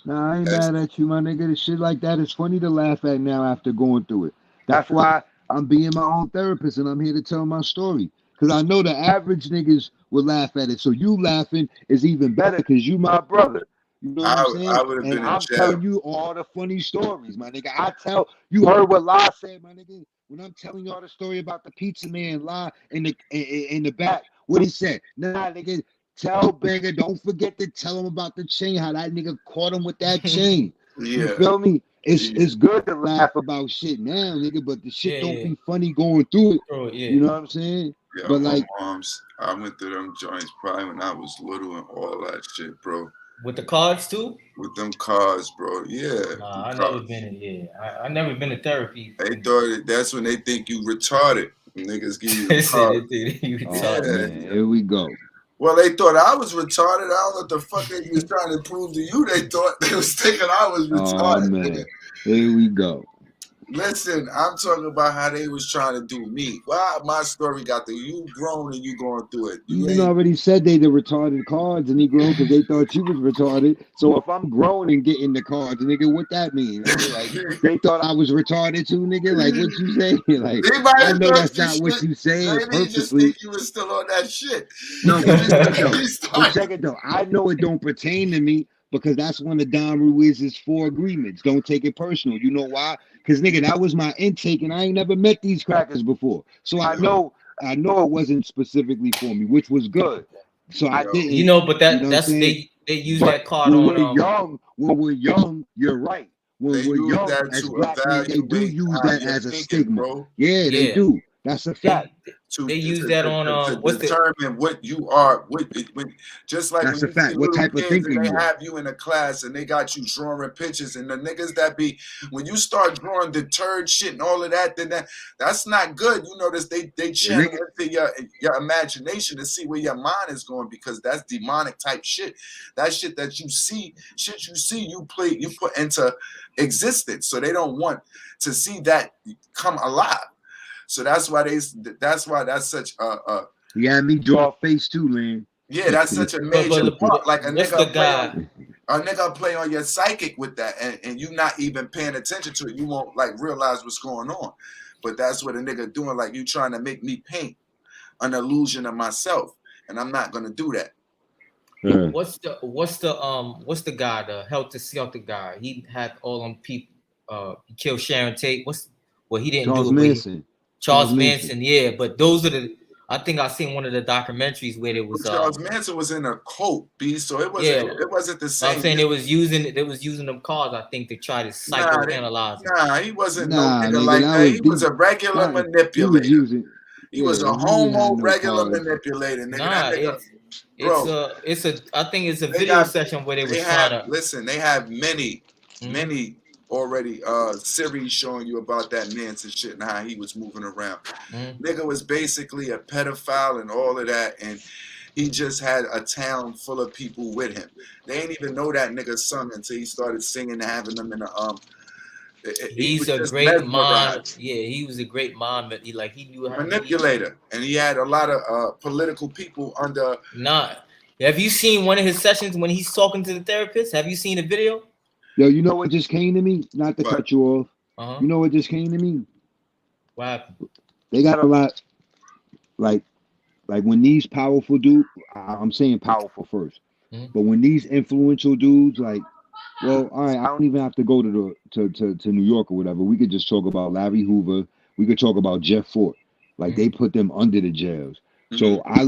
Nah, I ain't mad at you, my nigga. The shit like that is funny to laugh at now after going through it. That's why I'm being my own therapist and I'm here to tell my story. Because I know the average niggas will laugh at it. So you laughing is even better because you my brother. You know what I'm saying? I would have been I'm telling you all the funny stories, my nigga. You heard what La said, my nigga. When I'm telling y'all the story about the pizza man, La in the back, what he said? Nah, nigga, tell Banger, don't forget to tell him about the chain, how that nigga caught him with that chain. You feel me? It's good to laugh about shit now, nigga, but the shit don't be funny going through it. Oh, yeah. You know what I'm saying? Yeah, but like, moms, I went through them joints probably when I was little and all that shit, bro. With the cards too? With them cards, bro. Yeah. Nah, I never been I never been to therapy. They thought that's when they think you retarded. Niggas give you They the said card. you Oh, retarded. man, here we go. Well, they thought I was retarded. I don't know what the fuck they was trying to prove to you. They thought they was thinking I was retarded. Oh, man. Here we go. Listen, I'm talking about how they was trying to do me. Well, my story got the you grown and you going through it. You already said they the retarded cards, and he grown because they thought you was retarded. So if I'm grown and getting the cards, nigga, what that mean? Nigga? Like they thought I was retarded too, nigga. Like what you say? Like I know that's not what you saying purposely. Just think you was still on that shit. No, but check it though. I know it don't pertain to me because that's one of Don Ruiz's 4 agreements. Don't take it personal. You know why? Because nigga, that was my intake, and I ain't never met these crackers before. So I know it wasn't specifically for me, which was good. So I didn't. You know, but that's they use that card when on. When we're young, you're right. When we're young, as black men, they do use that as a stigma. Bro. Yeah, they do. That's a fact. They use that on what's determine what you are. Just like that's a fact. What type of thinking they have you in a class and they got you drawing pictures and the niggas that be when you start drawing the turd shit and all of that, then that's not good. You notice they channel into your imagination to see where your mind is going because that's demonic type shit. That shit that you see, you put into existence. So they don't want to see that come alive. So that's why that's such you had me draw a face too, Lynn. Yeah, that's such a major part. Like a nigga play on your psychic with that, and you not even paying attention to it. You won't like realize what's going on. But that's what a nigga doing. Like you trying to make me paint an illusion of myself, and I'm not gonna do that. What's the guy, the Helter Skelter guy? He had all them people. He killed Sharon Tate. He didn't Charles do it. Manson. Charles Manson, yeah, but those are I think I seen one of the documentaries where it was Charles Manson was in a cult, B, so it wasn't the same. I'm saying they was using them cards, I think, to try to psychoanalyze. Nah, he wasn't no nigga like that. He was a regular manipulator. He was a homo regular manipulator, nigga. I think it's a video session where they was trying to listen. They have many already series showing you about that Manson shit and how he was moving around. Nigga was basically a pedophile and all of that, and he just had a town full of people with him. They ain't even know that nigga sung until he started singing and having them in the He's a great mind. Yeah, he was a great mind, but he knew how manipulator, and he had a lot of political people under. Nah, have you seen one of his sessions when he's talking to the therapist? Have you seen the video? Yo, you know what just came to me? Not to cut you off. You know what just came to me? What happened? They got a lot, like when these powerful dudes, I'm saying powerful first, but when these influential dudes, like, well, all right, I don't even have to go to New York or whatever. We could just talk about Larry Hoover. We could talk about Jeff Fort. Like they put them under the jails. So I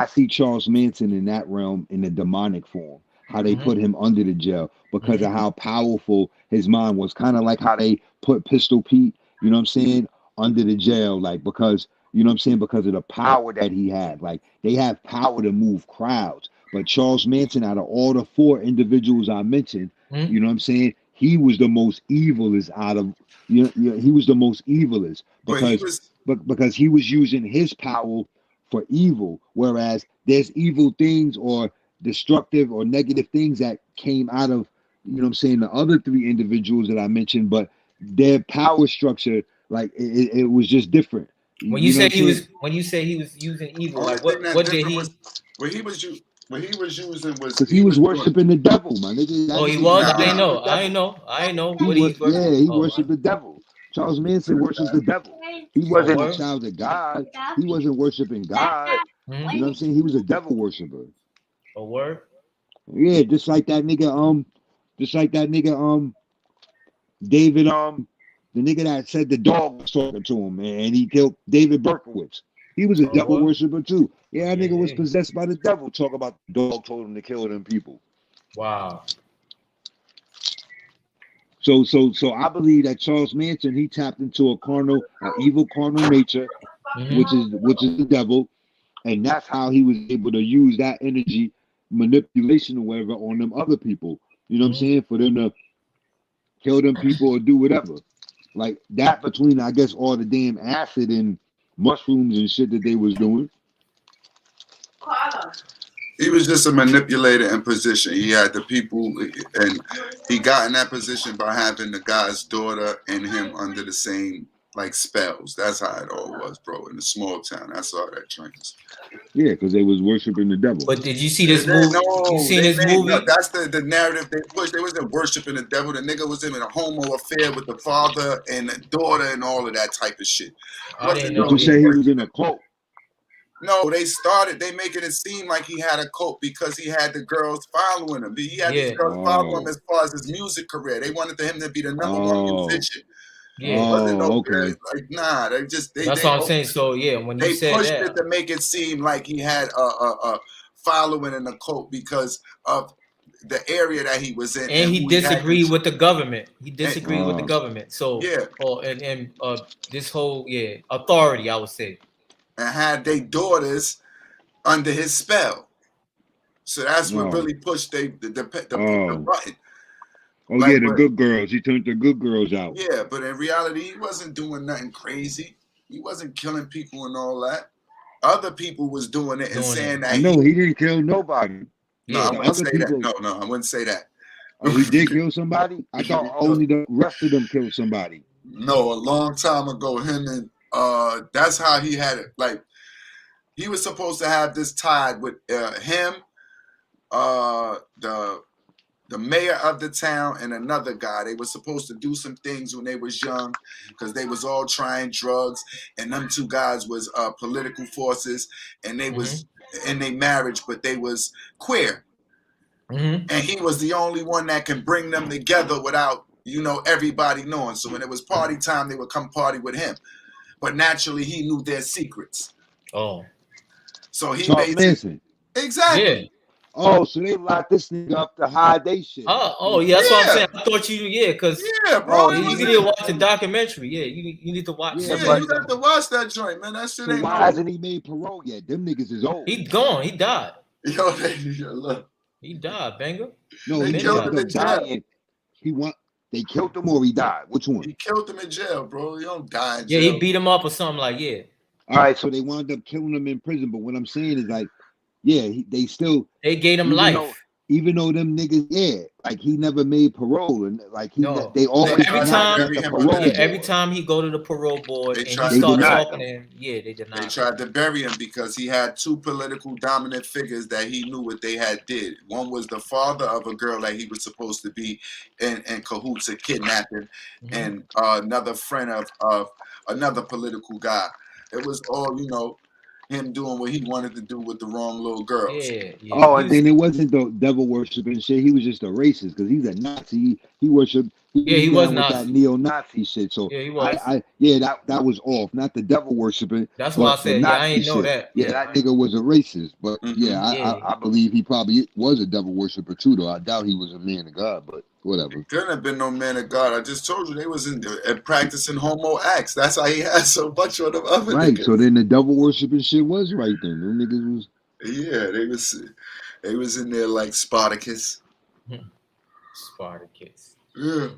see Charles Manson in that realm in the demonic form. How they put him under the jail because of how powerful his mind was. Kind of like how they put Pistol Pete, you know what I'm saying, under the jail. Like because, you know what I'm saying, because of the power that he had. Like they have power to move crowds. But Charles Manson, out of all the 4 individuals I mentioned, you know what I'm saying, he was the most evilest out of, he was the most evilest because he was using his power for evil. Whereas there's evil things or destructive or negative things that came out of, you know what I'm saying, the other 3 individuals that I mentioned, but their power structure, like it was just different. When you say he was using evil, like what did he? What he was using was because he was worshiping the devil, man. He was. I know. He worshiped the devil. Charles Manson worships the devil. He wasn't a child of God. He wasn't worshiping God. You know what I'm saying? He was a devil worshiper. A word? Yeah, just like that nigga, David, the nigga that said the dog was talking to him, man, and he killed David Berkowitz. He was a devil worshiper too. Yeah, that nigga was possessed by the devil. Talk about the dog told him to kill them people. Wow. So I believe that Charles Manson, he tapped into an evil carnal nature, which is the devil. And that's how he was able to use that energy, manipulation or whatever, on them other people. You know what I'm saying? For them to kill them people or do whatever. Like that between, I guess, all the damn acid and mushrooms and shit that they was doing. He was just a manipulator in position. He had the people, and he got in that position by having the guy's daughter and him under the same like spells. That's how it all was, bro. In a small town, that's all that trains. Yeah, because they was worshiping the devil. But did you see this movie? You seen this movie? No, that's the narrative they pushed. They wasn't worshiping the devil. The nigga was in a homo affair with the father and the daughter and all of that type of shit. I didn't know. You say he was in a cult. No, they making it seem like he had a cult because he had the girls following him. He had these girls following him as far as his music career. They wanted him to be the number one musician. Yeah. Okay. Like, nah, that's what I'm saying. So yeah, when you said pushed it to make it seem like he had a following in a cult because of the area that he was in, and he disagreed with the government. He disagreed with the government. So yeah, and this whole authority, I would say, and had their daughters under his spell. So that's what really pushed the button. Oh, like, the good girls. He turned the good girls out. Yeah, but in reality, he wasn't doing nothing crazy. He wasn't killing people and all that. Other people was doing it and saying that. No, he didn't kill nobody. No, I wouldn't say that. No, I wouldn't say that. Oh, he did kill somebody? I thought only the rest of them killed somebody. No, a long time ago, him and that's how he had it. Like, he was supposed to have this tied with him, the mayor of the town, and another guy. They were supposed to do some things when they was young because they was all trying drugs, and them two guys was political forces, and they was in their marriage, but they was queer. And he was the only one that can bring them together without, everybody knowing. So when it was party time, they would come party with him. But naturally, he knew their secrets. Oh. So he basically... Exactly. Yeah. Oh, so they locked this nigga up to hide they shit. Oh, yeah, that's what I'm saying. I thought because bro, you need to watch the documentary. Yeah, you need to watch. Yeah, you have to watch that joint, man. That shit ain't. Why hasn't he made parole yet? Them niggas is old. He gone. He died. Yo, look. He died, banger. No, he killed him in jail. They killed him or he died? Which one? He killed him in jail, bro. He don't die in jail. Yeah, he beat him up or something like All right, so they wound up killing him in prison. But what I'm saying is like, they gave him life. Even though them niggas, like he never made parole, and like they always every time he go to the parole board and he starts talking to him, they did not. They tried to bury him because he had two political dominant figures that he knew what they had did. One was the father of a girl that he was supposed to be in cahoots of kidnapping, and another friend of another political guy. It was all him doing what he wanted to do with the wrong little girls. And then it wasn't the devil worshiping shit. He was just a racist because he's a Nazi. He worshiped. He was with Nazi. That neo-Nazi shit. So he was. That was off. Not the devil worshiping. That's what I said. I ain't know that. Yeah, that nigga was a racist. But I believe he probably was a devil worshiper too. Though I doubt he was a man of God. But whatever. He couldn't have been no man of God. I just told you they was in practicing homo acts. That's how he had so much of them other niggas. So then the devil worshiping shit was right then. Them niggas was. Yeah, they was in there like Spartacus. Spartacus. Yeah.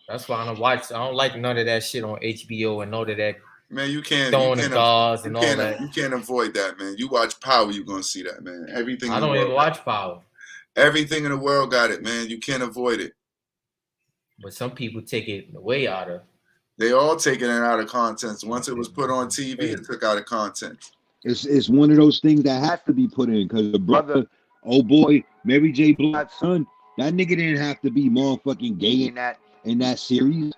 That's why I don't watch. I don't like none of that shit on HBO and none of that. Man, you can't throwing the gauze and all that. You can't avoid that, man. You watch Power, you're gonna see that, man. Everything. I don't even watch Power. Everything in the world got it, man. You can't avoid it. But some people take it way out of. They all taking it out of context. Once it was put on TV, it took out of context. It's one of those things that has to be put in because the brother, Mary J. Blige's son, that nigga didn't have to be motherfucking gay in that series.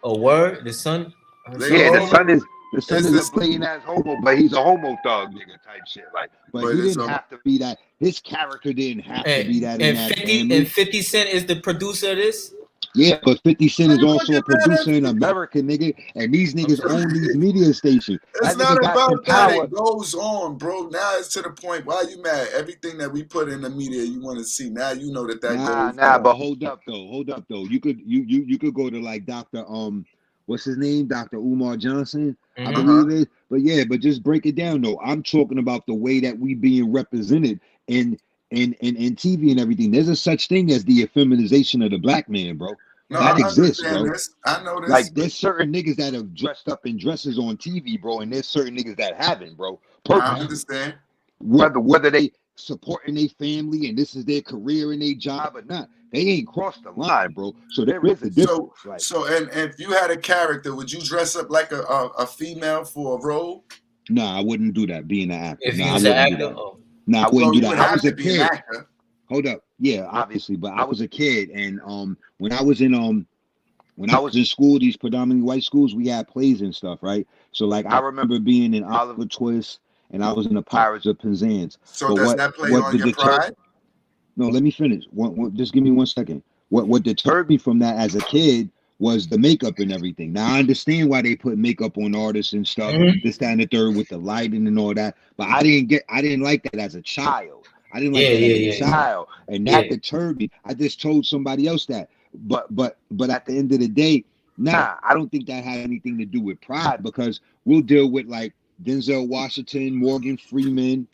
A word, the son. The son is a plain ass homo, but he's a homo thug nigga type shit. Like, but he didn't have to be that. His character didn't have to be that. And 50 Cent is the producer of this. Yeah, but 50 Cent is also a producer in America, nigga, and these niggas own these media stations. It's not about that. It goes on, bro. Now it's to the point. Why you mad? Everything that we put in the media, you want to see. Now you know that goes. But hold up though. You could go to like Dr. what's his name, Dr. Umar Johnson, I believe it is. But yeah, but just break it down though. I'm talking about the way that we being represented in TV and everything. There's a such thing as the effeminization of the black man, bro. No, that I exists, bro. This. I know this. Like there's certain niggas that have dressed up in dresses on TV, bro, and there's certain niggas that haven't, bro. I understand. Whether they supporting their family and this is their career and their job or not, they ain't crossed the line, bro. So there is a difference. And if you had a character, would you dress up like a female for a role? Nah, I wouldn't do that. Being an actor, if you was an actor, I wouldn't do that. I was a kid. Hold up, yeah, obviously, but I was a kid, and when I was in school, these predominantly white schools, we had plays and stuff, right? So like I remember being in Oliver Twist, and I was in the Pirates of Penzance. So but does that play on your pride? No, let me finish. Just give me 1 second. What deterred me from that as a kid was the makeup and everything. Now I understand why they put makeup on artists and stuff, this, that, and the third with the lighting and all that. But I didn't like that as a child. I didn't like that as a child, and that deterred me. I just told somebody else that. But at the end of the day, nah, I don't think that had anything to do with pride, because we'll deal with like Denzel Washington, Morgan Freeman,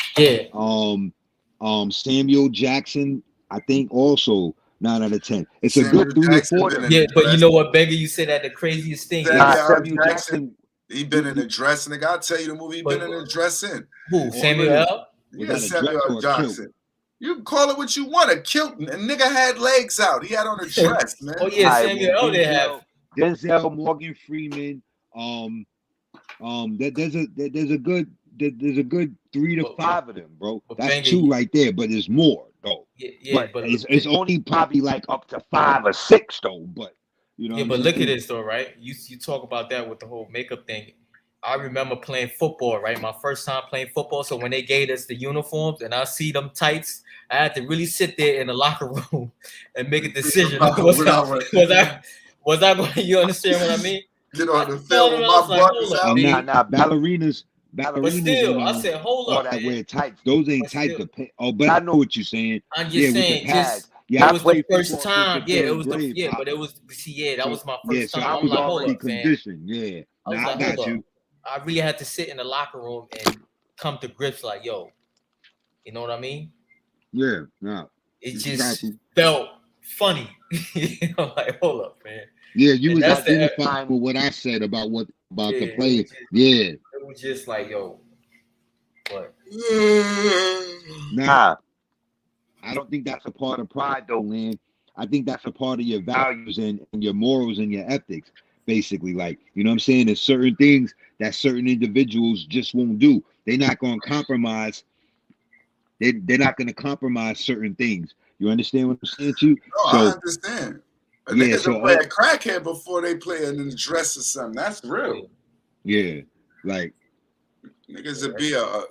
Samuel Jackson. I think also 9 out of 10. It's Samuel a good 3 or 4. Yeah, but you know what, Beggar, you said that the craziest thing. Samuel Jackson, he been in a dress, nigga. I'll tell you the movie he been in a dress in. Who? Samuel L. Yeah, Samuel L. Jackson. You can call it what you want. A kilt, and nigga had legs out. He had on a dress, man. Oh yeah, Samuel L. They have Denzel, Morgan Freeman. There's a good 3 to 5 of them, bro. That's 2 right there, but there's more though. But it's only probably like up to 5 or 6 though. But you know. Yeah, but look at this though, right? You talk about that with the whole makeup thing. I remember playing football, right? My first time playing football. So when they gave us the uniforms and I see them tights, I had to really sit there in the locker room and make a decision. Was I going to, you understand what I mean? Get on the field with my buttons out. Nah, ballerinas. But still, I said, hold up. That wear tights. Those ain't tights to pay. Oh, but I know what you're saying. I'm just saying, it was the first time. Yeah, it was but it was, that was my first time. So I was already conditioned. Yeah, I got you. I really had to sit in the locker room and come to grips like, yo, you know what I mean? Yeah, no. It just felt funny. You know, like, hold up, man. Yeah, you was identifying with what I said about the play. It was just like, yo, what? Nah. I don't think that's a part of pride though, man. I think that's a part of your values and your morals and your ethics. Basically, like, you know what I'm saying? There's certain things that certain individuals just won't do. They're not going to compromise. They're not going to compromise certain things. You understand what I'm saying to you? No, I understand. Niggas will play a crackhead before they play in a dress or something. That's real. Yeah, like niggas will be a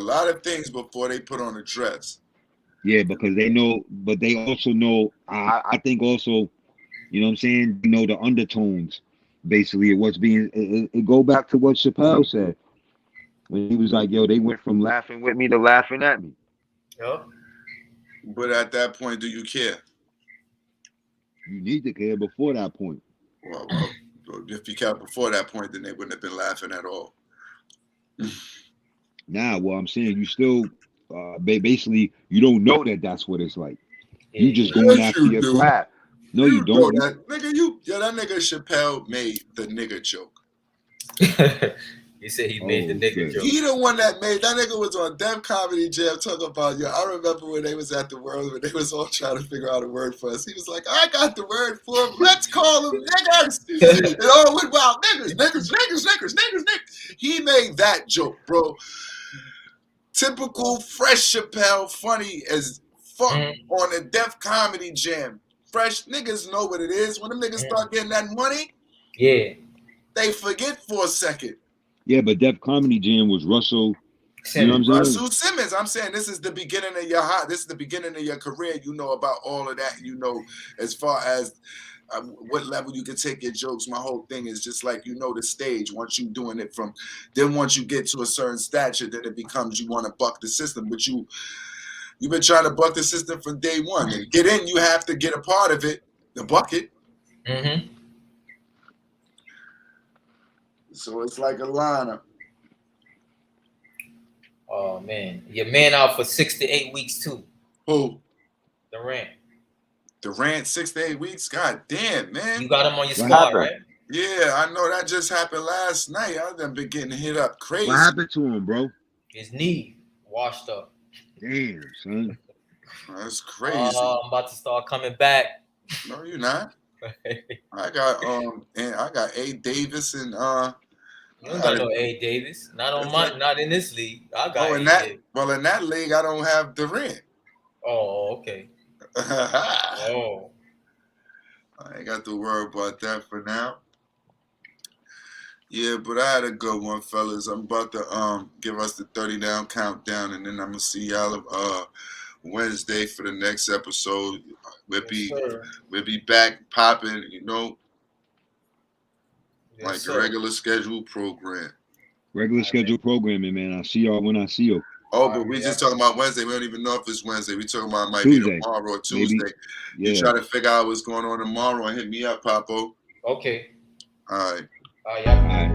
lot of things before they put on a dress. Yeah, because they know, but they also know. I think also, you know what I'm saying? You know the undertones. Basically, what's being it go back to what Chappelle said when he was like, "Yo, they went from laughing with me to laughing at me." Yep. But at that point, do you care? You need to care before that point. Well, if you cared before that point, then they wouldn't have been laughing at all. Nah, well, I'm saying you still, basically, you don't know that that's what it's like. You just going after your crap. No, you don't. That nigga Chappelle made the nigga joke. He said he made the nigga joke. He the one that made that nigga was on Def Comedy Jam talking about, I remember when they was at the World, when they was all trying to figure out a word for us. He was like, I got the word for him. Let's call them niggers. It all went wild. Niggers. He made that joke, bro. Typical fresh Chappelle, funny as fuck on the Def Comedy Jam. Fresh niggas know what it is. When them niggas start getting that money, they forget for a second. Yeah, but Def Comedy Jam was Russell. You know what I'm saying? Russell Simmons. I'm saying this is the beginning of your This is the beginning of your career. You know about all of that. You know as far as what level you can take your jokes. My whole thing is just like, you know, the stage. Once you doing it from, then once you get to a certain stature, then it becomes you want to buck the system. But you've been trying to buck the system from day one. And get in, you have to get a part of it, the bucket. So it's like a lineup. Oh man, your man out for 6 to 8 weeks too. Who? Durant. Durant, 6 to 8 weeks. God damn, man. You got him on your squad, right? Yeah, I know that just happened last night. I've been getting hit up crazy. What happened to him, bro? His knee washed up. Damn, son. That's crazy. I'm about to start coming back. No, you're not. I got A. Davis and You don't got no A. Davis. Not in this league. I got in that league I don't have Durant. Oh, okay. Oh. I ain't got to worry about that for now. Yeah, but I had a good one, fellas. I'm about to give us the 30 down countdown, and then I'm gonna see y'all Wednesday for the next episode. We'll be back popping, you know, yes, like sir. a regular scheduled program. Regular scheduled programming, man. I'll see y'all when I see you. Oh, but we just talking about Wednesday. We don't even know if it's Wednesday. We talking about might be tomorrow or Tuesday. Maybe. Yeah. You try to figure out what's going on tomorrow and hit me up, Papo. Okay. All right. Yeah. All right.